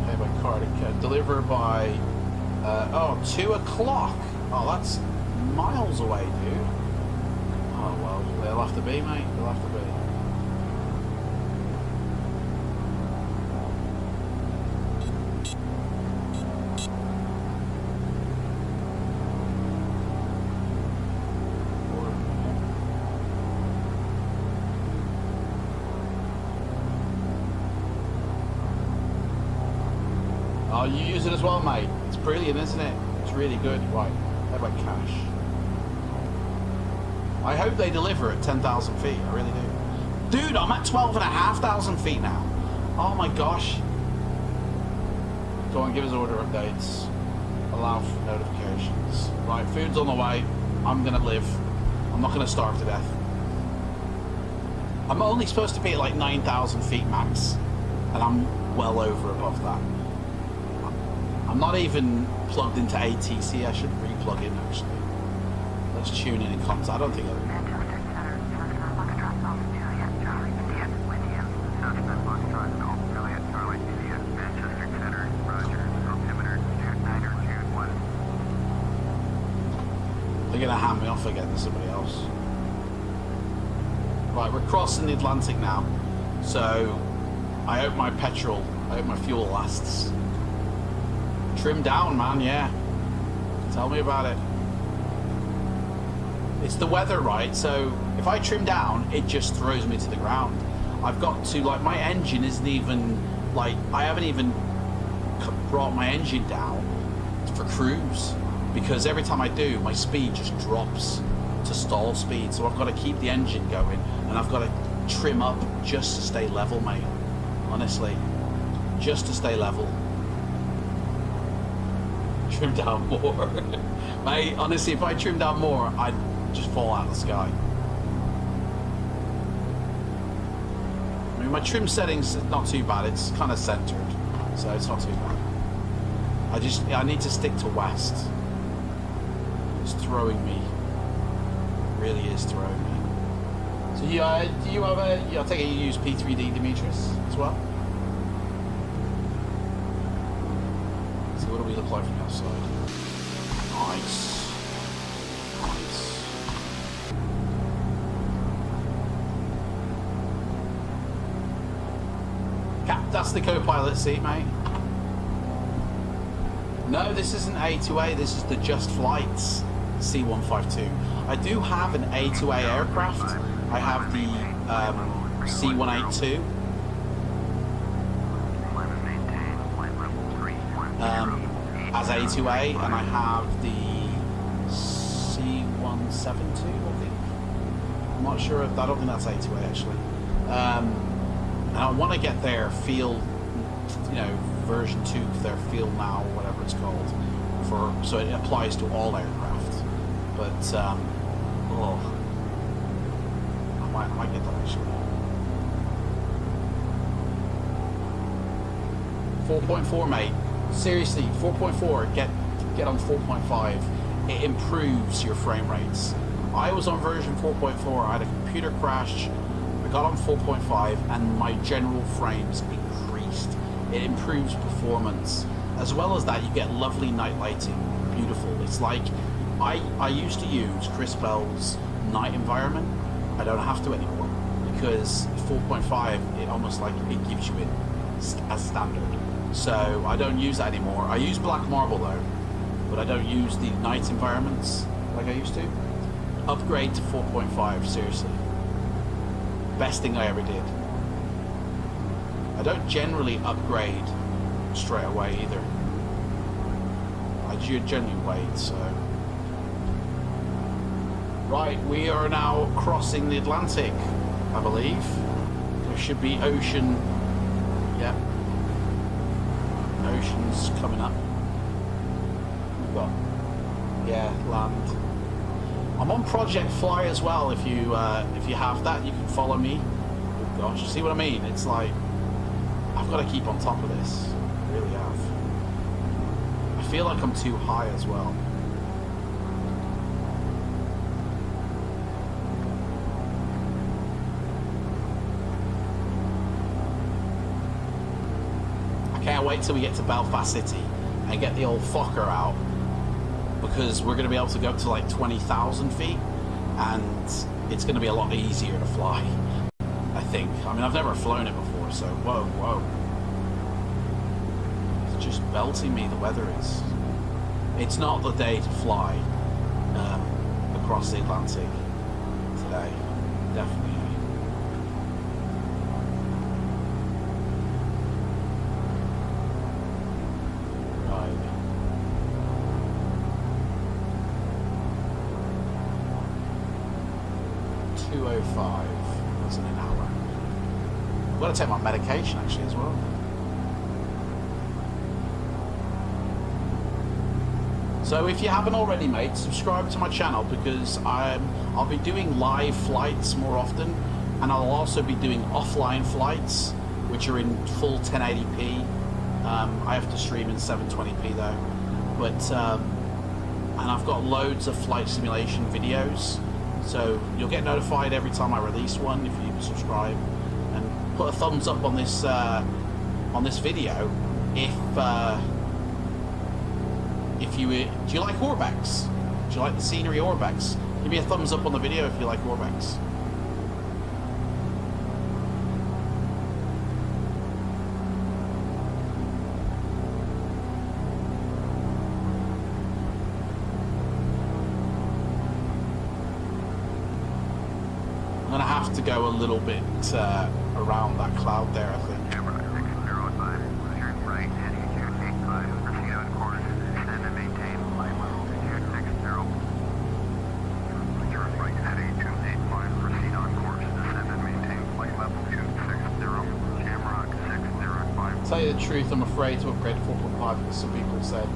Pay by card. Deliver by 2 o'clock. Oh, that's miles away, dude. Oh well, they'll have to be, mate. They'll have to be. Oh, you use it as well, mate. It's brilliant, isn't it? It's really good. Right, how about cash? I hope they deliver at 10,000 feet. I really do. Dude, I'm at 12,500 feet now. Oh my gosh. Go on, give us order updates. Allow for notifications. Right, food's on the way. I'm gonna live. I'm not gonna starve to death. I'm only supposed to be at like 9,000 feet max, and I'm well over above that. I'm not even plugged into ATC. I should re-plug in, actually. Let's tune in contact. I don't think Manchester Center, Cessna, Foxtrot, Golf, Juliet, Charlie, India, with you. Cessna, Foxtrot, Golf, Juliet, Charlie, India, Manchester Center, Roger, altimeter, Jude 9 or Jude 1. they're going to hand me off again to somebody else. Right, we're crossing the Atlantic now. So, I hope my fuel lasts. Trim down, man, yeah. Tell me about it. It's the weather, right? So if I trim down, it just throws me to the ground. I've got to, like, my engine isn't even, like, I haven't even brought my engine down for cruise, because every time I do, my speed just drops to stall speed. So I've got to keep the engine going, and I've got to trim up just to stay level, mate. Honestly, just to stay level. Trim down more. Mate, honestly, if I trim down more, I'd just fall out of the sky. I mean, my trim settings not too bad. It's kind of centered, so it's not too bad. I need to stick to west. It's throwing me. It really is throwing me. So do you have I take it you use P3D Demetrius as well? So what do we look like from the outside? Nice. Nice. Cap, that's the co-pilot seat, mate. No, this isn't A2A, this is the Just Flights C152. I do have an A2A aircraft. I have the C182. As A2A, and I have the C172, I think. I'm not sure if I don't think that's A2A actually. And I want to get their field, version 2 of their field now, or whatever it's called, so it applies to all aircraft. But I might get that actually. 4.4, mate. Seriously, 4.4. Get on 4.5. It improves your frame rates. I was on version 4.4. I had a computer crash. I got on 4.5, and my general frames increased. It improves performance. As well as that, you get lovely night lighting. Beautiful. It's like I used to use Chris Bell's night environment. I don't have to anymore because 4.5, it almost like it gives you it as standard. So I don't use that anymore. I use Black Marble though, but I don't use the night environments like I used to. Upgrade to 4.5, seriously. Best thing I ever did. I don't generally upgrade straight away either. I generally wait, so. Right, we are now crossing the Atlantic, I believe. There should be ocean. Yep. Ocean's coming up. We've got, yeah, land. I'm on Project Fly as well. If you have that, you can follow me. Oh gosh, see what I mean? It's like I've got to keep on top of this. I really have. I feel like I'm too high as well. I can't wait till we get to Belfast City and get the old fucker out, because we're going to be able to go up to like 20,000 feet, and it's going to be a lot easier to fly, I think. I mean, I've never flown it before, so whoa. It's just belting me, the weather is. It's not the day to fly across the Atlantic today, definitely. Right. 2:05, that's in an hour. I've got to take my medication actually as well. So if you haven't already, mate, subscribe to my channel, because I'll be doing live flights more often, and I'll also be doing offline flights, which are in full 1080p. I have to stream in 720p though, but and I've got loads of flight simulation videos, so you'll get notified every time I release one if you subscribe, and put a thumbs up on this video if you do you like Orbex? Do you like the scenery Orbex? Give me a thumbs up on the video if you like Orbex. I'm gonna have to go a little bit around that cloud there, I think. Camera 605, turn right, heading to 85, proceed on course, descend and maintain flight level to 260. Turn right, heading to 85, proceed on course, descend and maintain flight level 260, camera 605. To tell you the truth, I'm afraid to upgrade to 4.5 because some people said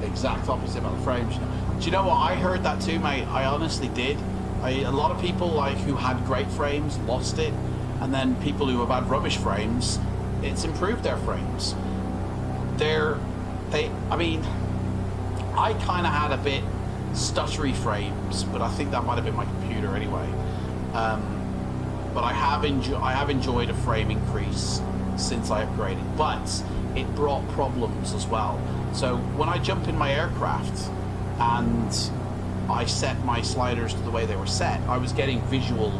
the exact opposite about the frames. Do you know what? I heard that too, mate. I honestly did. A lot of people like who had great frames lost it, and then people who have had rubbish frames, it's improved their frames. I mean, I kind of had a bit stuttery frames, but I think that might have been my computer anyway. But I have enjoyed a frame increase since I upgraded, but it brought problems as well. So when I jump in my aircraft and I set my sliders to the way they were set, I was getting visual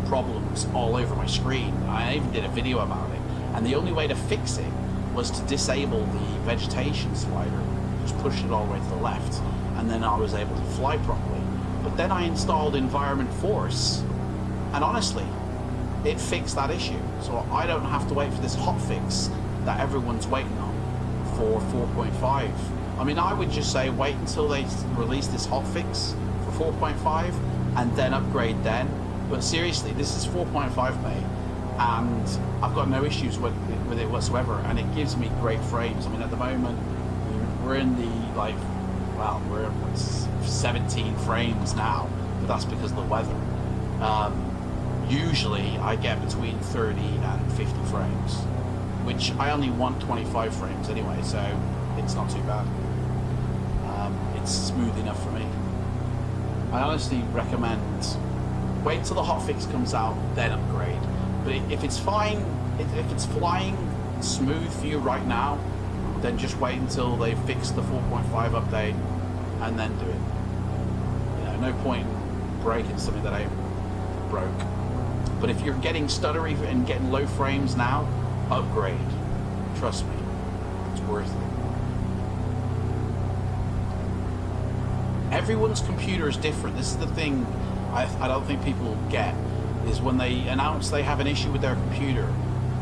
problems all over my screen. I even did a video about it, and the only way to fix it was to disable the vegetation slider, just push it all the way to the left, and then I was able to fly properly. But then I installed Environment Force, and honestly, it fixed that issue. So I don't have to wait for this hotfix that everyone's waiting on for 4.5. I mean, I would just say wait until they release this hotfix for 4.5 and then upgrade then. But seriously, this is 4.5, mate, and I've got no issues with it whatsoever, and it gives me great frames. I mean, at the moment, we're in the, like, well, we're at 17 frames now, but that's because of the weather. Usually, I get between 30 and 50 frames. which I only want 25 frames anyway, so it's not too bad. It's smooth enough for me. I honestly recommend wait till the hotfix comes out, then upgrade. But if it's fine, if it's flying smooth for you right now, then just wait until they fix the 4.5 update and then do it. You know, no point in breaking something that ain't broke. But if you're getting stuttery and getting low frames now, upgrade. Trust me, it's worth it. Everyone's computer is different. This is the thing I don't think people get, is when they announce they have an issue with their computer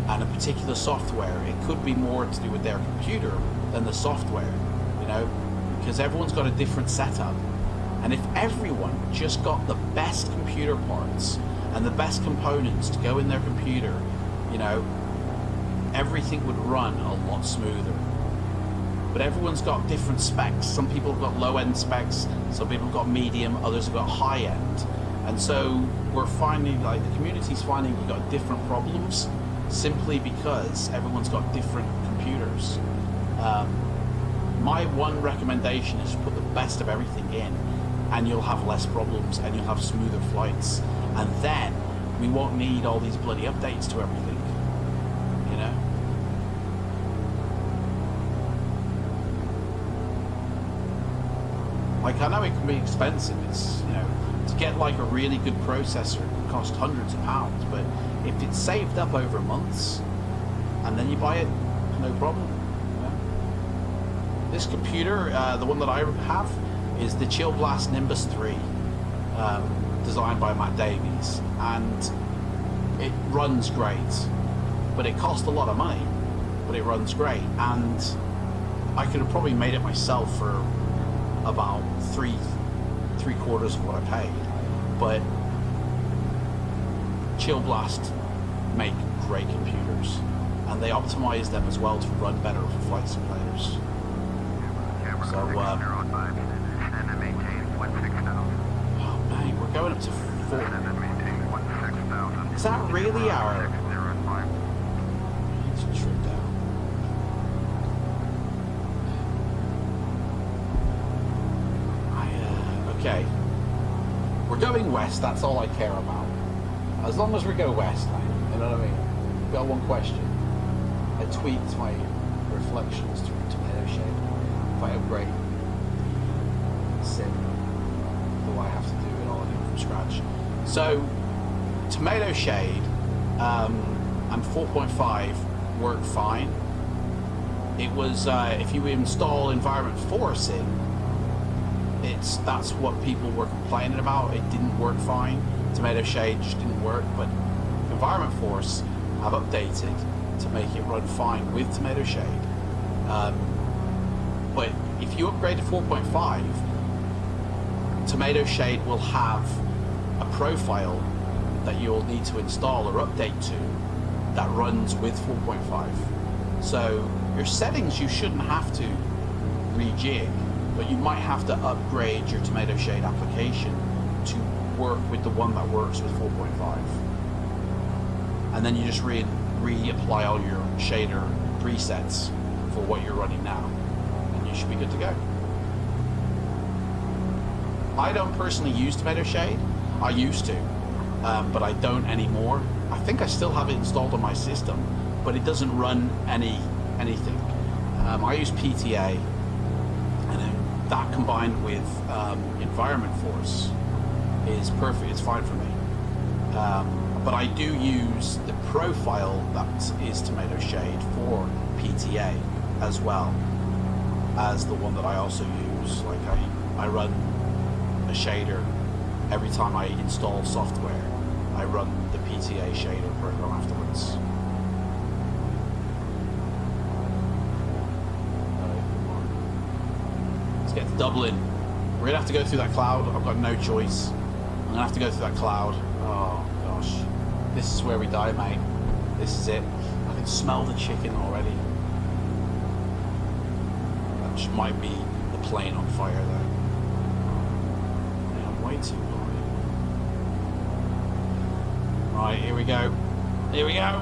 and a particular software, it could be more to do with their computer than the software, you know, because everyone's got a different setup. And if everyone just got the best computer parts and the best components to go in their computer, you know, everything would run a lot smoother. But everyone's got different specs. Some people have got low-end specs, some people have got medium, others have got high-end. And so we're finding, like, the community's finding we've got different problems simply because everyone's got different computers. My one recommendation is put the best of everything in, and you'll have less problems and you'll have smoother flights. And then we won't need all these bloody updates to everything, you know? Like, I know it can be expensive. It's, you know, to get like a really good processor can cost hundreds of pounds, but if it's saved up over months and then you buy it, no problem. You know? This computer, the one that I have, is the Chill Blast Nimbus 3, designed by Matt Davies, and it runs great, but it cost a lot of money, but it runs great. And I could have probably made it myself for about three quarters of what I paid, but Chill Blast make great computers, and they optimize them as well to run better for flight simulators. So, oh man, we're going up to 4. Is that really our? Let's trim down. Okay, we're going west. That's all I care about. As long as we go west, you know what I mean? I've got one question. I tweaked my reflections to tomato shade. If I upgrade the sim, do I have to do it all again from scratch? So, tomato shade and 4.5 work fine. It was if you install environment force in, that's what people were complaining about. It didn't work fine. Tomato shade just didn't work, but environment force have updated to make it run fine with tomato shade. But if you upgrade to 4.5, tomato shade will have a profile that you'll need to install or update to that runs with 4.5. So your settings you shouldn't have to rejig, but you might have to upgrade your tomato shade application to work with the one that works with 4.5. And then you just reapply all your shader presets for what you're running now, and you should be good to go. I don't personally use tomato shade. I used to, but I don't anymore. I think I still have it installed on my system, but it doesn't run anything. I use PTA, and then that combined with environment force is perfect. It's fine for me. But I do use the profile that is tomato shade for PTA as well as the one that I also use. Like I run a shader every time I install software. I run the PTA shader program afterwards. Let's get to Dublin. We're gonna have to go through that cloud. I've got no choice. I'm gonna have to go through that cloud. Oh gosh. This is where we die, mate. This is it. I can smell the chicken already. That just might be the plane on fire though. Yeah, I'm way too high. Right, here we go. Here we go.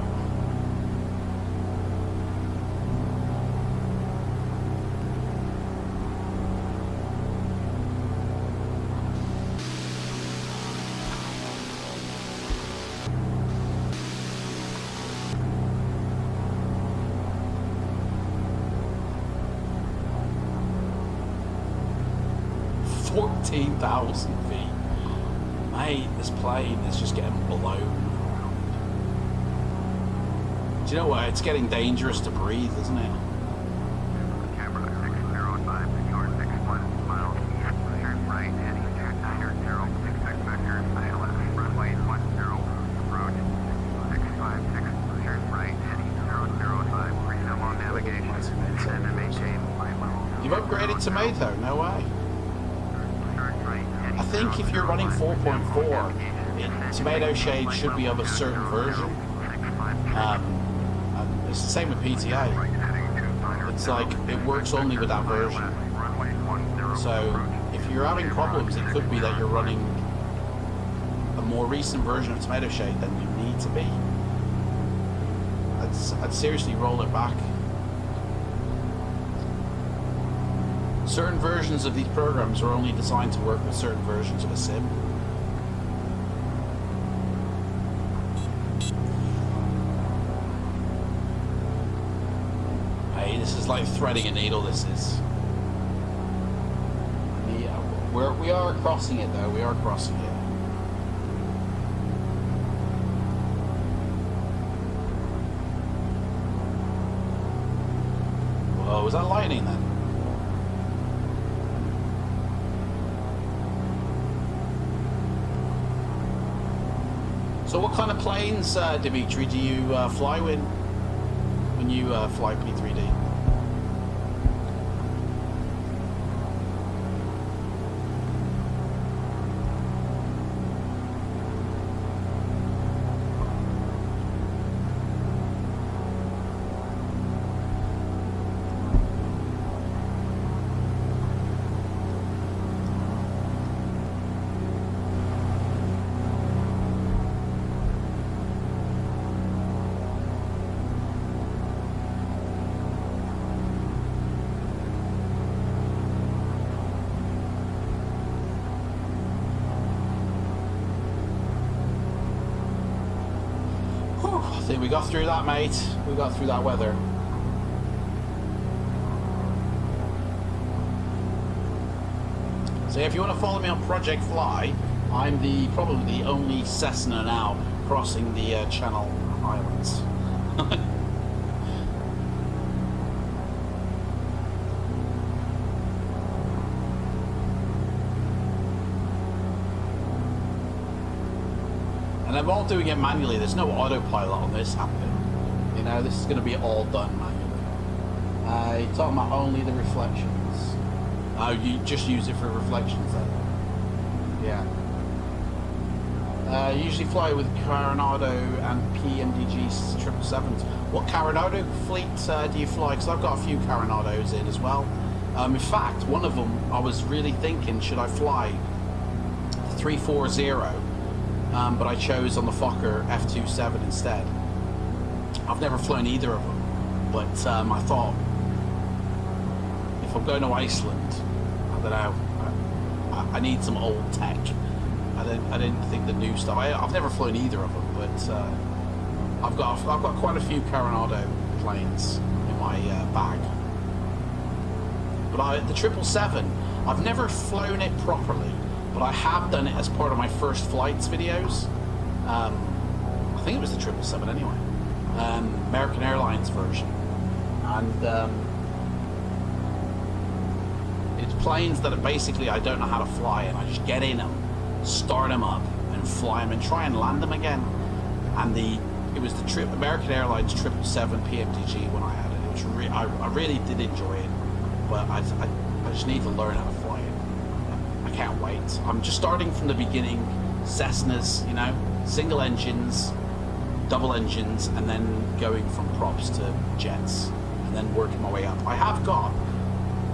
14,000 feet. Mate, this plane is just getting blown. Do you know what? It's getting dangerous to breathe, isn't it? Camera 605, your 61 miles east, turn right, heading 290, expect vector, ILS, runway 10, approach, 656, turn right, heading 005, resume on navigation, descend and maintain flight level. You've upgraded Tomato, no way. Turn right, heading I think if you're running 4.4, Tomato Shade should be of a certain version. And it's the same with PTA. It's like, it works only with that version. So, if you're having problems, it could be that you're running a more recent version of Tomato Shade than you need to be. I'd seriously roll it back. Certain versions of these programs are only designed to work with certain versions of a sim. Hey, this is like threading a needle, this is. Yeah, we are crossing it though, we are crossing it. Whoa, was that lightning then? So what kind of planes, Dimitri, do you fly with when you fly P3D? I think we got through that, mate. We got through that weather. So if you want to follow me on Project Fly, I'm probably the only Cessna now crossing the Channel Islands. And I'm all doing it manually. There's no autopilot on this happening. You know, this is going to be all done manually. You're talking about only the reflections. Oh, you just use it for reflections then? Yeah. Usually fly with Coronado and PMDG 777s. What Coronado fleet do you fly? Because I've got a few Coronados in as well. In fact, one of them, I was really thinking, should I fly 340? But I chose on the Fokker F27 instead. I've never flown either of them, but I thought if I'm going to Iceland, I don't know, I need some old tech. I didn't think the new stuff. I've never flown either of them, but I've got quite a few Coronado planes in my bag. But the 777, I've never flown it properly. But I have done it as part of my first flights videos. I think it was the 777 anyway. American Airlines version. And it's planes that are basically I don't know how to fly, and I just get in them, start them up, and fly them and try and land them again. And it was the American Airlines 777 PMDG when I had it. It was I really did enjoy it, but I just need to learn how to fly it. I can't wait. I'm just starting from the beginning. Cessnas, you know, single engines, double engines, and then going from props to jets, and then working my way up. I have got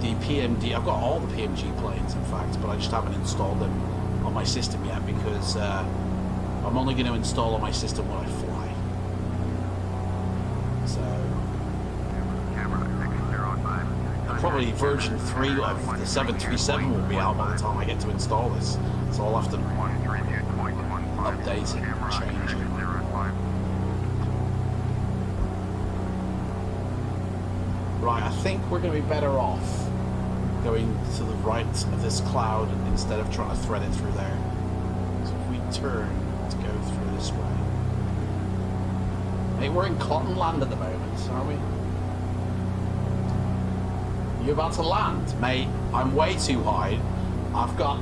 the PMD. I've got all the PMG planes, in fact, but I just haven't installed them on my system yet because I'm only going to install on my system when I fly. So probably version 3 of the 737 will be out by the time I get to install this. So I'll have to update it and change it. Right, I think we're going to be better off going to the right of this cloud instead of trying to thread it through there. So if we turn to go through this way. Hey, we're in cotton land at the moment, aren't we? You about to land? Mate, I'm way too high. I've got...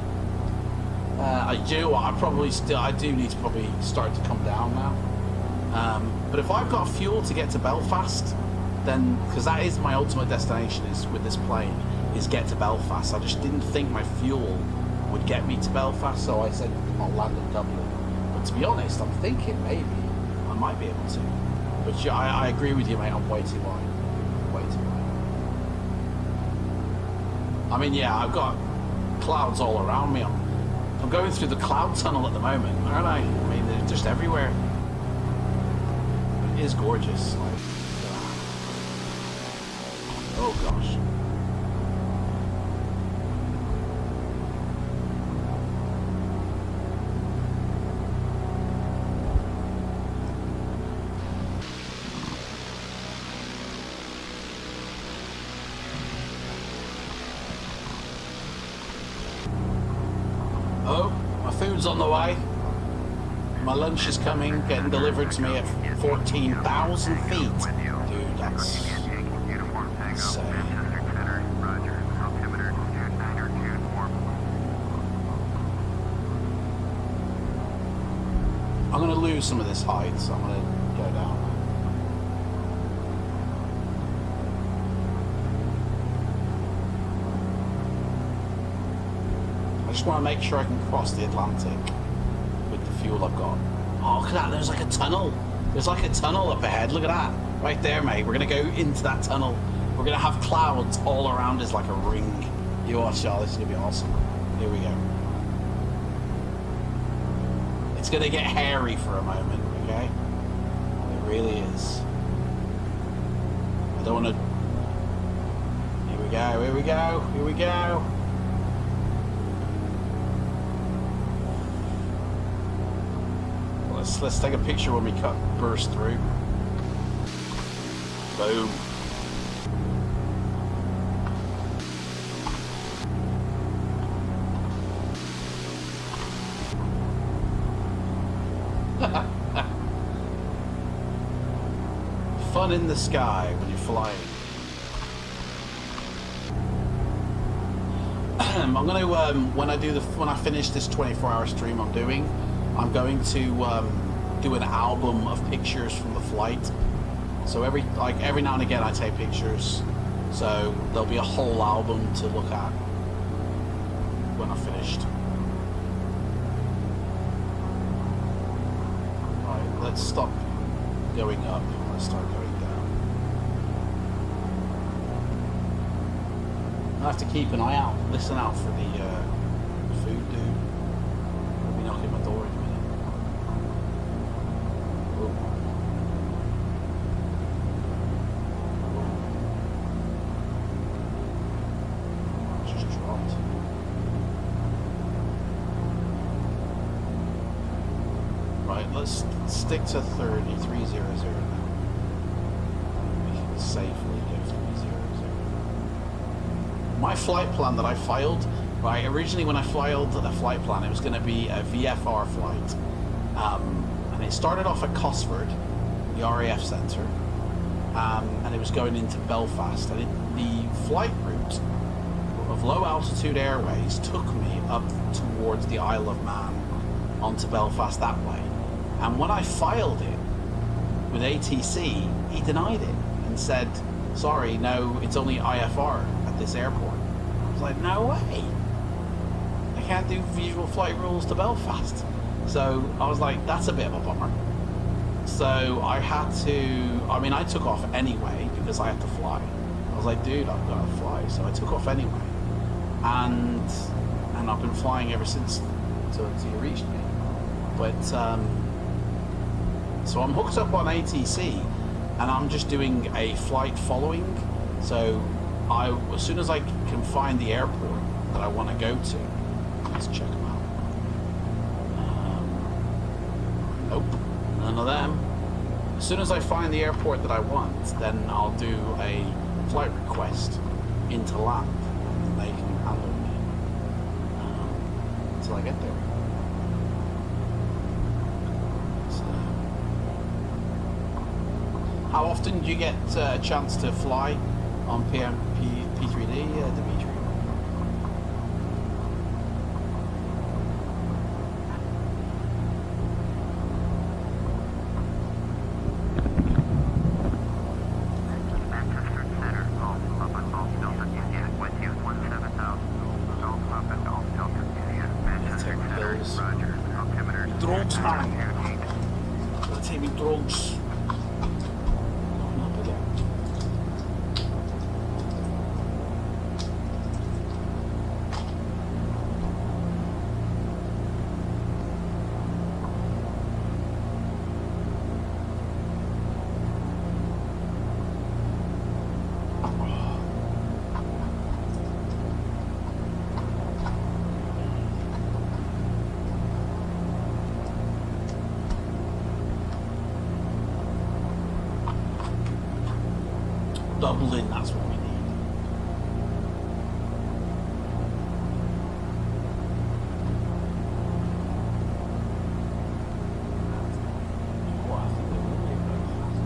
I do need to probably start to come down now. But if I've got fuel to get to Belfast, then, because that is my ultimate destination is with this plane, is get to Belfast. I just didn't think my fuel would get me to Belfast, so I said I'll land in Dublin. But to be honest, I'm thinking maybe I might be able to. But yeah, I agree with you, mate. I'm way too high. Way too high. I mean, yeah, I've got clouds all around me. I'm going through the cloud tunnel at the moment, aren't I? I mean, they're just everywhere. It is gorgeous. Like, oh gosh. Oh, my food's on the way. My lunch is coming, getting delivered to me at 14,000 feet. Dude, that's insane. I'm going to lose some of this height, so I'm going to go down. I just want to make sure I can cross the Atlantic with the fuel I've got. Oh, look at that, there's like a tunnel. There's like a tunnel up ahead, look at that. Right there, mate. We're going to go into that tunnel. We're going to have clouds all around us like a ring. You watch, y'all, this is going to be awesome. Here we go. It's going to get hairy for a moment, okay? It really is. I don't want to... Here we go, here we go, here we go. Let's take a picture when we burst through. Boom. Fun in the sky when you're flying. I'm going to when I finish this 24-hour stream I'm doing, I'm going to do an album of pictures from the flight. So every now and again I take pictures. So there'll be a whole album to look at when I'm finished. Right, let's stop going up. Let's start going down. I have to keep an eye out, listen out for the food dude. He'll be knocking my door in a minute. Just dropped. Right, let's stick to 300 now. We can safely go 300. My flight plan that I filed, right, originally when I filed the flight plan, it was going to be a VFR flight. And it started off at Cosford, the RAF centre, and it was going into Belfast. And the flight route of low altitude airways took me up towards the Isle of Man onto Belfast that way. And when I filed it with ATC, he denied it and said, sorry, no, it's only IFR at this airport. I was like, no way. I can't do visual flight rules to Belfast. So I was like, that's a bit of a bummer. So I had to, I mean, I took off anyway because I had to fly. I was like, dude, I've got to fly. So I took off anyway. And I've been flying ever since until you reached me. But, so I'm hooked up on ATC and I'm just doing a flight following. So as soon as I can find the airport that I want to go to, let's check them out. Nope, none of them. As soon as I find the airport that I want, then I'll do a flight request into land. And they can until I get there. So, how often do you get a chance to fly on P3D, Dimitri? Manchester Center, Golf, Papa Golf, Delta, India, with you, 17,000. Golf, Papa Golf, Delta, India, Manchester Take Center, pills. Roger, altimeter. Drugs, man. Gotta take me drugs. Not again. Dublin, that's what we need. Oh, I think they will be very fast.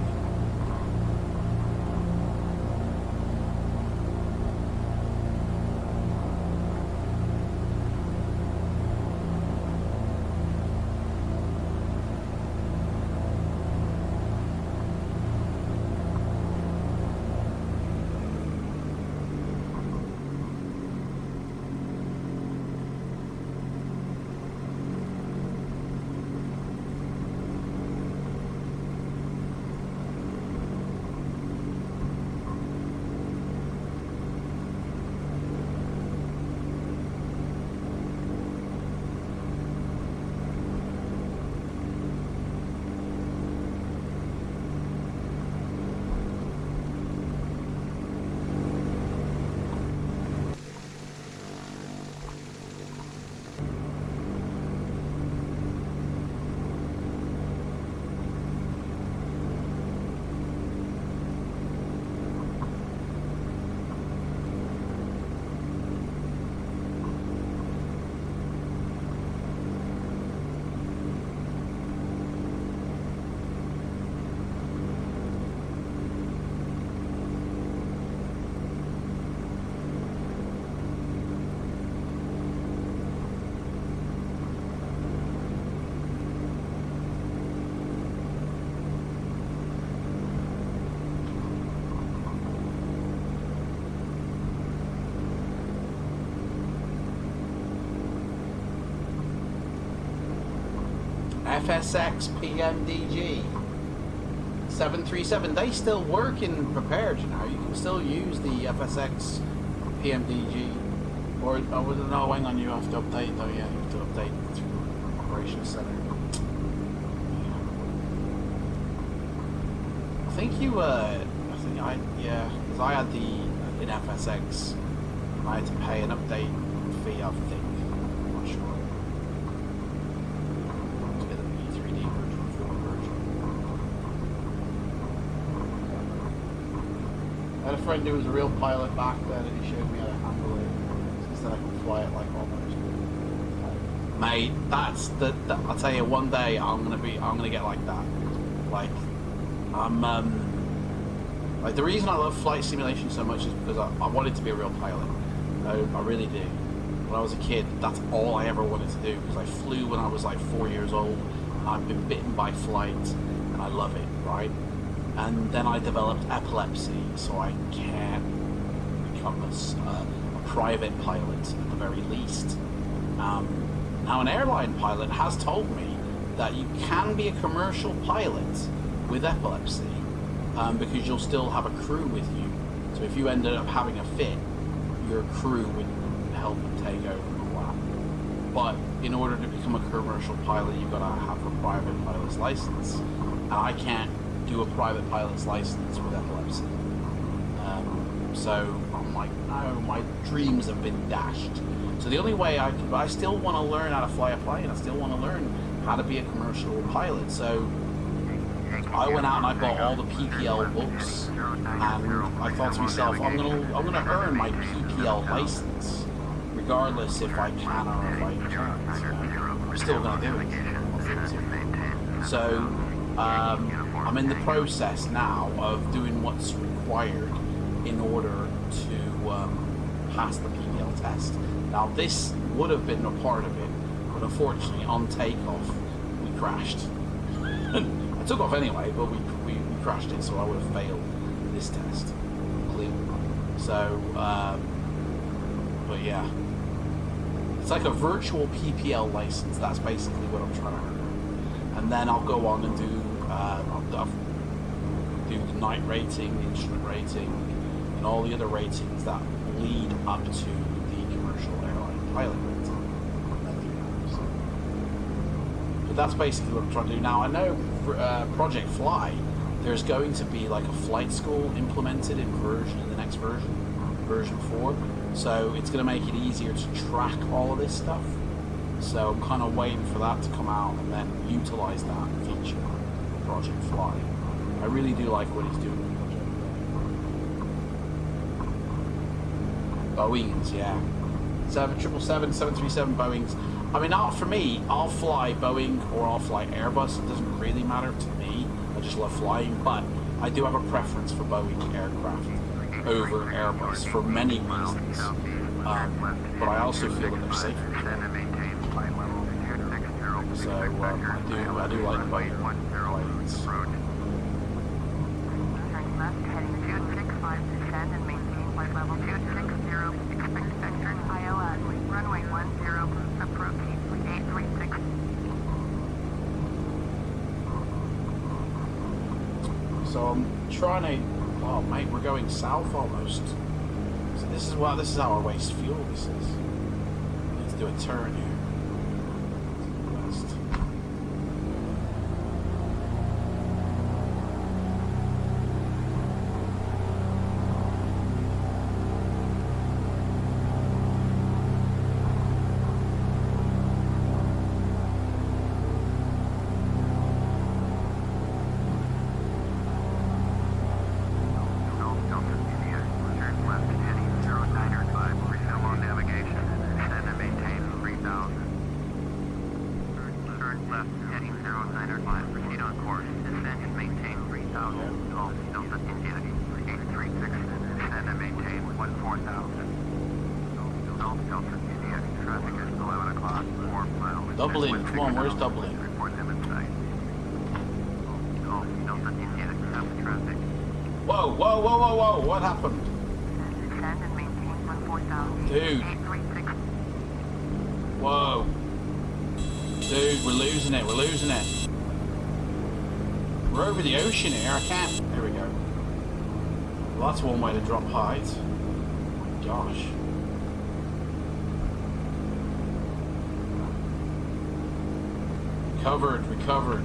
FSX PMDG 737, they still work in prepared, you know. You can still use the FSX PMDG. Or, oh, no, hang on, you have to update though, yeah, you have to update through Operations Center. I think you, yeah, because I had in FSX, I had to pay an update fee, I think. I'm not sure. To get the P3D version, 4 version. I had a friend who was a real pilot back then, and he showed me how to handle it. Since then I can fly it like almost. Mate, that's I'll tell you, one day I'm gonna get like that. Like, I'm like, the reason I love flight simulation so much is because I wanted to be a real pilot. I really do. When I was a kid, that's all I ever wanted to do, because I flew when I was like 4 years old. I've been bitten by flight, and I love it, right? And then I developed epilepsy, so I can't become a private pilot at the very least. Now, an airline pilot has told me that you can be a commercial pilot with epilepsy, because you'll still have a crew with you. So if you ended up having a fit, your crew would help and take over and all that. But in order to become a commercial pilot, you've got to have a private pilot's license. And I can't do a private pilot's license with epilepsy. So I'm like, no, my dreams have been dashed. So the only way I still want to learn how to fly a plane. I still want to learn how to be a commercial pilot. So I went out and I bought all the PPL books, and I thought to myself, I'm gonna earn my PPL license regardless if I can or if I can't. I'm still going to do it. So I'm in the process now of doing what's required in order to pass the PPL test. Now this would have been a part of it, but unfortunately on takeoff we crashed. I took off anyway, but we crashed it, so I would have failed this test completely. So, but yeah, it's like a virtual PPL license. That's basically what I'm trying to earn. And then I'll go on and do I'll do the night rating, the instrument rating, and all the other ratings that lead up to the commercial airline pilot rating. But that's basically what I'm trying to do now. I know for Project Fly, there's going to be like a flight school implemented in the next version 4. So it's going to make it easier to track all of this stuff. So I'm kind of waiting for that to come out and then utilize that feature in Project Fly. I really do like what he's doing with Project Fly. Boeings, yeah. 777, 737 Boeings. I mean, for me, I'll fly Boeing or I'll fly Airbus. It doesn't really matter to me. I just love flying, but I do have a preference for Boeing aircraft over Airbus for many reasons. But I also feel that they're safer. So I do like Boeing planes. So I'm trying to. Oh mate, we're going south almost. So this is how I waste fuel. This is. Let's do a turn here. West. Dublin, come on, where's Dublin? Whoa, whoa, whoa, whoa, whoa, what happened? Dude. Whoa. Dude, we're losing it, we're losing it. We're over the ocean here, I can't. There we go. Well, that's one way to drop height. Gosh. Recovered.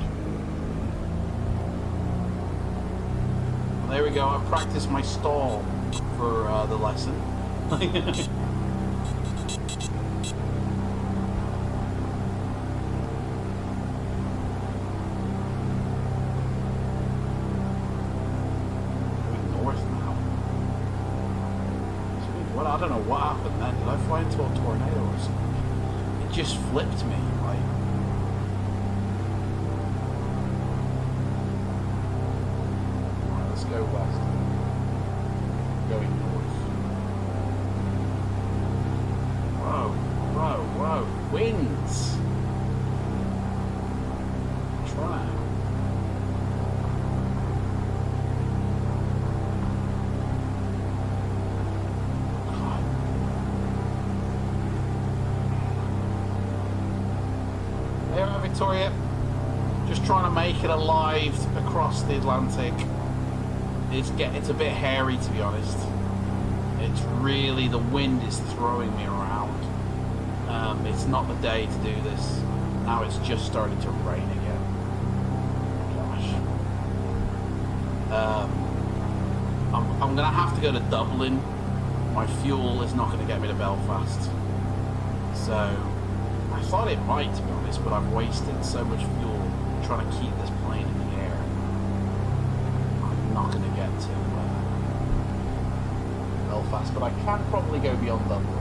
Well, there we go. I practiced my stall for the lesson. Moving north now. Well, I don't know what happened then. Did I fly into a tornado or something? It just flipped me. Go west. Going north. Whoa. Winds. Try. There, Victoria. Just trying to make it alive across the Atlantic. It's a bit hairy, to be honest. It's really, the wind is throwing me around. It's not the day to do this. Now it's just starting to rain again. Gosh. I'm gonna have to go to Dublin. My fuel is not gonna get me to Belfast. So I thought it might, to be honest, but I've wasted so much fuel trying to keep this plane in the air. I'm not gonna get to Belfast, but I can probably go beyond Dublin.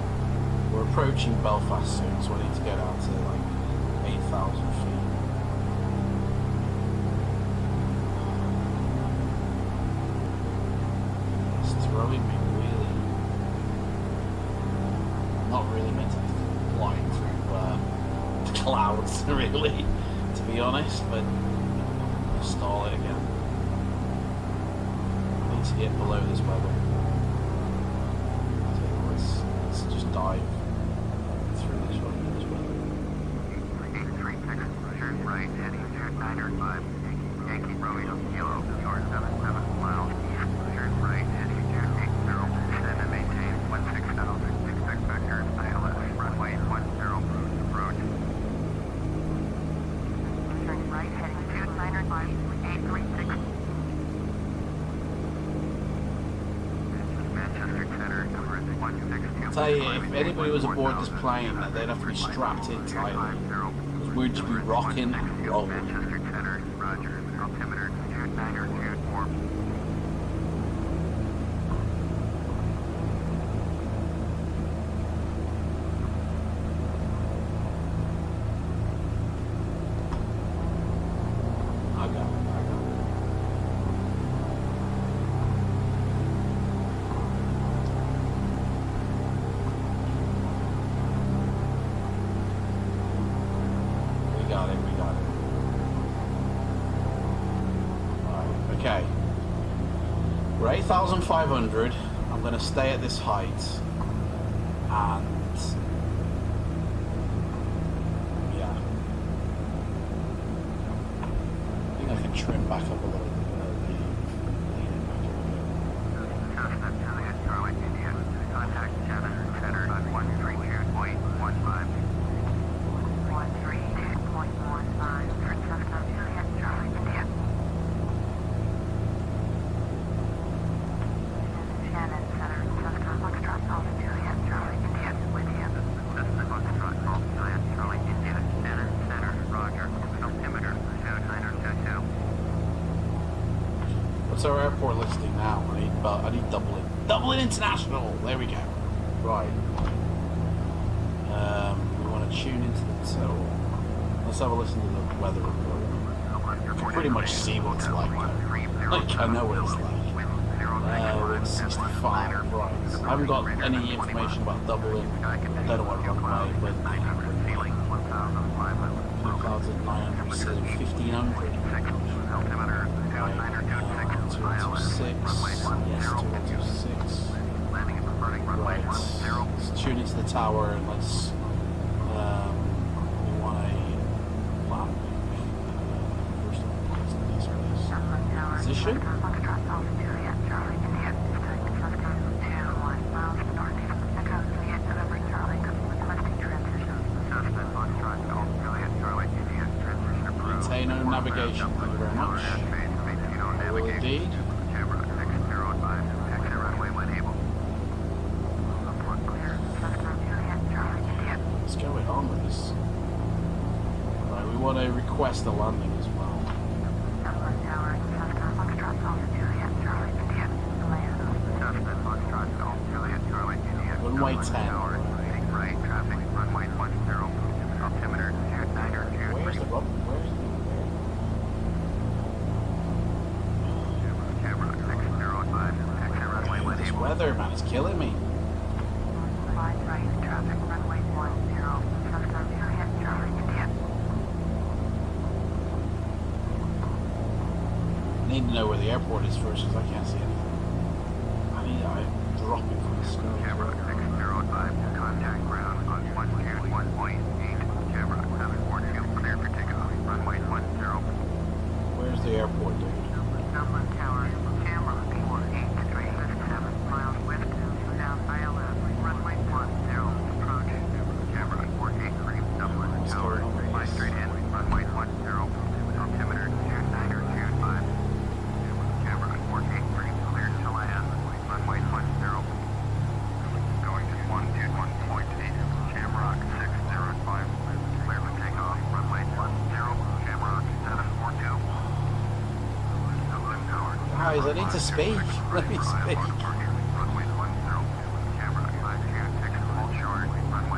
We're approaching Belfast soon, so I need to get out to like 8,000 feet. It's throwing me really. Not really meant to be flying through the clouds, really, to be honest, but I'll stall it again. I need to get below this weather. Let's just dive through this weather. Turn right, heading 905. Yankee Romeo, Kilo, your 77 miles east. Turn right, heading 280. Descend and maintain 16,000. Expect vector ILS. Runway 10, approach. Turn right, heading 295, 836. Manchester Center, number 162. I'll tell you, if anybody was aboard this plane, they'd have to be strapped in tightly. We'd just be rocking and rolling. Manchester Center, roger. Altimeter 2924. I got it. We got it. Alright, okay. We're 8,500. I'm going to stay at this height. And yeah. I think I can trim back up a little bit. Cessna, Juliet, Charlie, India. Contact Cessna Center on 132.15. 132.15 for Cessna, Juliet, Charlie, India. Shannon Center, Cessna, Foxtrot, Alpha, Juliet, Charlie, India, with you. Cessna, Foxtrot, Alpha, Juliet, Charlie, India. Shannon Center, roger. Altimeter 2922. What's our airport listing now? I need Dublin. Dublin International! There we go. Right. We want to tune into the total. Let's have a listen to the weather report. You can pretty much see what it's like though. Like, I know what it's like. It's 65, right. I haven't got any information about Dublin. I don't know what runway, but blue clouds at 900, so 1,500. Right, 226, yes, 226. Right, let's tune into the tower and let's, we want a landing. First of all, let's do this. Position? Maintain our navigation, thank you very much. I will indeed. What's going on with this? Right, we want to request a landing as well. Runway 10. Right, traffic, runway 10. Altimeter 292. Where's the rub? Camera 605. Exit runway This weather, man, is killing me. Line right, traffic, runway 10. Cessna, Juliet, Charlie, India. Need to know where the airport is first because I can't see anything. I'm dropping from the sky. Camera 605. Contact ground on 121.8. Camera 742. Clear for takeoff. Runway 10. Where's the airport, dude? Dublin Tower. Camera 483. 7 miles west. South ILS. Runway 10. Approach. Camera 483. Dublin Tower. Fly straight in. Runway 10. Altimeter 2925. Camera 483. Cleared to land. Runway 10. Going to 121.8. Shamrock 605. Clear for takeoff. Runway 10. Shamrock 742. Dublin Tower. Guys, I need to speak. Let me speak. Runway 10. Camera 52. Hold short. Runway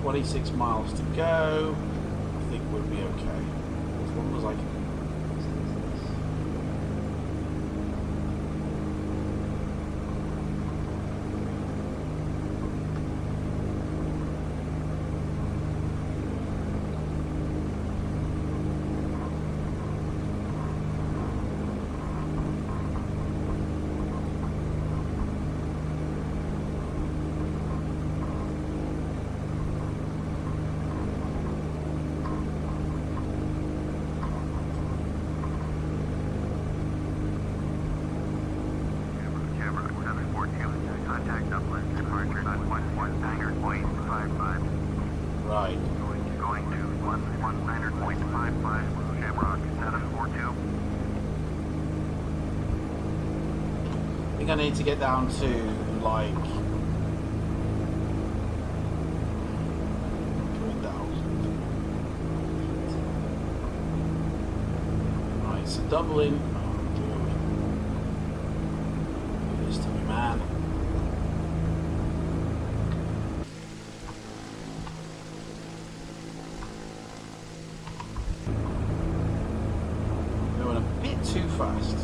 26 miles to go. I think we'll be okay. As long as I can. Contact Dublin, departure at 11.55. Right. Going to 11.55, Shamrock 742. I think I need to get down to like 3,000. Right, so Dublin. Oh, dude. Do this to me, man. Going a bit too fast.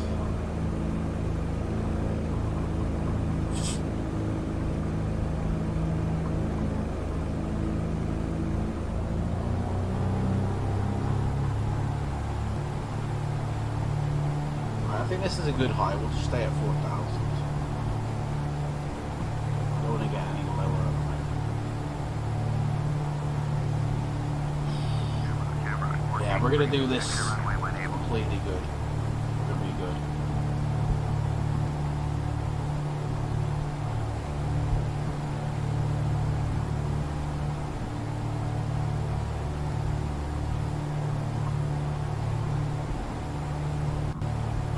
I think this is a good high. We'll just stay at 4,000. Don't want to get any lower at the moment. Yeah, we're going to do this completely good. We're going to be good.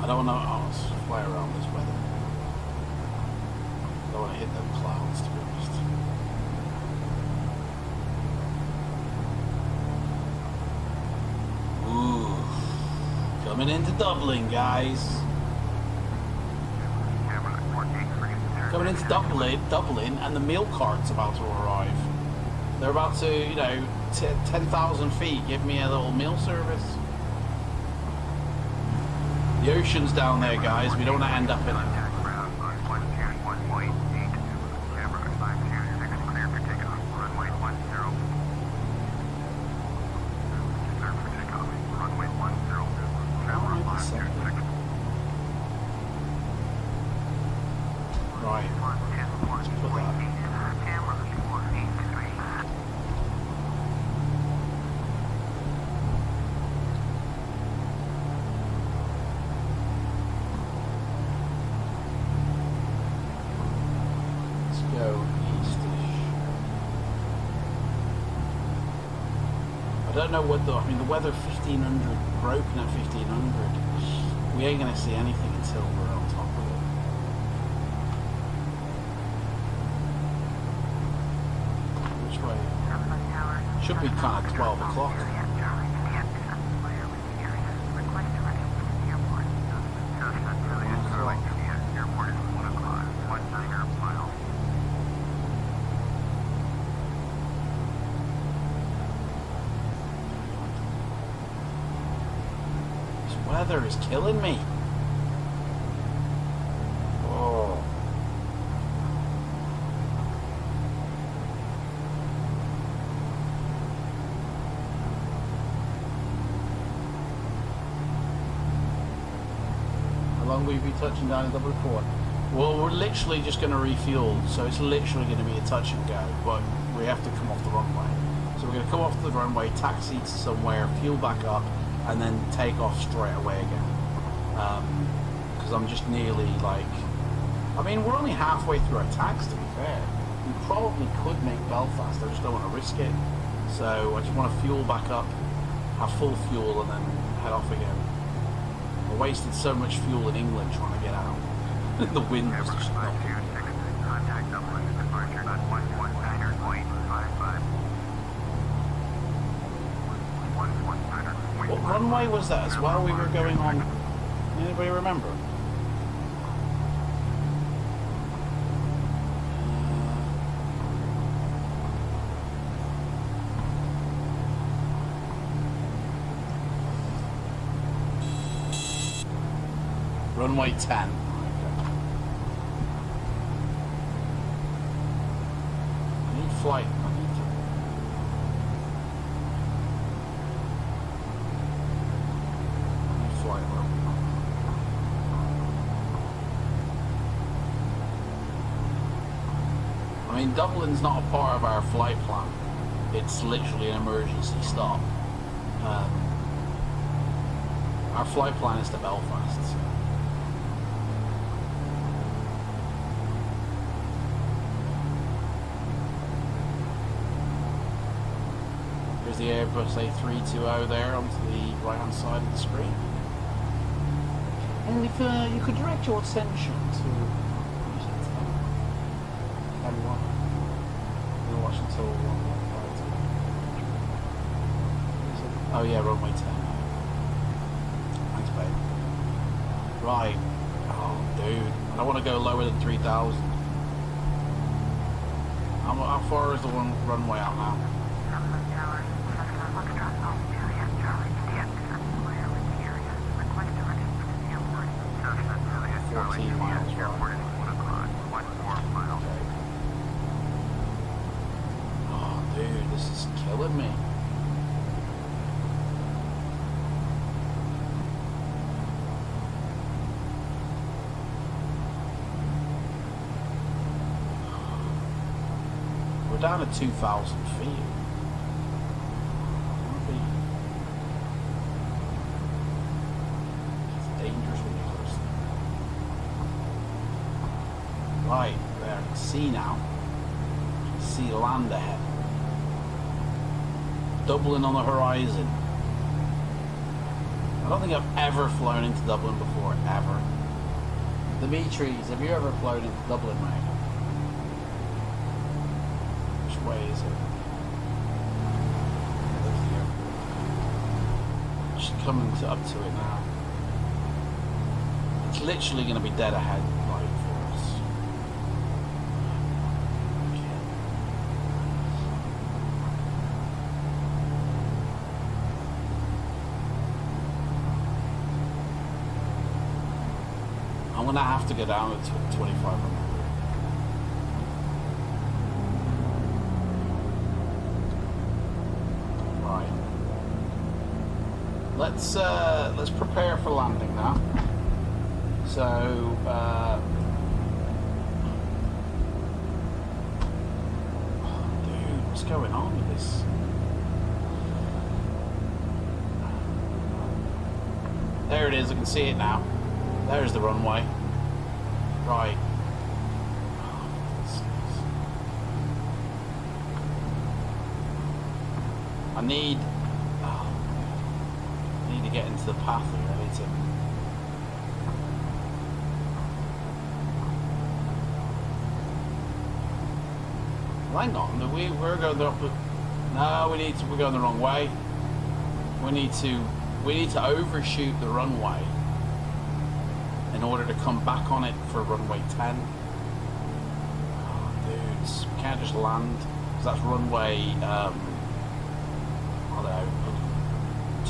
I don't want to fly around this weather. I don't want to hit them clouds, to be honest. Ooh, coming into Dublin, guys. Coming into Dublin, and the meal cart's about to arrive. They're about to, 10,000 feet, give me a little meal service. The ocean's down there, guys. We don't want to end up in it. Right. Let's put that. I don't know what the weather 1500, broken at 1500. We ain't gonna see anything until we're on top of it. Which way? Should be kind of 12 o'clock. Weather is killing me. Oh. How long will you be touching down in Dublin for? Well, we're literally just going to refuel, so it's literally going to be a touch and go, but we have to come off the runway. So we're going to come off the runway, taxi to somewhere, fuel back up, and then take off straight away again. Because I'm just nearly we're only halfway through our tax, to be fair. We probably could make Belfast, I just don't want to risk it. So I just want to fuel back up, have full fuel, and then head off again. I wasted so much fuel in England trying to get out. The wind was just knocking. What runway was that as well we were going on? Anybody remember? runway 10. I need flight. Flight level. I mean, Dublin's not a part of our flight plan. It's literally an emergency stop. Our flight plan is to Belfast. So. There's the Airbus A320 there onto the right-hand side of the screen. And if you could direct your attention to anyone, we'll watch until oh yeah, runway 10. Thanks, babe. Right. Oh, dude, I want to go lower than 3,000. How far is the runway out now? 14 miles, right? Oh, dude, this is killing me. We're down to 2,000 feet. It's dangerous when you're close. Right, there, I can see now. I can see land ahead. Dublin on the horizon. I don't think I've ever flown into Dublin before, ever. Dimitris, have you ever flown into Dublin, mate? Which way is it? Just coming up to it now. It's literally going to be dead ahead, right, for us. I'm going to have to go down to 2,500. Right. Let's prepare for landing now. So, dude, what's going on with this? There it is, I can see it now. There's the runway. Right. I need to get into the path here. I need to. Hang on, we're going the opposite. No, we're going the wrong way. We need to overshoot the runway in order to come back on it for runway 10. Oh, dudes, we can't just land, because that's runway, I don't know,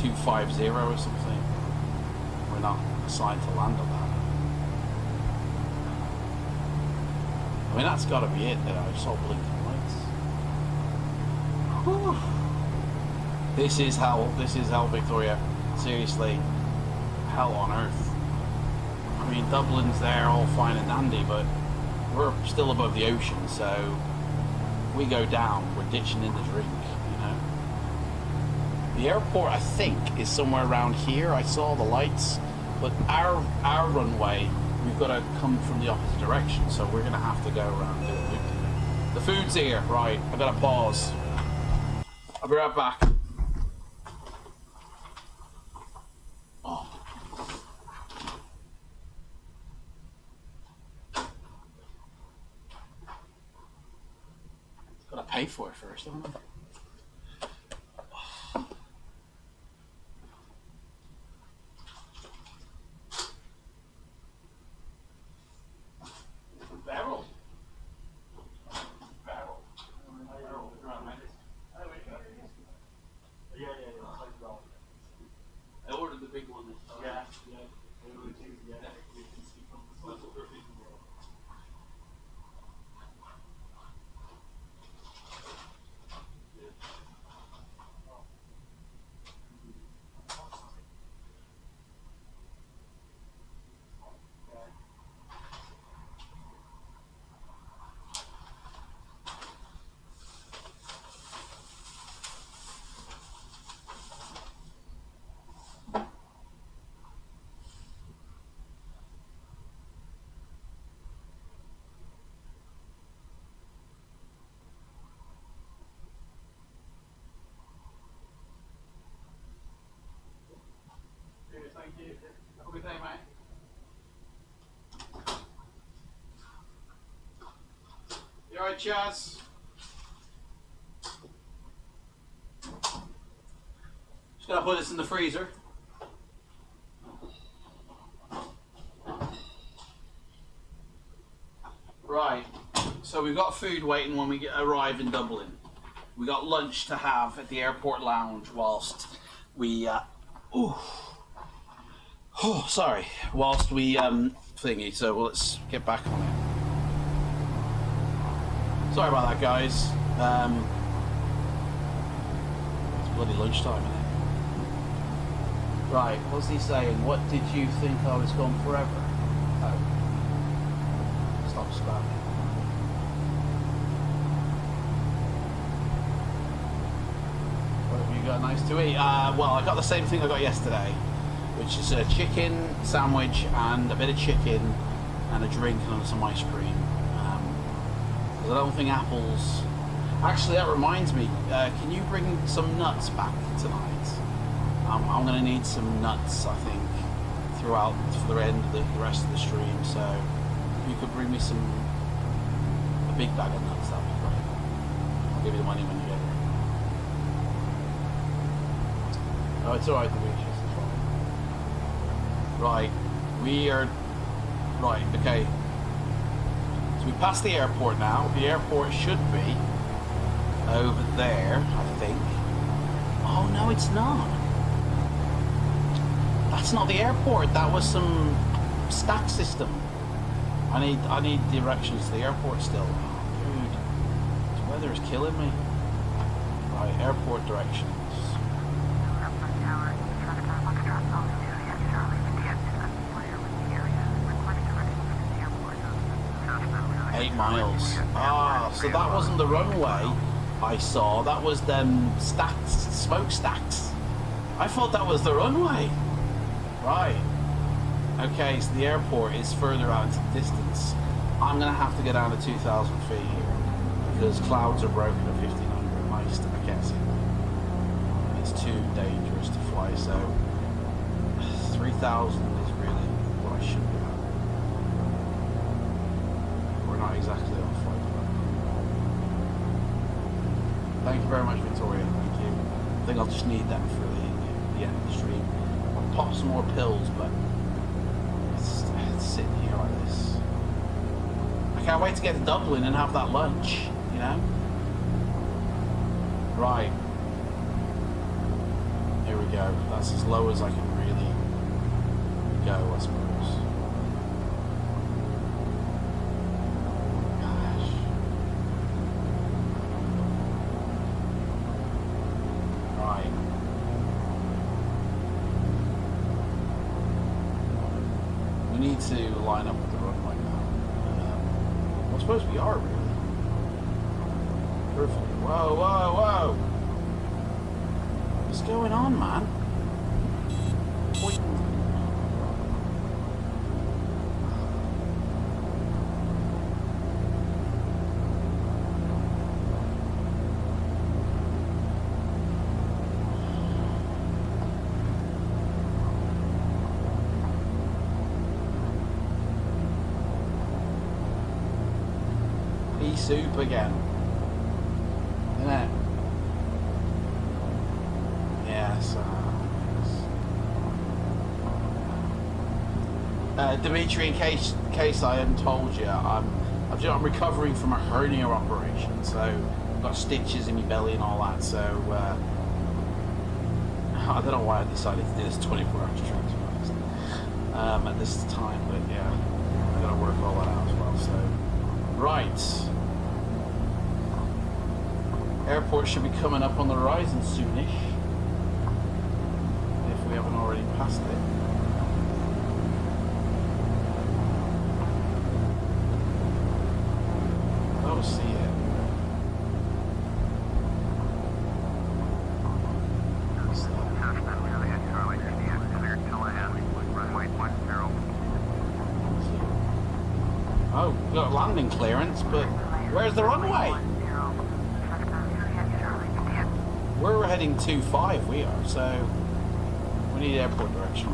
250 or something. We're not assigned to land on that. I mean, that's got to be it there. I saw blinking lights. Whew. This is hell, Victoria. Seriously, hell on earth. I mean, Dublin's there, all fine and dandy, but we're still above the ocean, so we go down, we're ditching in the drink, you know. The airport, I think, is somewhere around here. I saw the lights, but our runway, we've got to come from the opposite direction, so we're going to have to go around the loop. The food's here, right? I've got to pause. I'll be right back. Gotta pay for it first, haven't I? Barrel. I ordered the big one this time. Yeah. Alright, Chaz. Just gonna put this in the freezer. Right, so we've got food waiting when we arrive in Dublin. We got lunch to have at the airport lounge whilst we, whilst we, thingy, so let's get back on it. Sorry about that, guys. It's bloody lunchtime, isn't it? Right, what's he saying? What did you think I was gone forever? Oh. Stop spamming. What have you got nice to eat? Well, I got the same thing I got yesterday, which is a chicken sandwich and a bit of chicken and a drink and some ice cream. I don't think apples... Actually, that reminds me, can you bring some nuts back tonight? I'm going to need some nuts, I think, throughout for the end of the rest of the stream, so if you could bring me a big bag of nuts, that'd be great. I'll give you the money when you get here. Oh, it's alright, the beaches, it's fine. Right, we are... Right, okay. So we passed the airport now. The airport should be over there, I think. Oh no, it's not. That's not the airport. That was some stack system. I need directions to the airport still. Oh, dude, this weather is killing me. Right, airport directions. 8 miles. Ah, so that wasn't the runway I saw. That was them stacks, smokestacks. I thought that was the runway. Right. Okay, so the airport is further out into the distance. I'm gonna have to go down to 2,000 feet here because clouds are broken at 1,500. I can't see them. It's too dangerous to fly. So 3,000 is really what I should be at. Not exactly on flight. Thank you very much, Victoria. Thank you. I think I'll just need them for the end of the stream. I'll pop some more pills, but it's sitting here like this. I can't wait to get to Dublin and have that lunch, you know? Right. Here we go. That's as low as I can really go, I suppose. To line up with the runway now. I suppose we are really. Perfect. Whoa, whoa, whoa! What's going on, man? Soup again, isn't it? Yes. Dimitri, in case I hadn't told you, I'm recovering from a hernia operation, so I've got stitches in my belly and all that. So I don't know why I decided to do this 24-hour stream, to be honest, at this time, but yeah, I got to work all that out as well. So right. Airport should be coming up on the horizon soonish, if we haven't already passed it. I don't see it. What's that? Oh, we got landing clearance, but where's the runway? We're heading 2-5, we are, so we need airport direction.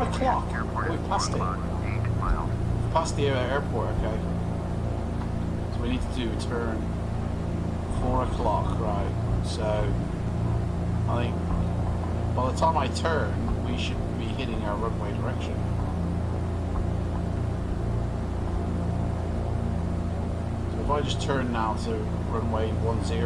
o'clock. Airport We've is passed 4 it. o'clock, 8 miles. Past the airport, okay. So we need to do a turn 4 o'clock, right? So I think by the time I turn, we should be hitting our runway direction. So if I just turn now to runway 10.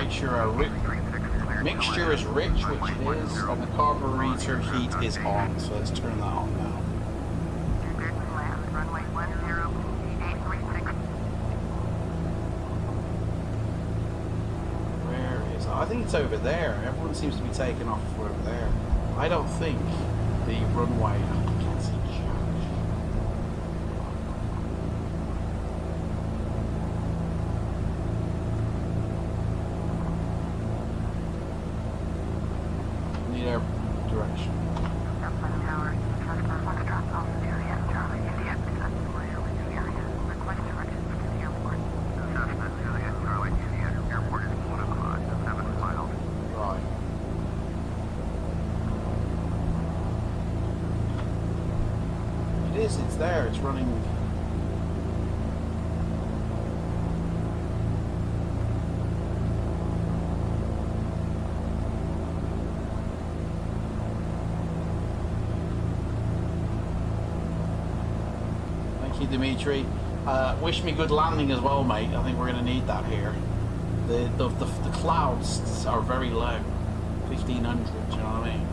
Sure our mixture is rich, which it is, and the carburetor heat is on, so let's turn that on now. Where is it? I think it's over there. Everyone seems to be taking off over there. I don't think the runway... I can't see jack. Air direction. Dublin Tower, Cessna, Foxtrot, Alpha, Juliet, Charlie, India, area. Request directions to the airport. Cessna, Juliet, Charlie, India, airport is 1 o'clock, 7 miles. Right. It is, it's there, it's running. Dimitri, wish me good landing as well, mate. I think we're going to need that here. The clouds are very low, 1500. Do you know what I mean?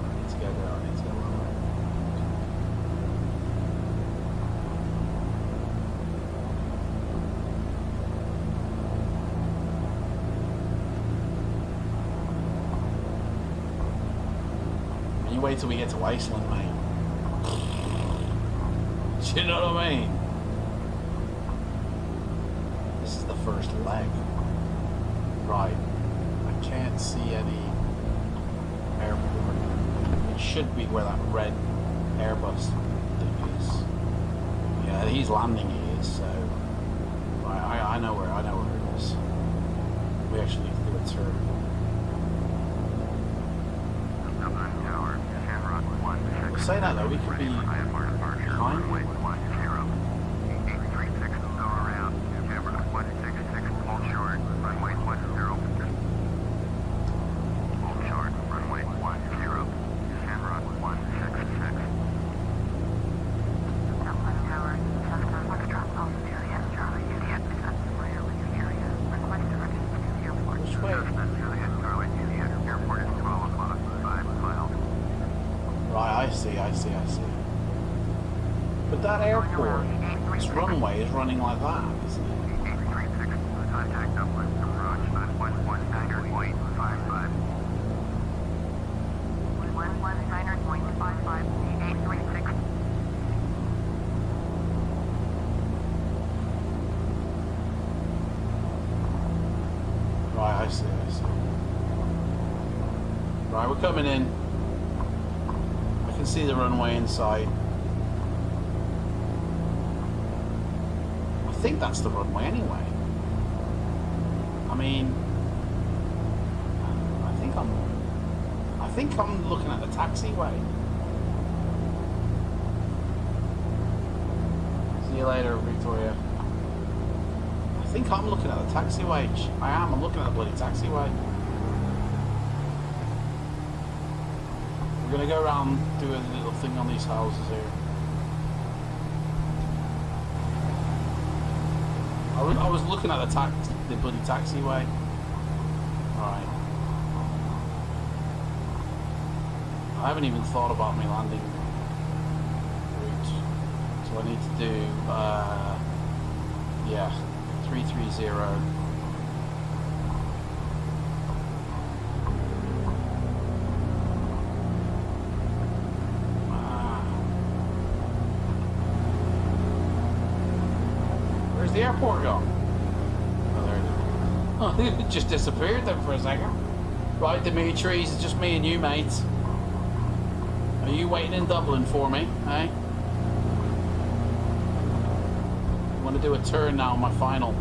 I need to go there. I need to go that way. You wait till we get to Iceland, mate. Do you know what I mean? This is the first leg. Right. I can't see any airport. It should be where that red Airbus thing is. Yeah, he's landing, he is, so I know where it is. We actually need to do a turn. Say that though, we could be behind. I see. But that airport, its runway is running like that, isn't it? Contact Dublin, approach on 119.55. 119.55, 836. Right, I see. Right, we're coming in. See the runway in sight. I think that's the runway anyway. I mean, I think I'm looking at the taxiway. See you later, Victoria. I think I'm looking at the taxiway. I'm looking at the bloody taxiway. We're going to go around, do a little thing on these houses here. I was looking at the bloody taxiway. Alright. I haven't even thought about my landing route. So I need to do, yeah, 330. Where's the airport gone? Oh, there it is. Oh, it just disappeared then for a second. Right, Dimitris, it's just me and you, mate. Are you waiting in Dublin for me, eh? I want to do a turn now on my final.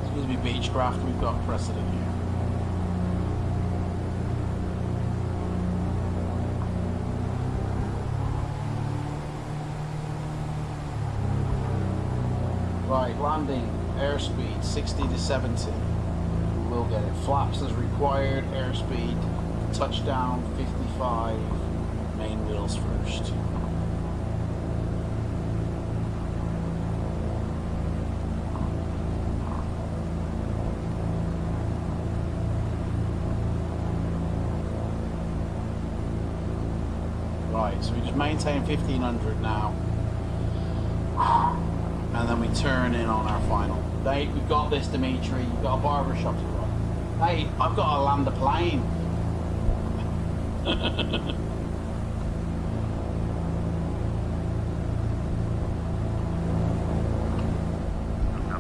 Excuse me, Beechcraft, we've got precedent here. Right, landing, airspeed 60 to 70. We'll get it. Flaps as required, airspeed, touchdown 55, main wheels first. Right, so we just maintain 1500 now. And then we turn in on our final. Hey, we've got this, Dimitri. You've got a barber shop to run. Hey, I've got to land a plane.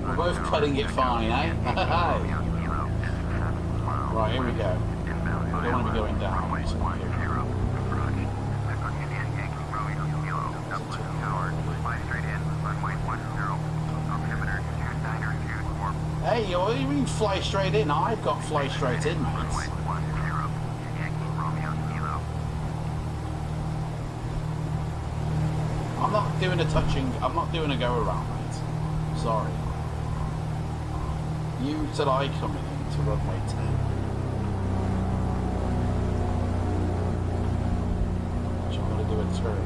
We're both cutting it fine, eh? Right, here we go. We don't want to be going down. So hey, what do you mean fly straight in? I've got fly straight in, mate. I'm not doing a touching, I'm not doing a go around, mate. Sorry. You said I coming in to runway 10. So I'm going to do a turn.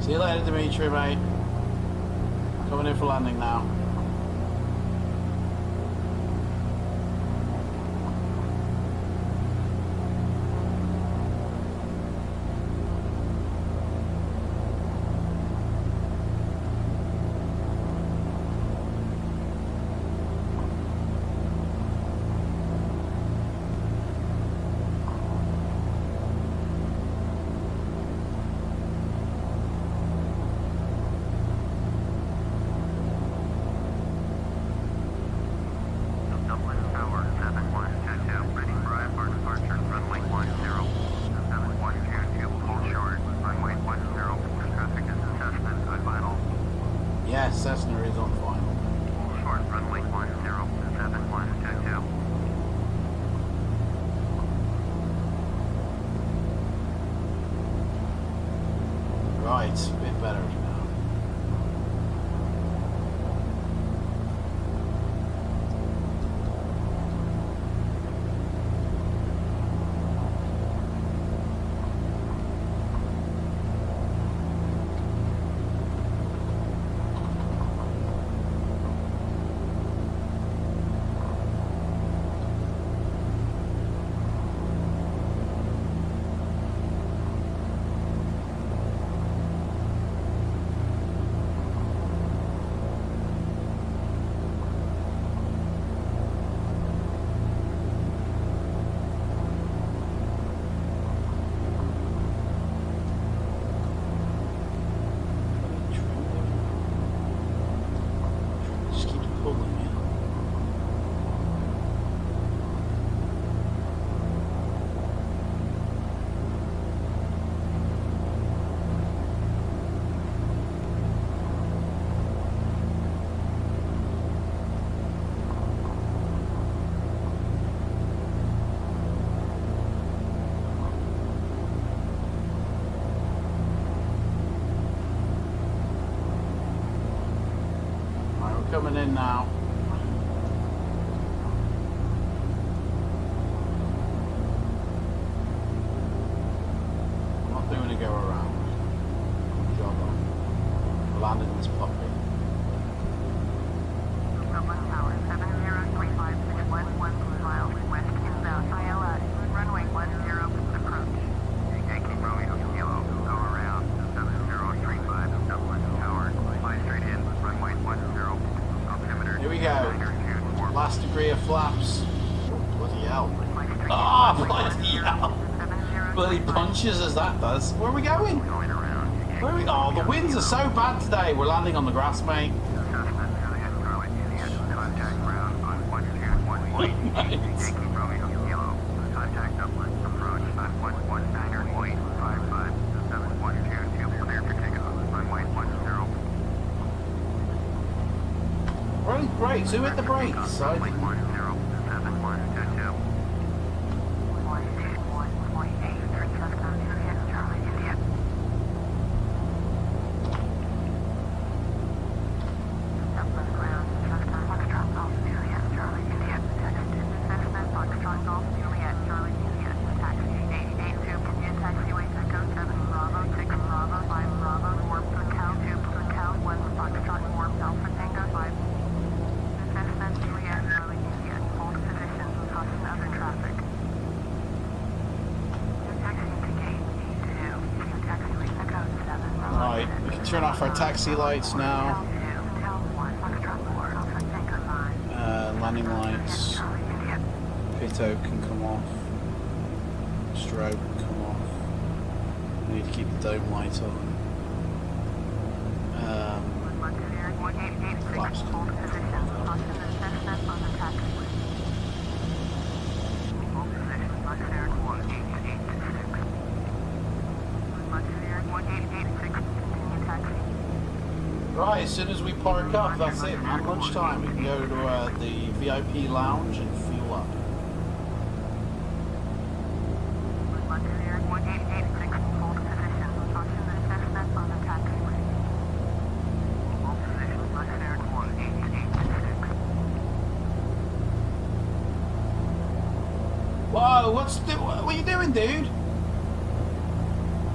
See you later, Dimitri, mate. Coming in for landing now. Cessna is on final. Short runway 107122. Right, a bit better now. Coming in now. I'm not doing a go around. Job on. We're landing this puppy. Dublin Tower 7035611 miles west inbound ILS. Runway 10 approach. Yankee Romeo Kilo, go around 7035 Dublin Tower. Fly straight in, runway 10. Altimeter. Here we go. Last degree of flaps. Bloody hell. Ah, bloody hell. Bloody punches as that does. Where are we going? Going around. Where are we? Oh, the winds are so bad today. We're landing on the grass, mate. Cessna, Juliet, Charlie, Juliet, contact ground on 121. Yankee Romeo Kilo, contact Dublin, approach on 119.55, clear for takeoff, runway 10. Right, brakes. Who hit the brakes? I Runway didn't. 107122. 121.8 for Cessna, Juliet, Charlie, Juliet. Dublin ground, Cessna, Foxtrot, Golf, Juliet, Charlie, Juliet. Text Cessna, Foxtrot, Golf, Juliet, Charlie, Juliet. Taxi 882, India taxiway, Echo 7, Bravo, 6, Bravo, 5, Bravo, 4, Purcal, 2, Purcal, 1, Foxtrot, 4, Alpha Tango, 5. Cessna, Juliet, Charlie, Juliet. Hold position, caution other traffic. Taxi to gate 82, taxiway, Echo 7, Bravo. Right, we can turn off our taxi lights now. Landing lights. Pito can come off. Strobe can come off. We need to keep the dome light on. Flaps can come off. Right, as soon as we park up, that's it, man. Lunchtime, we can go to the VIP lounge and fuel up. Whoa, what are you doing, dude?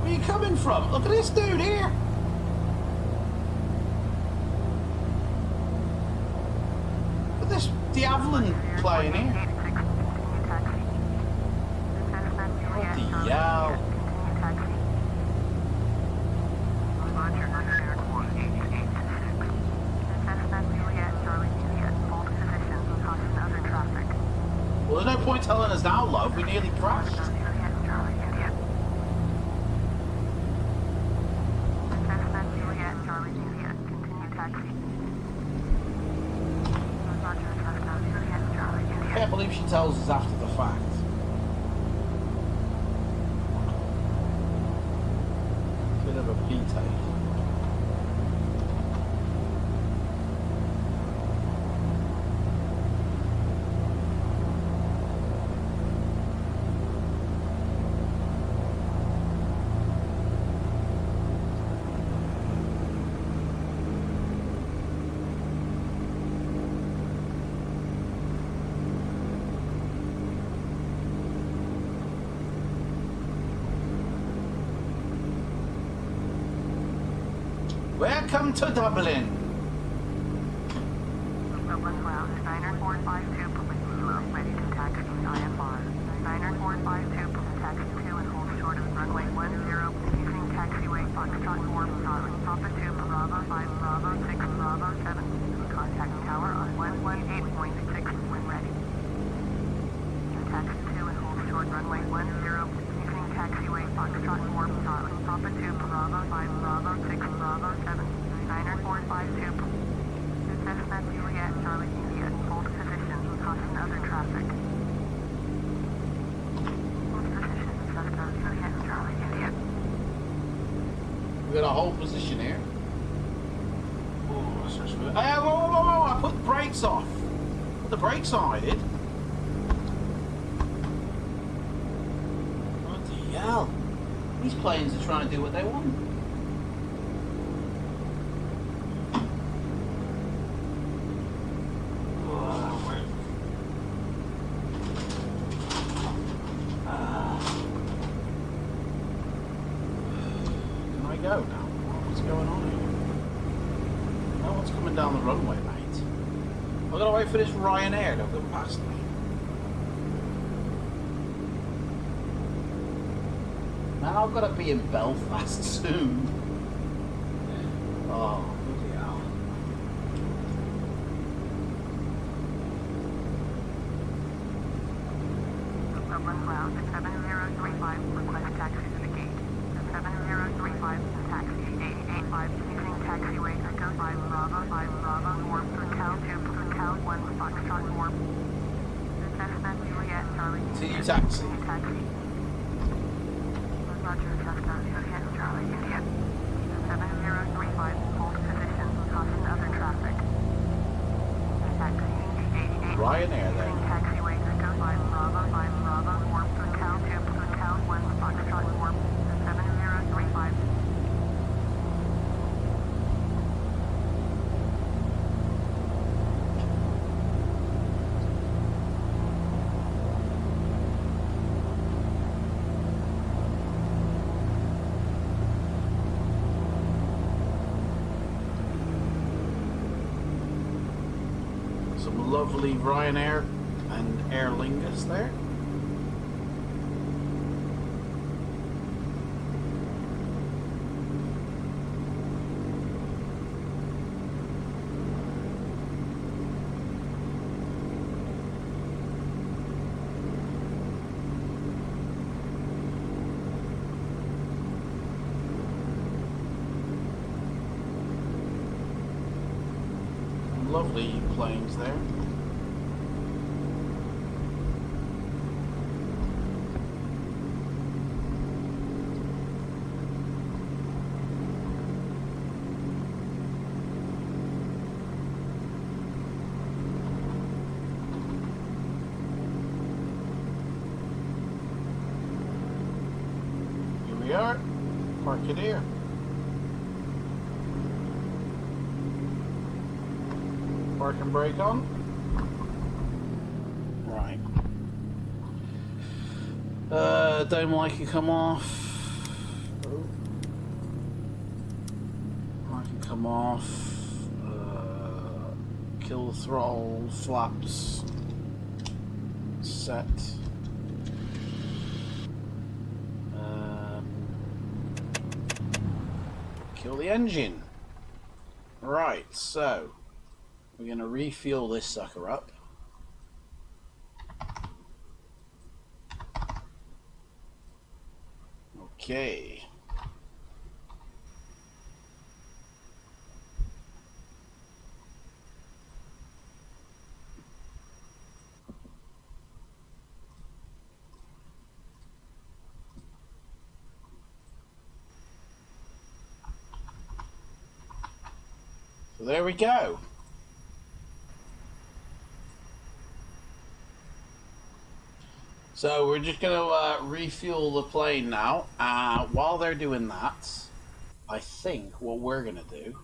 Where are you coming from? Look at this dude here. Look at this Diavolin playing here. Bloody hell. Well, there's no point telling us now, love. We nearly crashed. I can't believe she tells us after the fact. Bit of a P-take. Welcome to Dublin. Dublin ground, Steiner 452, Public Kilo, ready to taxi IFR. Steiner 452, taxi 2 and hold short of runway 10, using taxiway Foxtrot 4, Papa 2, Bravo 5, Bravo 6, Bravo 7. Contact tower on 118.6 when ready. Taxi 2 and hold short runway 10, using taxiway Foxtrot 4, Papa 2, Bravo 5, Bravo 6, Bravo 7. Steiner 452. Cessna, Juliet, Charlie, Juliet. Hold position. Caution other traffic. Hold position. Cessna, Juliet, Charlie, Juliet. We got a hold position here. Oh, so smooth. Hey, whoa, whoa, whoa, whoa! I put the brakes off. Put the brakes on, I did. What the hell? These planes are trying to do what they want. going down the runway, mate. I've got to wait for this Ryanair to come past me. Now I've got to be in Belfast soon. Oh, bloody hell. Dublin Cloud 7035, request taxi to the gate. 7035, taxi 885, using taxiway Echo 5 Bravo, warp for Cal 2, for Cal 1, Foxtrot warp. Cessna Juliet Charlie. See you, taxi. Taxi. Roger, Cessna Juliet Charlie, India. 7035, hold position, caution other traffic. Taxi 888. Ryanair then. Using taxiway Echo 5 Bravo, warp for Cal 2, for Cal 1, Foxtrot warp. 7035. Some lovely Ryanair and Aer Lingus there. Lovely planes there. Here we are. Park it here. Park and brake on. Right. Dome light can come off. Oh. Light can come off. Kill the throttle, flaps. Set. Kill the engine. Right, so we're going to refuel this sucker up. Okay. So there we go. So we're just going to refuel the plane now. While they're doing that, I think what we're going to do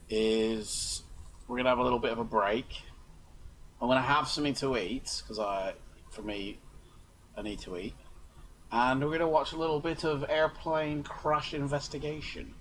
is we're going to have a little bit of a break. I'm going to have something to eat because for me, I need to eat. And we're going to watch a little bit of airplane crash investigation.